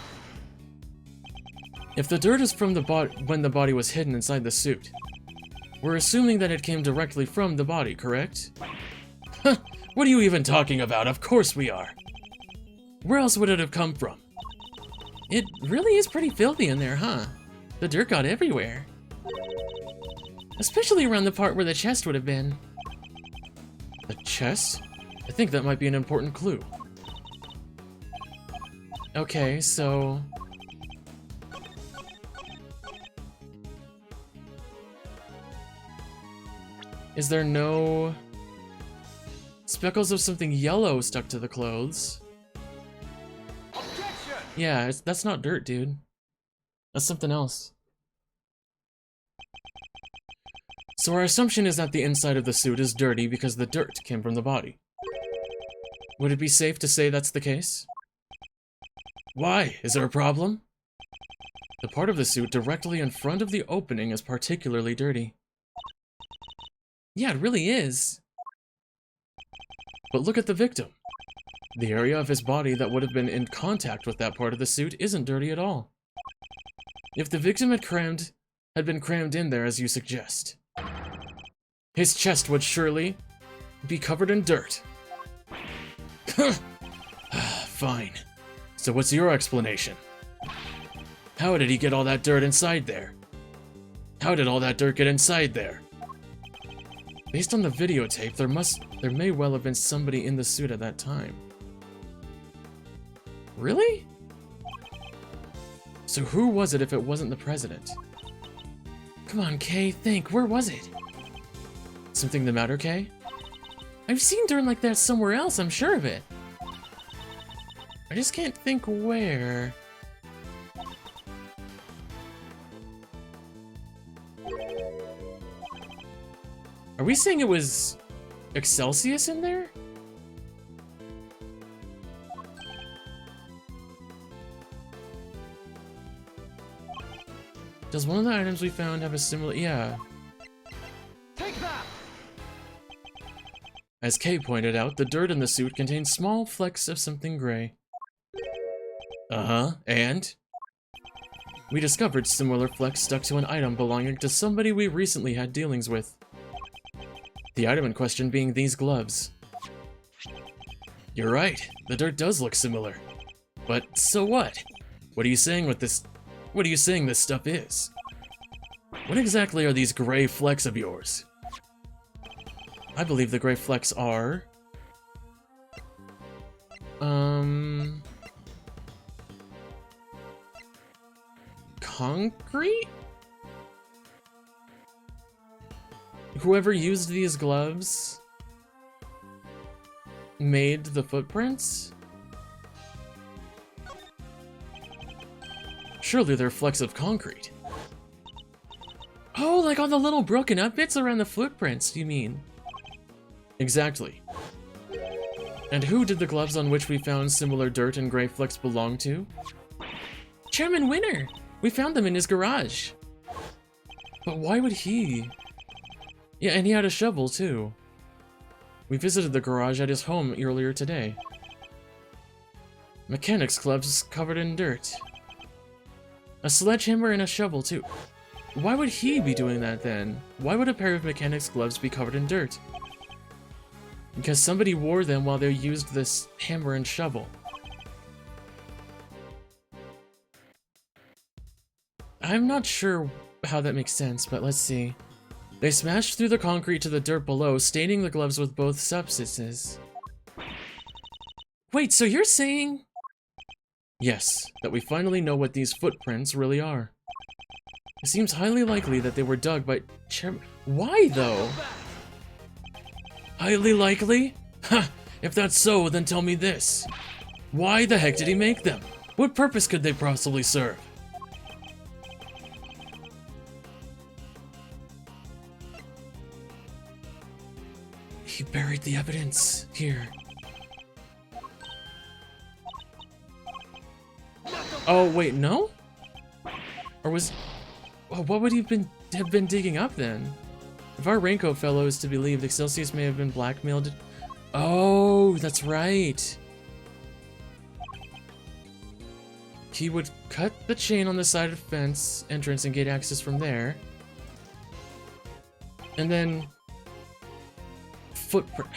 If the dirt is from when the body was hidden inside the suit, we're assuming that it came directly from the body, correct? Huh, what are you even talking about? Of course we are. Where else would it have come from? It really is pretty filthy in there, huh? The dirt got everywhere. Especially around the part where the chest would have been. The chest? I think that might be an important clue. Okay, so... Is there no speckles of something yellow stuck to the clothes? Objection! Yeah, that's not dirt, dude. That's something else. So our assumption is that the inside of the suit is dirty because the dirt came from the body. Would it be safe to say that's the case? Why? Is there a problem? The part of the suit directly in front of the opening is particularly dirty. Yeah, it really is. But look at the victim. The area of his body that would have been in contact with that part of the suit isn't dirty at all. If the victim had been crammed in there as you suggest, his chest would surely be covered in dirt. Fine. So what's your explanation? How did he get all that dirt inside there? How did all that dirt get inside there? Based on the videotape, there may well have been somebody in the suit at that time. Really? So who was it if it wasn't the president? Come on, Kay, think. Where was it? Something the matter, Kay? I've seen dirt like that somewhere else, I'm sure of it. I just can't think where. Are we saying it was Excelsius in there? Does one of the items we found have a similar... Yeah. Take that! As Kay pointed out, the dirt in the suit contains small flecks of something gray. Uh-huh, and? We discovered similar flecks stuck to an item belonging to somebody we recently had dealings with. The item in question being these gloves. You're right, the dirt does look similar. But so what? What are you saying with this? What are you saying this stuff is? What exactly are these gray flecks of yours? I believe the gray flecks are... concrete? Whoever used these gloves made the footprints? Surely they're flecks of concrete. Oh, like all the little broken up bits around the footprints, you mean? Exactly. And who did the gloves on which we found similar dirt and gray flecks belong to? Chairman Winner! We found them in his garage. But why would he? Yeah, and he had a shovel too. We visited the garage at his home earlier today. Mechanics gloves covered in dirt. A sledgehammer and a shovel too. Why would he be doing that then? Why would a pair of mechanics gloves be covered in dirt? Because somebody wore them while they used this hammer and shovel. I'm not sure how that makes sense, but let's see. They smashed through the concrete to the dirt below, staining the gloves with both substances. Wait, so you're saying? Yes, that we finally know what these footprints really are. It seems highly likely that they were dug by Why though? Highly likely? Ha! If that's so, then tell me this. Why the heck did he make them? What purpose could they possibly serve? He buried the evidence here. Oh, wait, no? Or was... Well, what would he have been digging up then? If our Raincoat fellow is to be believed, Excelsius may have been blackmailed. Oh, that's right. He would cut the chain on the side of the fence entrance and get access from there. And then... footprint.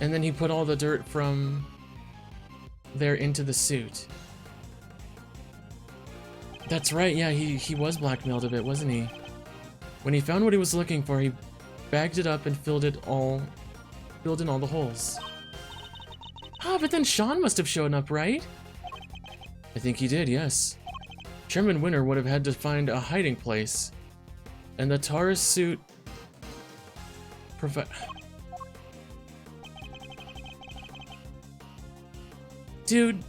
And then he put all the dirt from there into the suit. That's right, yeah, he was blackmailed a bit, wasn't he? When he found what he was looking for, he bagged it up and filled in all the holes. Ah, but then Sean must have shown up, right? I think he did, yes. Chairman Winner would have had to find a hiding place. And the Taurus suit... Dude...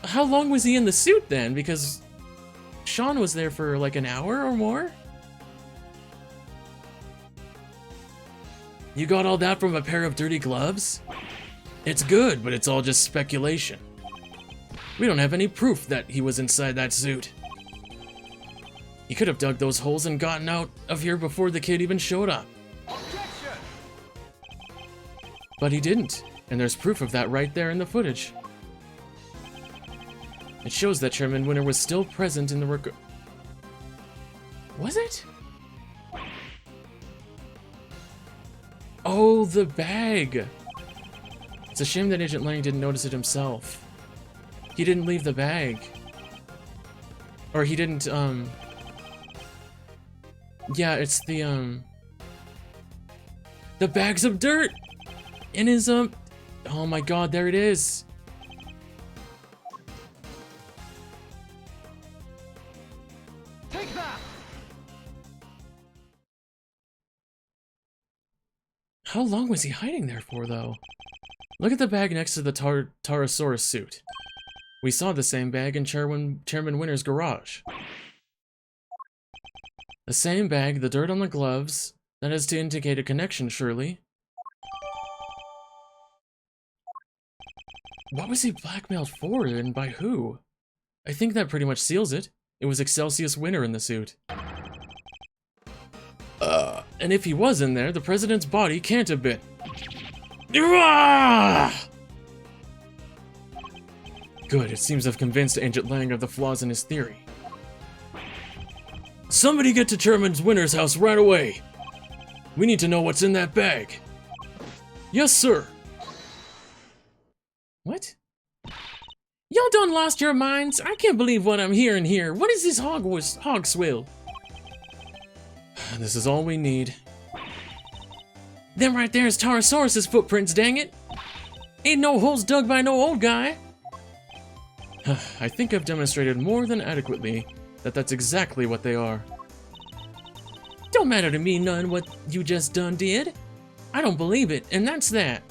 How long was he in the suit then? Because Sean was there for like an hour or more? You got all that from a pair of dirty gloves? It's good, but it's all just speculation. We don't have any proof that he was inside that suit. He could have dug those holes and gotten out of here before the kid even showed up. Objection! But he didn't, and there's proof of that right there in the footage. It shows that Chairman Winner was still present in the Was it? Oh, the bag! It's a shame that Agent Lang didn't notice it himself. He didn't leave the bag. Or he didn't, Yeah, it's the bags of dirt! In his, oh my god, there it is! Take that! How long was he hiding there for, though? Look at the bag next to the Taurosaurus suit. We saw the same bag in Chairman Winner's garage. The same bag, the dirt on the gloves. That is to indicate a connection, surely. What was he blackmailed for, and by who? I think that pretty much seals it. It was Excelsius Winner in the suit. And if he was in there, the president's body can't have been. Good, it seems I've convinced Agent Lang of the flaws in his theory. Somebody get to Chairman Winner's house right away! We need to know what's in that bag. Yes, sir. What? Y'all done lost your minds? I can't believe what I'm hearing here. What is this hog swill? This is all we need. Them right there is Taurosaurus's footprints, dang it! Ain't no holes dug by no old guy! I think I've demonstrated more than adequately that that's exactly what they are. Don't matter to me none what you just done did. I don't believe it, and that's that.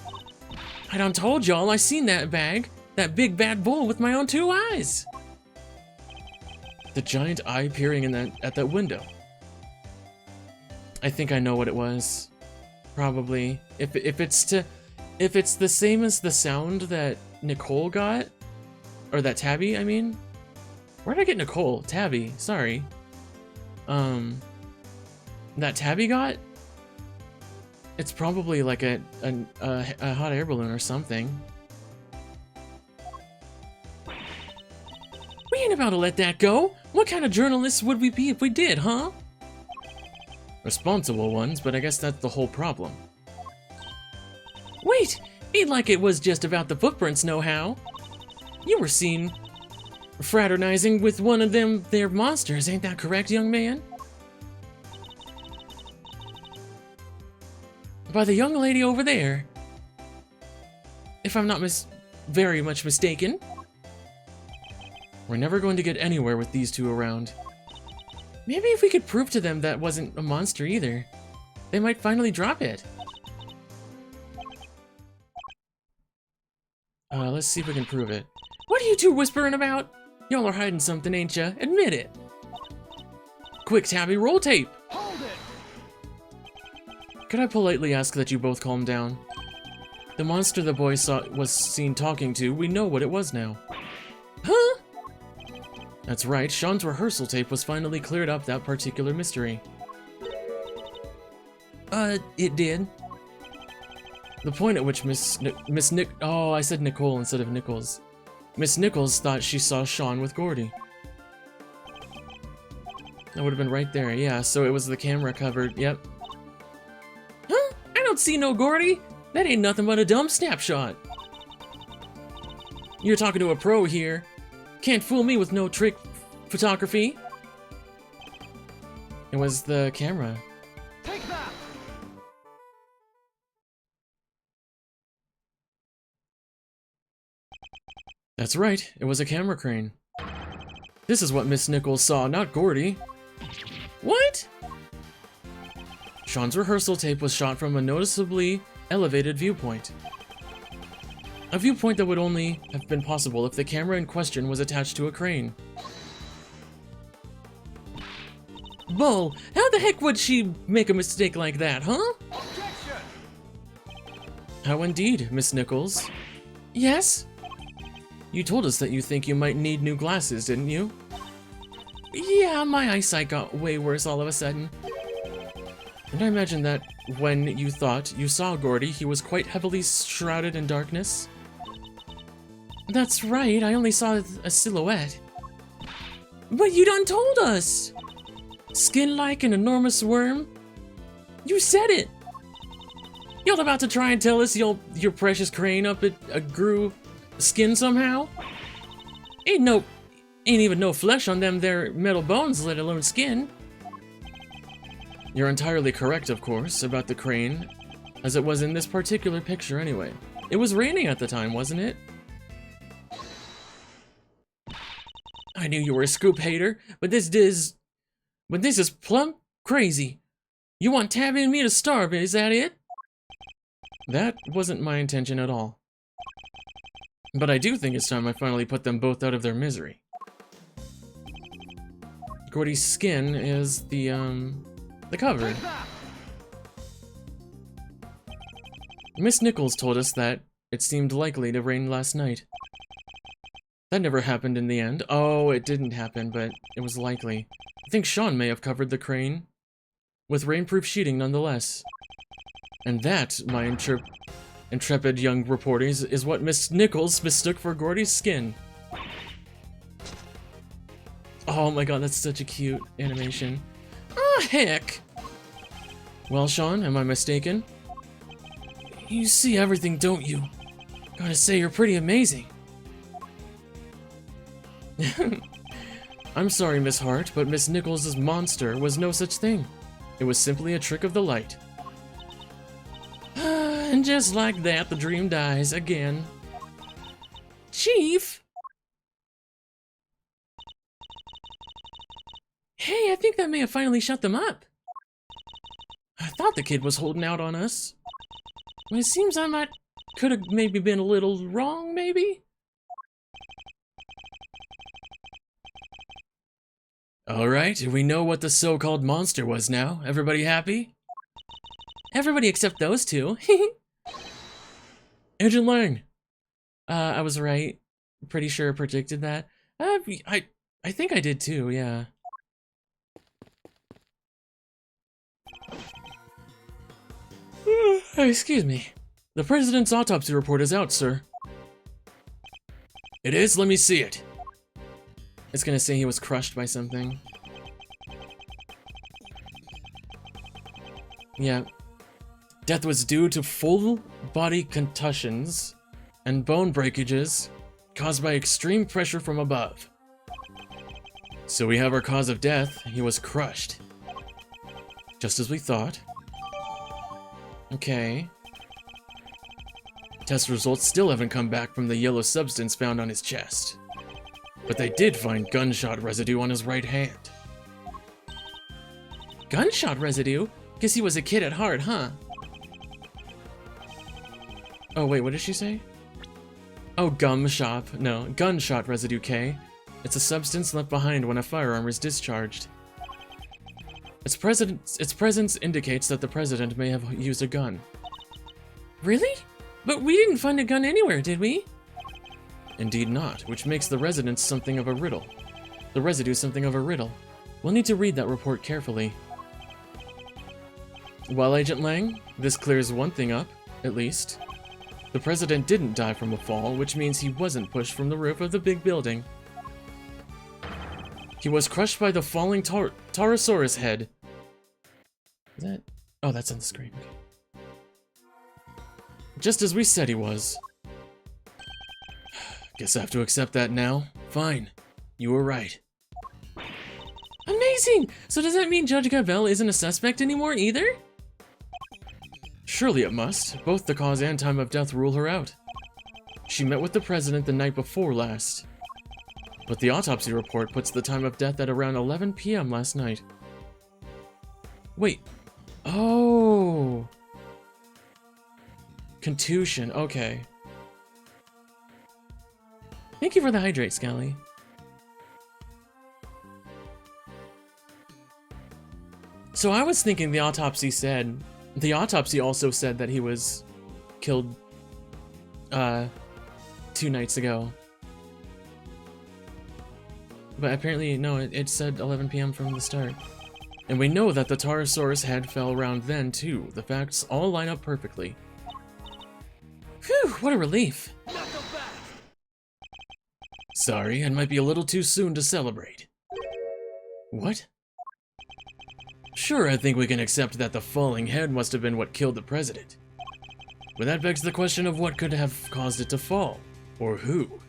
I done told y'all I seen that bag, that big bad bull with my own 2 eyes. The giant eye peering at that window. I think I know what it was. Probably. If it's the same as the sound that Nicole got, or that Tabby, I mean. Where did I get Nicole? Tabby, sorry. That Tabby got? It's probably like a hot air balloon or something. We ain't about to let that go. What kind of journalists would we be if we did, huh? Responsible ones, but I guess that's the whole problem. Wait! Ain't like it was just about the footprints, no-how. You were seen fraternizing with one of them there monsters, ain't that correct, young man? By the young lady over there. If I'm not very much mistaken. We're never going to get anywhere with these two around. Maybe if we could prove to them that wasn't a monster either, they might finally drop it. Let's see if we can prove it. What are you two whispering about? Y'all are hiding something, ain't ya? Admit it. Quick, Tabby, roll tape. Hold it! Could I politely ask that you both calm down? The monster the boy was seen talking to, we know what it was now. Huh? That's right, Sean's rehearsal tape was finally cleared up that particular mystery. It did. The point at which oh, I said Nicole instead of Nichols. Miss Nichols thought she saw Sean with Gordy. That would have been right there, yeah, so it was the camera covered, yep. Huh? I don't see no Gordy! That ain't nothing but a dumb snapshot. You're talking to a pro here. Can't fool me with no trick photography. It was the camera. Take that! That's right, it was a camera crane. This is what Miss Nichols saw, not Gordy. What? Sean's rehearsal tape was shot from a noticeably elevated viewpoint. A viewpoint that would only have been possible if the camera in question was attached to a crane. Bull, how the heck would she make a mistake like that, huh? Objection! How indeed, Miss Nichols. Yes? You told us that you think you might need new glasses, didn't you? Yeah, my eyesight got way worse all of a sudden. And I imagine that when you thought you saw Gordy, he was quite heavily shrouded in darkness. That's right, I only saw a silhouette. But you done told us! Skin like an enormous worm? You said it! Y'all about to try and tell us your precious crane up it grew skin somehow? Ain't even no flesh on them there metal bones, let alone skin. You're entirely correct, of course, about the crane, as it was in this particular picture anyway. It was raining at the time, wasn't it? I knew you were a scoop hater, but this is plumb crazy. You want Tabby and me to starve, is that it? That wasn't my intention at all. But I do think it's time I finally put them both out of their misery. Gordy's skin is the cover. Miss Nichols told us that it seemed likely to rain last night. That never happened in the end. Oh, it didn't happen, but it was likely. I think Sean may have covered the crane with rainproof sheeting nonetheless. And that, my intrepid young reporters, is what Miss Nichols mistook for Gordy's skin. Oh my god, that's such a cute animation. Ah, heck! Well, Sean, am I mistaken? You see everything, don't you? Gotta say, you're pretty amazing. I'm sorry, Miss Hart, but Miss Nichols' monster was no such thing. It was simply a trick of the light. And just like that, the dream dies again. Chief? Hey, I think that may have finally shut them up. I thought the kid was holding out on us. But it seems I could have maybe been a little wrong, maybe? Alright, we know what the so-called monster was now. Everybody happy? Everybody except those two. Agent Lang! I was right. Pretty sure I predicted that. I think I did too, yeah. Excuse me. The President's autopsy report is out, sir. It is? Let me see it. It's gonna say he was crushed by something. Yeah. Death was due to full body contusions and bone breakages caused by extreme pressure from above. So we have our cause of death. He was crushed. Just as we thought. Okay. Test results still haven't come back from the yellow substance found on his chest. But they did find gunshot residue on his right hand. Gunshot residue? Guess he was a kid at heart, huh? Oh wait, what did she say? Oh, gum shop. No, gunshot residue, K. It's a substance left behind when a firearm is discharged. Its presence indicates that the President may have used a gun. Really? But we didn't find a gun anywhere, did we? Indeed not, which makes the residence something of a riddle. The residue something of a riddle. We'll need to read that report carefully. Well, Agent Lang, this clears one thing up, at least. The President didn't die from a fall, which means he wasn't pushed from the roof of the big building. He was crushed by the falling Taurosaurus head. Is that? Oh, that's on the screen. Okay. Just as we said he was. Guess I have to accept that now. Fine. You were right. Amazing! So does that mean Judge Gabel isn't a suspect anymore either? Surely it must. Both the cause and time of death rule her out. She met with the President the night before last. But the autopsy report puts the time of death at around 11 p.m. last night. Wait. Oh. Contusion. Okay. Thank you for the hydrate, Scally. So I was thinking the autopsy also said that he was killed 2 nights ago. But apparently, no, it said 11 p.m. from the start. And we know that the Taurosaurus head fell around then, too. The facts all line up perfectly. Phew, what a relief. Sorry, it might be a little too soon to celebrate. What? Sure, I think we can accept that the falling head must have been what killed the President. But that begs the question of what could have caused it to fall. Or who.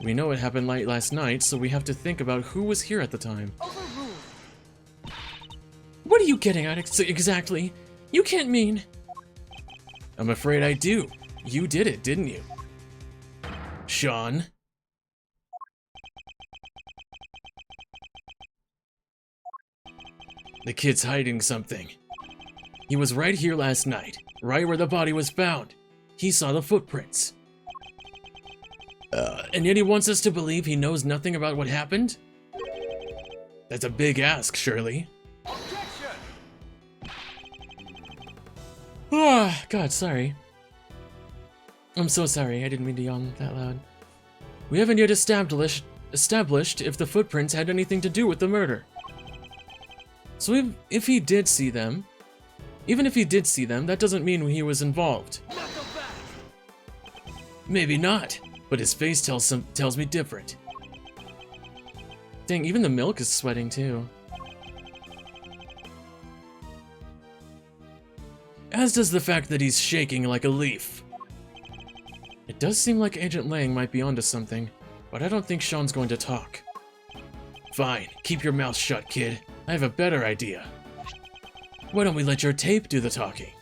We know it happened late last night, so we have to think about who was here at the time. Overruled. What are you getting at exactly? You can't mean... I'm afraid I do. You did it, didn't you? Sean? The kid's hiding something. He was right here last night, right where the body was found. He saw the footprints. And yet he wants us to believe he knows nothing about what happened? That's a big ask, Shirley. Objection! Ah, God, sorry. I'm so sorry, I didn't mean to yawn that loud. We haven't yet established if the footprints had anything to do with the murder. So if he did see them, even if he did see them, that doesn't mean he was involved. Maybe not, but his face tells me different. Dang, even the milk is sweating too. As does the fact that he's shaking like a leaf. It does seem like Agent Lang might be onto something, but I don't think Sean's going to talk. Fine, keep your mouth shut, kid. I have a better idea. Why don't we let your tape do the talking?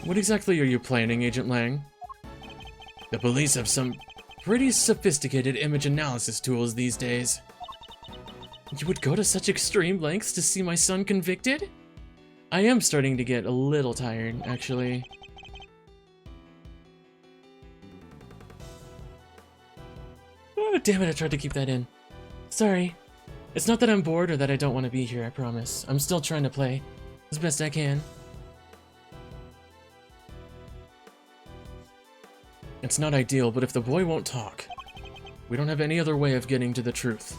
What exactly are you planning, Agent Lang? The police have some pretty sophisticated image analysis tools these days. You would go to such extreme lengths to see my son convicted? I am starting to get a little tired, actually. Oh, damn it, I tried to keep that in. Sorry. It's not that I'm bored or that I don't want to be here, I promise. I'm still trying to play as best I can. It's not ideal, but if the boy won't talk, we don't have any other way of getting to the truth.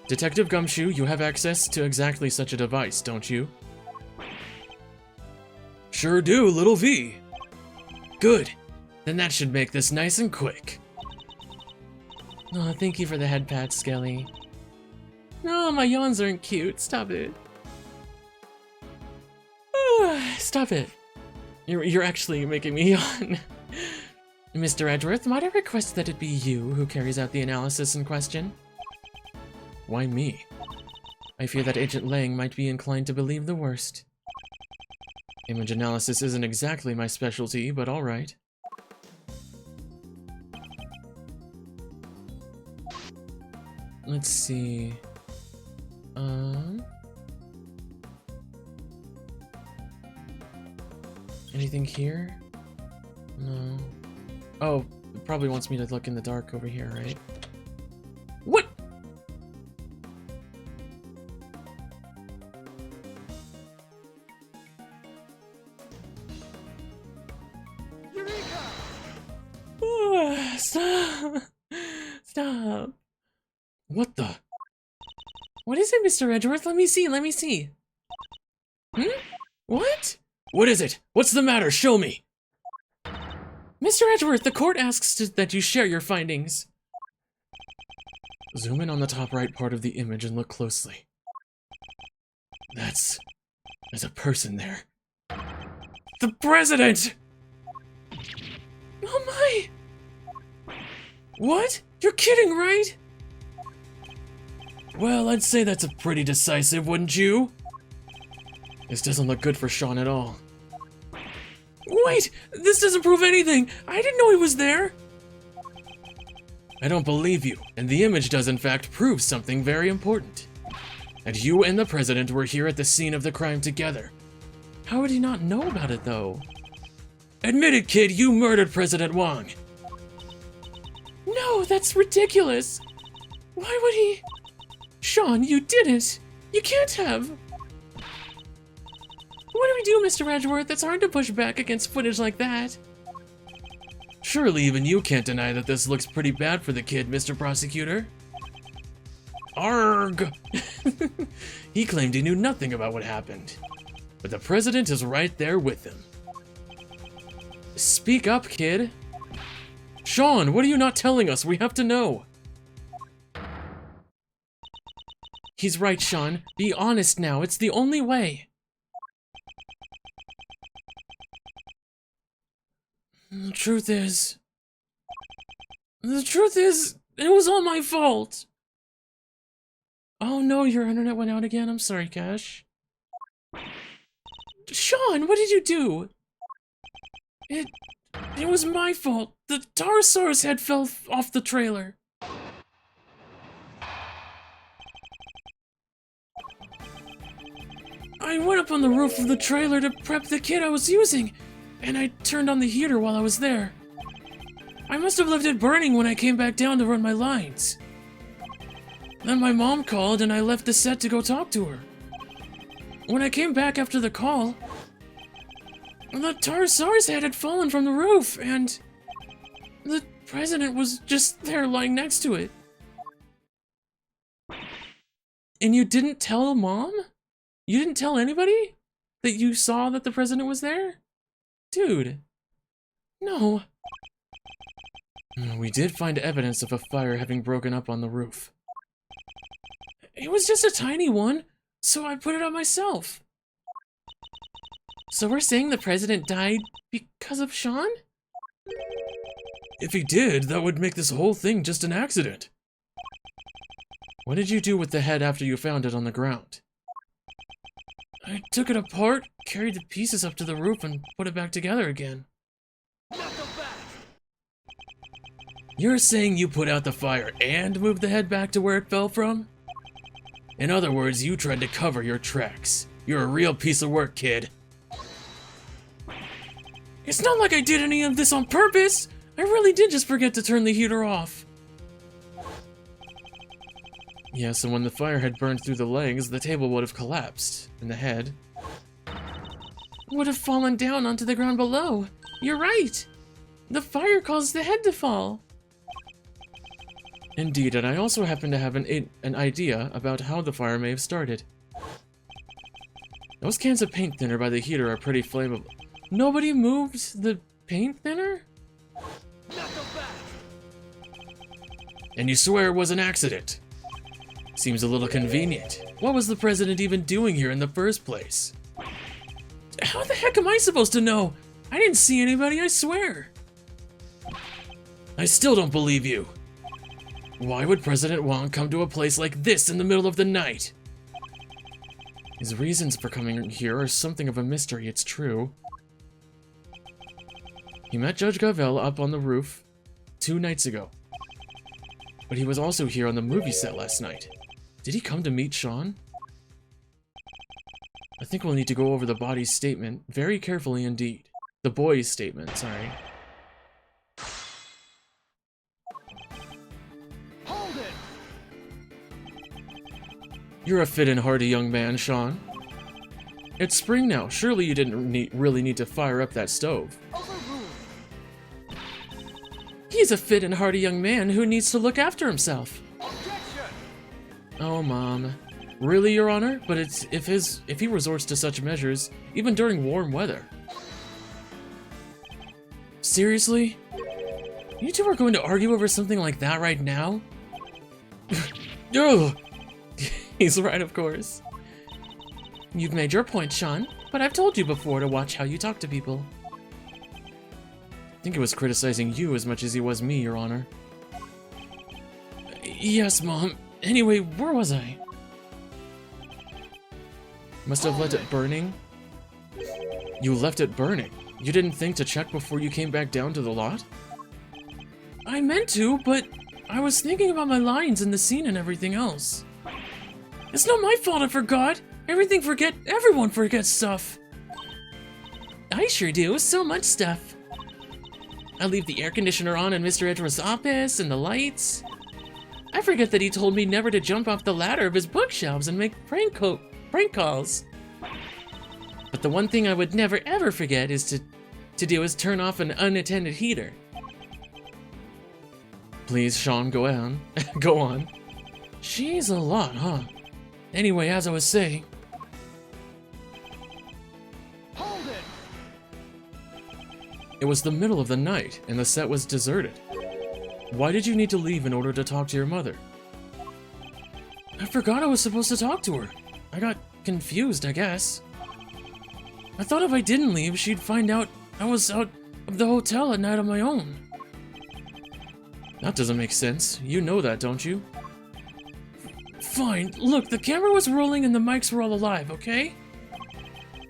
Detective Gumshoe, you have access to exactly such a device, don't you? Sure do, little V. Good. Then that should make this nice and quick. Oh, thank you for the head pat, Skelly. No, my yawns aren't cute. Stop it. Stop it. You're actually making me yawn. Mr. Edgeworth, might I request that it be you who carries out the analysis in question? Why me? I fear that Agent Lang might be inclined to believe the worst. Image analysis isn't exactly my specialty, but alright. Let's see. Anything here? No. Oh, it probably wants me to look in the dark over here, right? What? Stop! Stop! What the? What is it, Mr. Edgeworth? Let me see, let me see. What? What is it? What's the matter? Show me! Mr. Edgeworth, the court asks that you share your findings. Zoom in on the top right part of the image and look closely. There's a person there. The president! Oh my! What? You're kidding, right? Well, I'd say that's a pretty decisive, wouldn't you? This doesn't look good for Sean at all. Wait! This doesn't prove anything! I didn't know he was there! I don't believe you, and the image does in fact prove something very important. And you and the president were here at the scene of the crime together. How would he not know about it, though? Admit it, kid, you murdered President Wang! No, that's ridiculous! Why would he... Sean, you didn't! You can't have! What do we do, Mr. Edgeworth? It's hard to push back against footage like that. Surely even you can't deny that this looks pretty bad for the kid, Mr. Prosecutor. Arg! He claimed he knew nothing about what happened. But the president is right there with him. Speak up, kid. Sean, what are you not telling us? We have to know. He's right, Sean. Be honest now. It's the only way. The truth is, it was all my fault. Oh no, your internet went out again. I'm sorry, Cash. Sean, what did you do? It was my fault. The Pterosaurus head fell off the trailer. I went up on the roof of the trailer to prep the kit I was using, and I turned on the heater while I was there. I must have left it burning when I came back down to run my lines. Then my mom called and I left the set to go talk to her. When I came back after the call, the Pterosaurus head had fallen from the roof, and the president was just there lying next to it. And you didn't tell Mom? You didn't tell anybody that you saw that the president was there? Dude. No. We did find evidence of a fire having broken up on the roof. It was just a tiny one, so I put it out myself. So we're saying the president died because of Sean? If he did, that would make this whole thing just an accident. What did you do with the head after you found it on the ground? I took it apart, carried the pieces up to the roof, and put it back together again. Knuckle back! You're saying you put out the fire and moved the head back to where it fell from? In other words, you tried to cover your tracks. You're a real piece of work, kid. It's not like I did any of this on purpose! I really did just forget to turn the heater off. Yes, and when the fire had burned through the legs, the table would have collapsed, and the head would have fallen down onto the ground below. You're right! The fire caused the head to fall. Indeed, and I also happen to have an idea about how the fire may have started. Those cans of paint thinner by the heater are pretty flammable. Nobody moved the paint thinner? Knuckle back! And you swear it was an accident? Seems a little convenient. What was the president even doing here in the first place? How the heck am I supposed to know? I didn't see anybody, I swear. I still don't believe you. Why would President Wong come to a place like this in the middle of the night? His reasons for coming here are something of a mystery, it's true. He met Judge Gavelle up on the roof 2 nights ago. But he was also here on the movie set last night. Did he come to meet Sean? I think we'll need to go over the body's statement very carefully indeed. The boy's statement, sorry. Hold it! You're a fit and hearty young man, Sean. It's spring now. Surely you didn't really need to fire up that stove. Overruled! He's a fit and hearty young man who needs to look after himself. Objection! Oh, Mom. Really, Your Honor? But it's if he resorts to such measures, even during warm weather. Seriously? You two are going to argue over something like that right now? Ugh. He's right, of course. You've made your point, Sean, but I've told you before to watch how you talk to people. I think he was criticizing you as much as he was me, Your Honor. Yes, Mom. Anyway, where was I? Must have left it burning? You left it burning? You didn't think to check before you came back down to the lot? I meant to, but I was thinking about my lines in the scene and everything else. It's not my fault I forgot! Everyone forgets stuff! I sure do, so much stuff. I leave the air conditioner on in Mr. Edgeworth's office and the lights. I forget that he told me never to jump off the ladder of his bookshelves and make prank calls. But the one thing I would never ever forget is to do is turn off an unattended heater. Please, Sean, go on. Go on. She's a lot, huh? Anyway, as I was saying. Hold it! It was the middle of the night, and the set was deserted. Why did you need to leave in order to talk to your mother? I forgot I was supposed to talk to her. I got confused, I guess. I thought if I didn't leave, she'd find out I was out of the hotel at night on my own. That doesn't make sense. You know that, don't you? Fine. Look, the camera was rolling and the mics were all alive, okay?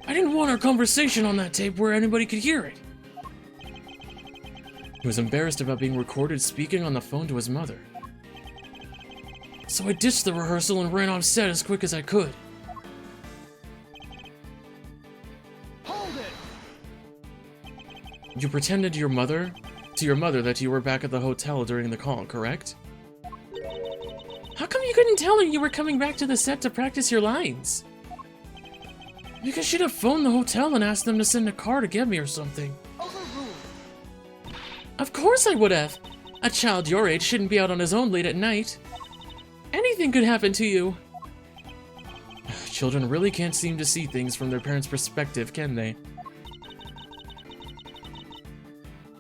I didn't want our conversation on that tape where anybody could hear it. He was embarrassed about being recorded speaking on the phone to his mother. So I ditched the rehearsal and ran off set as quick as I could. Hold it! You pretended to your mother that you were back at the hotel during the call, correct? How come you couldn't tell her you were coming back to the set to practice your lines? Because she'd have phoned the hotel and asked them to send a car to get me or something. Overruled! Of course I would have! A child your age shouldn't be out on his own late at night. Anything could happen to you. Children really can't seem to see things from their parents' perspective, can they?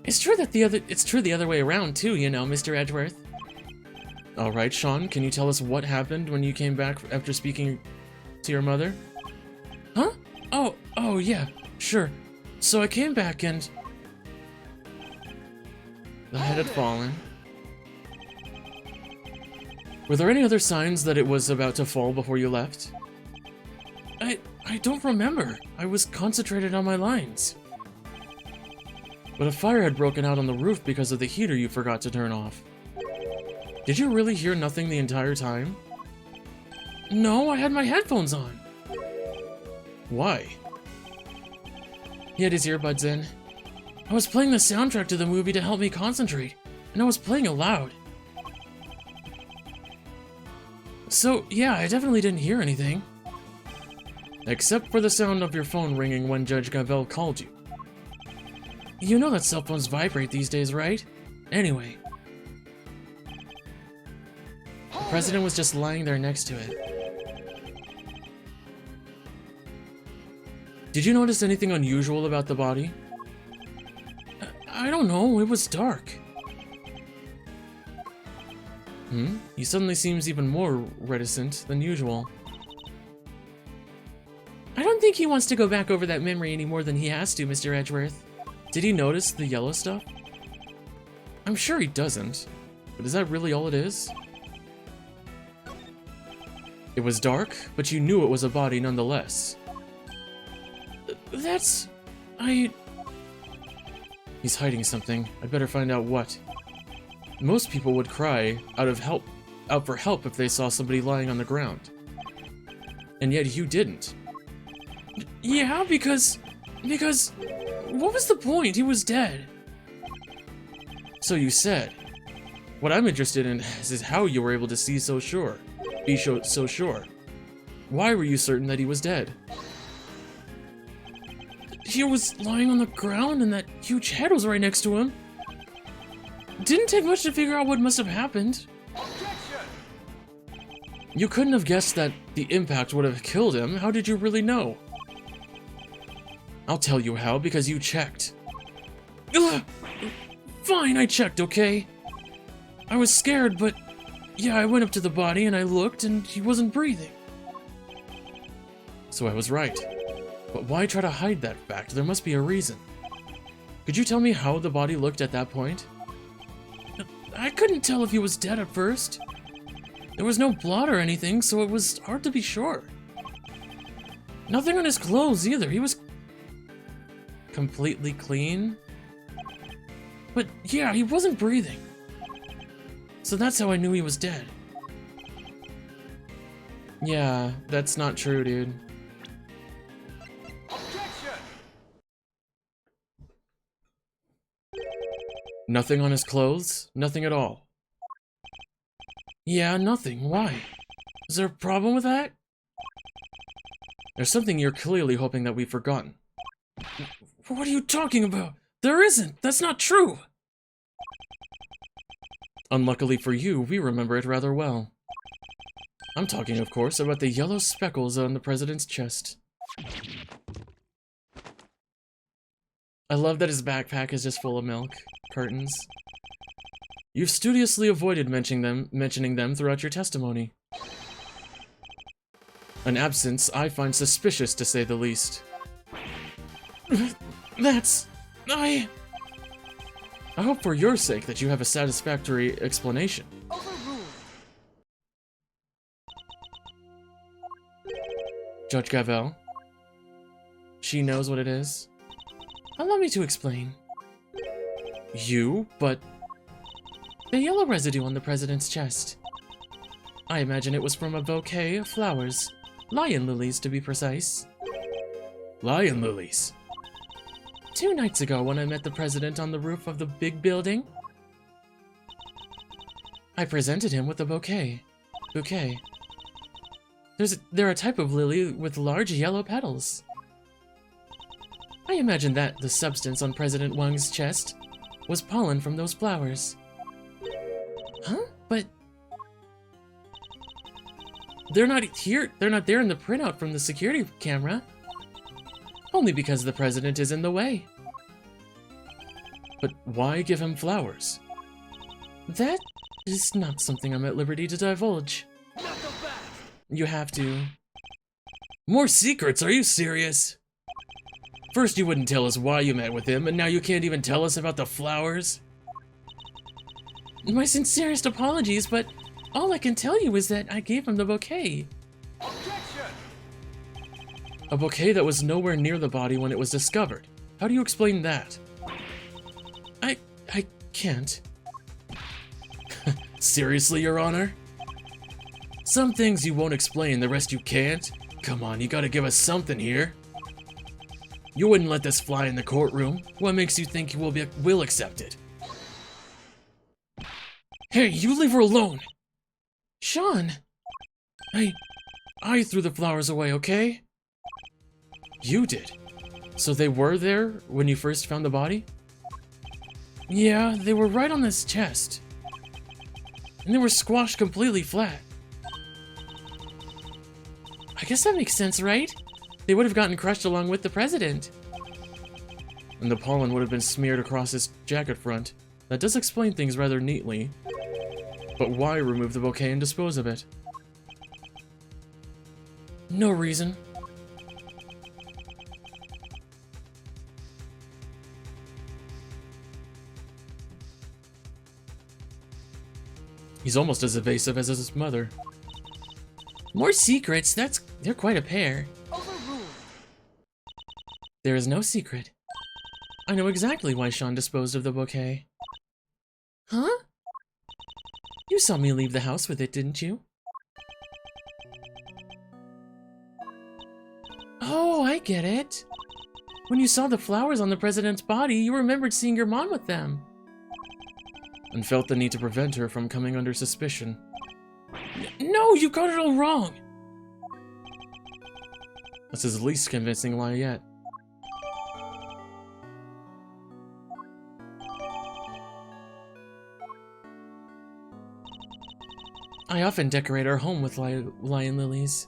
It's true the other way around too, you know, Mr. Edgeworth. Alright, Sean, can you tell us what happened when you came back after speaking to your mother? Huh? Oh yeah, sure. So I came back and... The head had fallen. Were there any other signs that it was about to fall before you left? I don't remember. I was concentrated on my lines. But a fire had broken out on the roof because of the heater you forgot to turn off. Did you really hear nothing the entire time? No, I had my headphones on. Why? He had his earbuds in. I was playing the soundtrack to the movie to help me concentrate, and I was playing it loud. So, yeah, I definitely didn't hear anything. Except for the sound of your phone ringing when Judge Gavel called you. You know that cell phones vibrate these days, right? Anyway. The president was just lying there next to it. Did you notice anything unusual about the body? I don't know, it was dark. He suddenly seems even more reticent than usual. I don't think he wants to go back over that memory any more than he has to, Mr. Edgeworth. Did he notice the yellow stuff? I'm sure he doesn't, but is that really all it is? It was dark, but you knew it was a body nonetheless. He's hiding something. I'd better find out what. Most people would cry out for help if they saw somebody lying on the ground. And yet you didn't. Yeah, because what was the point? He was dead. So you said. What I'm interested in is how you were able to be so sure. Why were you certain that he was dead? He was lying on the ground and that huge head was right next to him. Didn't take much to figure out what must have happened. You couldn't have guessed that the impact would have killed him. How did you really know? I'll tell you how, because you checked. Ugh! Fine, I checked, okay? I was scared, but yeah, I went up to the body and I looked and he wasn't breathing. So I was right. But why try to hide that fact? There must be a reason. Could you tell me how the body looked at that point? I couldn't tell if he was dead at first. There was no blood or anything, so it was hard to be sure. Nothing on his clothes either. He was completely clean. But yeah, he wasn't breathing. So that's how I knew he was dead. Yeah, that's not true, dude. Nothing on his clothes? Nothing at all? Yeah, nothing. Why? Is there a problem with that? There's something you're clearly hoping that we've forgotten. What are you talking about? There isn't! That's not true! Unluckily for you, we remember it rather well. I'm talking, of course, about the yellow speckles on the president's chest. I love that his backpack is just full of milk cartons. You've studiously avoided mentioning them throughout your testimony. An absence I find suspicious, to say the least. I hope for your sake that you have a satisfactory explanation. Judge Gavel. She knows what it is. Allow me to explain. You? But... the yellow residue on the president's chest. I imagine it was from a bouquet of flowers. Lion lilies, to be precise. Lion lilies? 2 nights ago, when I met the president on the roof of the big building, I presented him with a bouquet. They're a type of lily with large yellow petals. I imagine that the substance on President Wang's chest was pollen from those flowers. Huh? But they're not here. They're not there in the printout from the security camera. Only because the president is in the way. But why give him flowers? That is not something I'm at liberty to divulge. You have to. More secrets? Are you serious? First you wouldn't tell us why you met with him, and now you can't even tell us about the flowers? My sincerest apologies, but all I can tell you is that I gave him the bouquet. Objection! A bouquet that was nowhere near the body when it was discovered. How do you explain that? I can't. Seriously, Your Honor? Some things you won't explain, the rest you can't? Come on, you gotta give us something here. You wouldn't let this fly in the courtroom. What makes you think you will accept it? Hey, you leave her alone! Sean! I threw the flowers away, okay? You did? So they were there when you first found the body? Yeah, they were right on this chest. And they were squashed completely flat. I guess that makes sense, right? They would have gotten crushed along with the president. And the pollen would have been smeared across his jacket front. That does explain things rather neatly. But why remove the bouquet and dispose of it? No reason. He's almost as evasive as his mother. More secrets? They're quite a pair. Overruled. There is no secret. I know exactly why Sean disposed of the bouquet. Huh? You saw me leave the house with it, didn't you? Oh, I get it. When you saw the flowers on the president's body, you remembered seeing your mom with them. And felt the need to prevent her from coming under suspicion. No, you got it all wrong! That's his least convincing lie yet. I often decorate our home with lion lilies.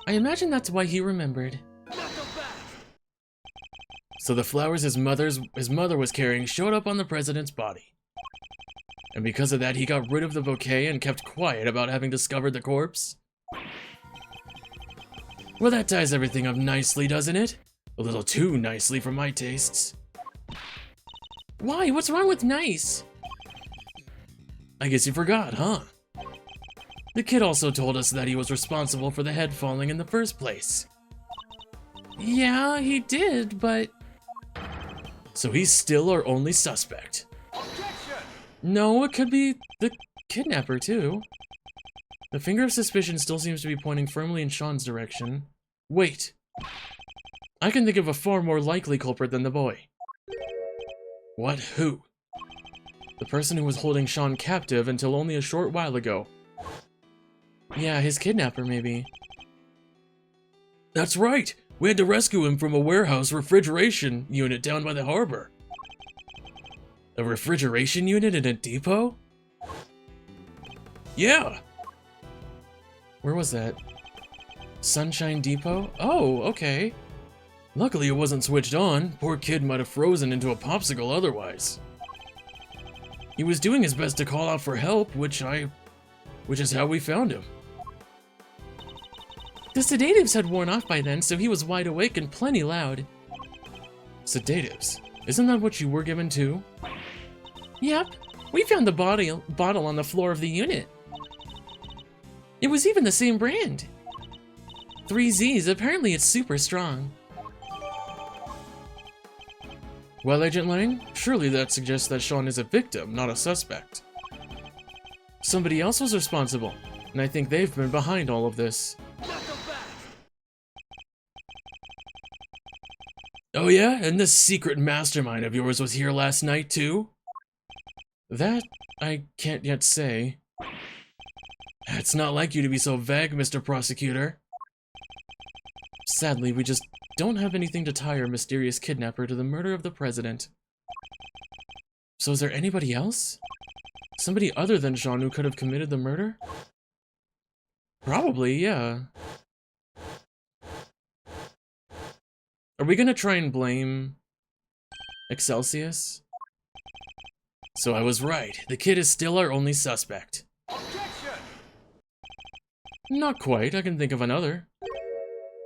I imagine that's why he remembered. So the flowers his mother was carrying showed up on the president's body. And because of that, he got rid of the bouquet and kept quiet about having discovered the corpse? Well, that ties everything up nicely, doesn't it? A little too nicely for my tastes. Why? What's wrong with nice? I guess you forgot, huh? The kid also told us that he was responsible for the head falling in the first place. Yeah, he did, but... So he's still our only suspect. No, it could be the kidnapper, too. The finger of suspicion still seems to be pointing firmly in Sean's direction. Wait. I can think of a far more likely culprit than the boy. What? Who? The person who was holding Sean captive until only a short while ago. Yeah, his kidnapper, maybe. That's right! We had to rescue him from a warehouse refrigeration unit down by the harbor. A refrigeration unit in a depot? Yeah! Where was that? Sunshine Depot? Oh, okay. Luckily it wasn't switched on. Poor kid might have frozen into a popsicle otherwise. He was doing his best to call out for help, which is how we found him. The sedatives had worn off by then, so he was wide awake and plenty loud. Sedatives? Isn't that what you were given too? Yep, we found the bottle on the floor of the unit. It was even the same brand. 3Z's, apparently it's super strong. Well, Agent Lang, surely that suggests that Sean is a victim, not a suspect. Somebody else was responsible, and I think they've been behind all of this. Oh yeah, and this secret mastermind of yours was here last night too? That, I can't yet say. It's not like you to be so vague, Mr. Prosecutor. Sadly, we just don't have anything to tie our mysterious kidnapper to the murder of the president. So is there anybody else? Somebody other than Sean who could have committed the murder? Probably, yeah. Are we gonna try and blame Excelsius? So I was right. The kid is still our only suspect. Objection! Not quite. I can think of another.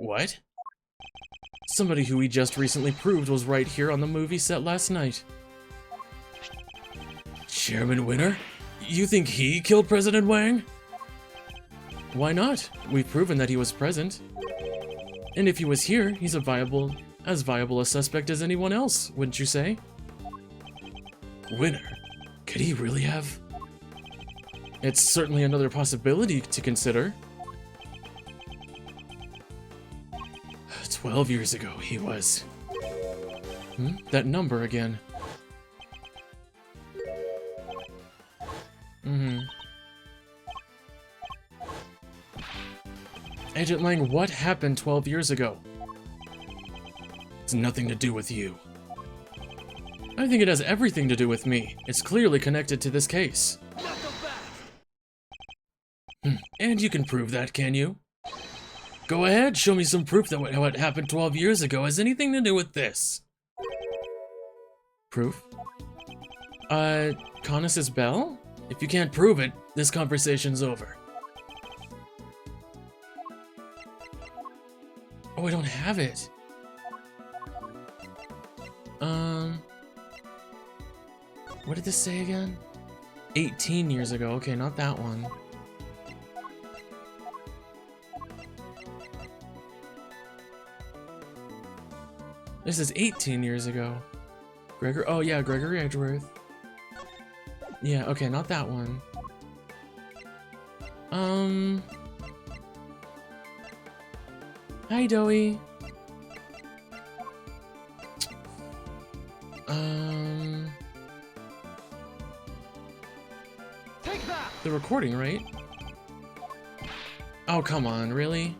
What? Somebody who we just recently proved was right here on the movie set last night. Chairman Winner? You think he killed President Wang? Why not? We've proven that he was present. And if he was here, he's as viable a suspect as anyone else, wouldn't you say? Winner? Could he really have? It's certainly another possibility to consider. 12 years ago, he was. That number again. Agent Lang, what happened 12 years ago? It's nothing to do with you. I think it has everything to do with me. It's clearly connected to this case. And you can prove that, can you? Go ahead, show me some proof that what happened 12 years ago has anything to do with this. Proof? Conus's bell? If you can't prove it, this conversation's over. Oh, I don't have it. What did this say again? 18 years ago. Okay, not that one. This is 18 years ago. Oh yeah, Gregory Edgeworth. Yeah, okay, not that one. Hi, Doey. Take that! The recording, right? Oh, come on, really?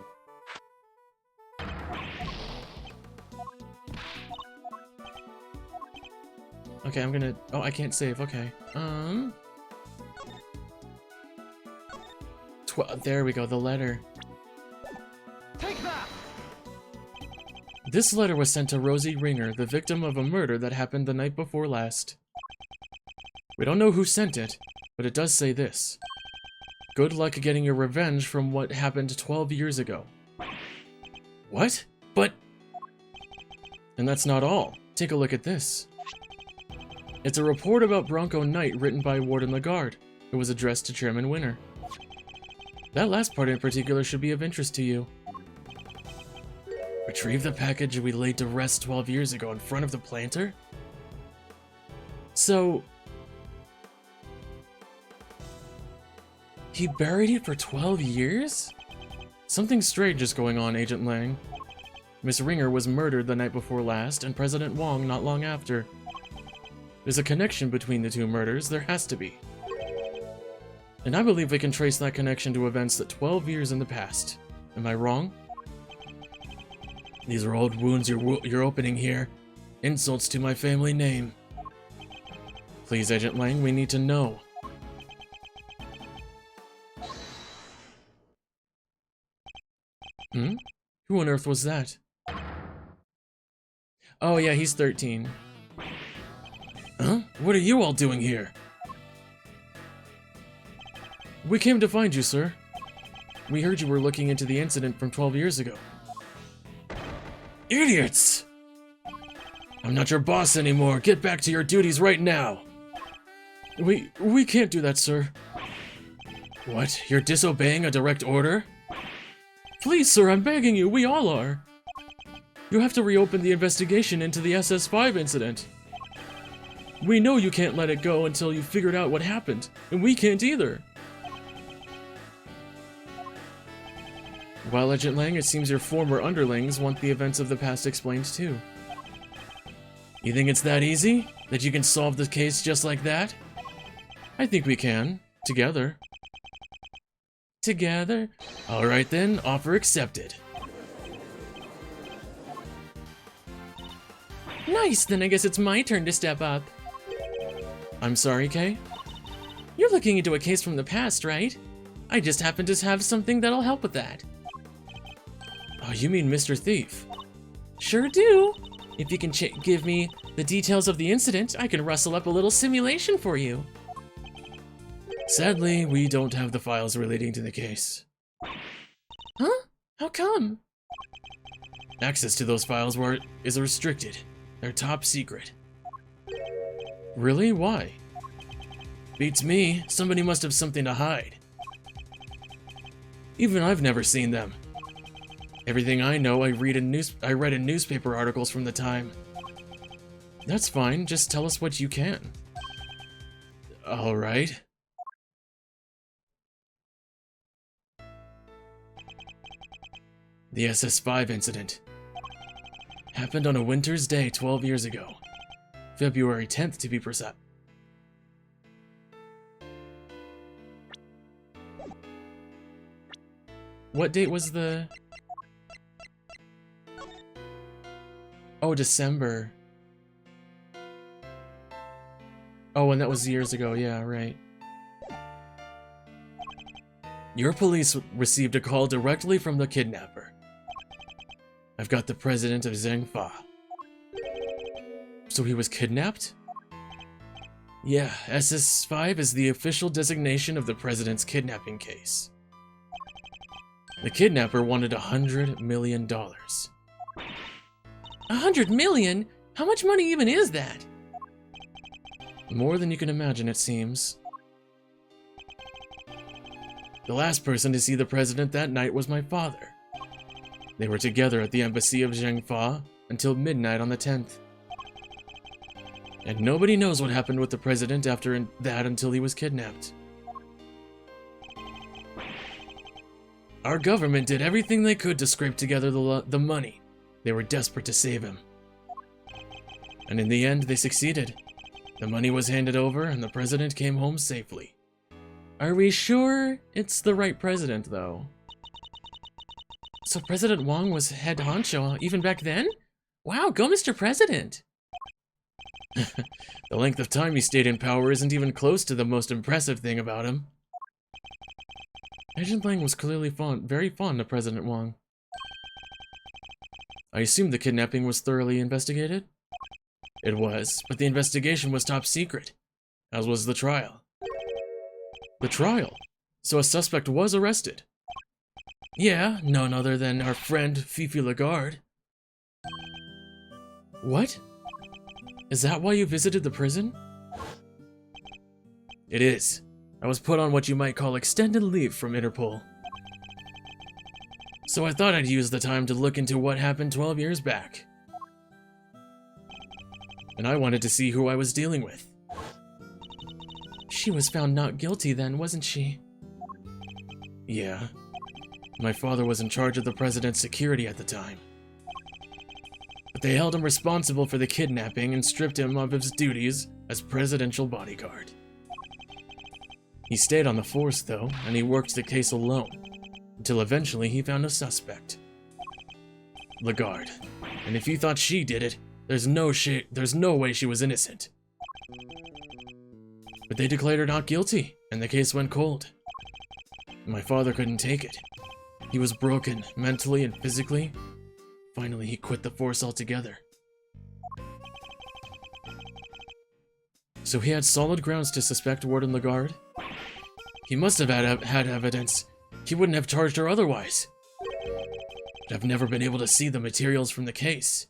Okay, I'm gonna... Oh, I can't save, okay. There we go, the letter. Take that! This letter was sent to Rosie Ringer, the victim of a murder that happened the night before last. We don't know who sent it, but it does say this. Good luck getting your revenge from what happened 12 years ago. What? But... And that's not all. Take a look at this. It's a report about Bronco Knight written by Warden Lagarde. It was addressed to Chairman Winner. That last part in particular should be of interest to you. Retrieve the package we laid to rest 12 years ago in front of the planter? So... he buried it for 12 years? Something strange is going on, Agent Lang. Miss Ringer was murdered the night before last, and President Wong not long after. There's a connection between the two murders, there has to be. And I believe we can trace that connection to events that 12 years in the past. Am I wrong? These are old wounds you're opening here. Insults to my family name. Please, Agent Lang, we need to know. Who on earth was that? Oh yeah, he's 13. Huh? What are you all doing here? We came to find you, sir. We heard you were looking into the incident from 12 years ago. Idiots! I'm not your boss anymore. Get back to your duties right now. We can't do that, sir. What? You're disobeying a direct order? Please, sir, I'm begging you. We all are. You have to reopen the investigation into the SS5 incident. We know you can't let it go until you've figured out what happened, and we can't either. Well, Agent Lang, it seems your former underlings want the events of the past explained too. You think it's that easy? That you can solve the case just like that? I think we can. Together. Together? Alright then, offer accepted. Nice, then I guess it's my turn to step up. I'm sorry, Kay? You're looking into a case from the past, right? I just happen to have something that'll help with that. Oh, you mean Mr. Thief? Sure do. If you can give me the details of the incident, I can rustle up a little simulation for you. Sadly, we don't have the files relating to the case. Huh? How come? Access to those files is restricted. They're top secret. Really? Why? Beats me. Somebody must have something to hide. Even I've never seen them. Everything I know, I read in newspaper articles from the time. That's fine, just tell us what you can. Alright. The SS5 incident happened on a winter's day 12 years ago. February 10th to be precise. What date was the... Oh, December. Oh, and that was years ago, yeah, right. Your police received a call directly from the kidnapper. I've got the president of Zhengfa. So he was kidnapped? Yeah, SS5 is the official designation of the president's kidnapping case. The kidnapper wanted $100 million. $100 million? How much money even is that? More than you can imagine, it seems. The last person to see the president that night was my father. They were together at the embassy of Zhengfa until midnight on the 10th. And nobody knows what happened with the president after that until he was kidnapped. Our government did everything they could to scrape together the money. They were desperate to save him. And in the end, they succeeded. The money was handed over and the president came home safely. Are we sure it's the right president, though? So President Wang was head honcho even back then? Wow, go Mr. President! The length of time he stayed in power isn't even close to the most impressive thing about him. Agent Lang was clearly very fond of President Wang. I assume the kidnapping was thoroughly investigated? It was, but the investigation was top secret, as was the trial. The trial? So a suspect was arrested? Yeah, none other than our friend Fifi Lagarde. What? Is that why you visited the prison? It is. I was put on what you might call extended leave from Interpol. So I thought I'd use the time to look into what happened 12 years back. And I wanted to see who I was dealing with. She was found not guilty then, wasn't she? Yeah. My father was in charge of the president's security at the time. But they held him responsible for the kidnapping and stripped him of his duties as presidential bodyguard. He stayed on the force, though, and he worked the case alone, until eventually he found a suspect. Lagarde. And if you thought she did it, there's no way she was innocent. But they declared her not guilty, and the case went cold. My father couldn't take it. He was broken, mentally and physically. Finally, he quit the force altogether. So he had solid grounds to suspect Warden Lagarde? He must have had evidence. He wouldn't have charged her otherwise. But I've never been able to see the materials from the case.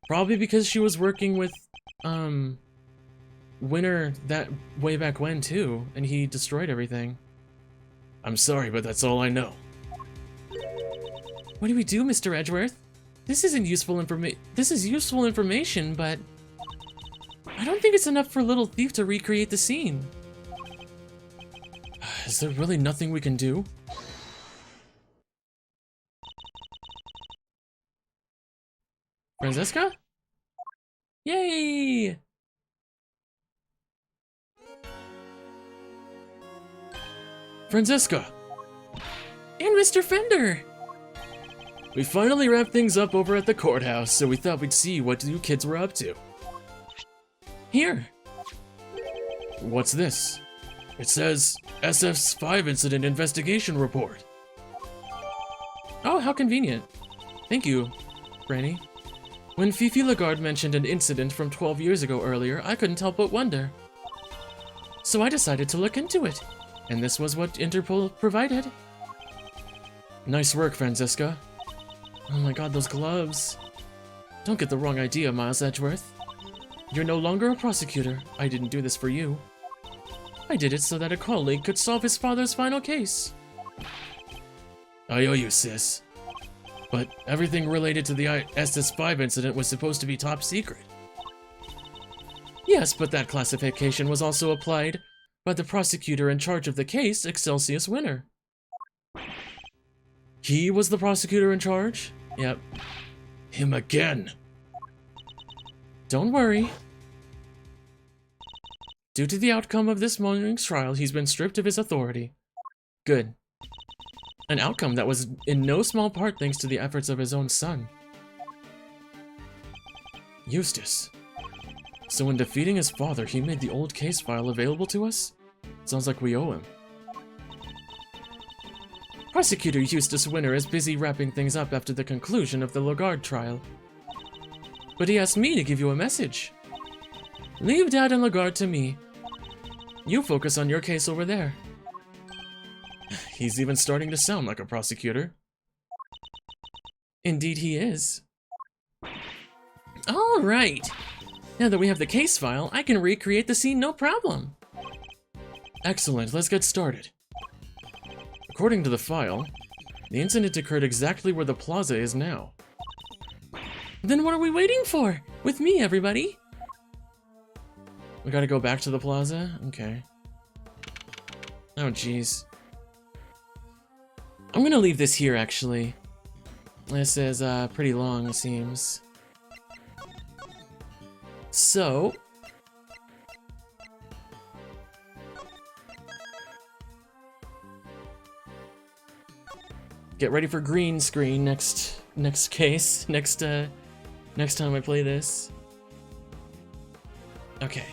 Probably because she was working with, Winter that way back when, too, and he destroyed everything. I'm sorry, but that's all I know. What do we do, Mr. Edgeworth? This isn't useful information. This is useful information, but I don't think it's enough for Little Thief to recreate the scene. Is there really nothing we can do? Francesca? Yay! Francesca! And Mr. Fender! We finally wrapped things up over at the courthouse, so we thought we'd see what you kids were up to. Here! What's this? It says SF5 Incident Investigation Report. Oh, how convenient. Thank you, Granny. When Fifi Lagarde mentioned an incident from 12 years ago earlier, I couldn't help but wonder. So I decided to look into it, and this was what Interpol provided. Nice work, Francesca. Oh my god, those gloves. Don't get the wrong idea, Miles Edgeworth. You're no longer a prosecutor. I didn't do this for you. I did it so that a colleague could solve his father's final case. I owe you, sis. But everything related to the SS5 incident was supposed to be top secret. Yes, but that classification was also applied by the prosecutor in charge of the case, Excelsius Winner. He was the prosecutor in charge? Yep. Him again. Don't worry. Due to the outcome of this morning's trial, he's been stripped of his authority. Good. An outcome that was in no small part thanks to the efforts of his own son. Eustace. So in defeating his father, he made the old case file available to us? Sounds like we owe him. Prosecutor Eustace Winner is busy wrapping things up after the conclusion of the Lagarde trial. But he asked me to give you a message. Leave Dad and Lagarde to me. You focus on your case over there. He's even starting to sound like a prosecutor. Indeed he is. All right. Now that we have the case file, I can recreate the scene no problem. Excellent, let's get started. According to the file, the incident occurred exactly where the plaza is now. Then what are we waiting for? With me, everybody. We gotta go back to the plaza? Okay. Oh, jeez. I'm gonna leave this here, actually. This is pretty long, it seems. So... get ready for green screen next case, next time I play this. Okay.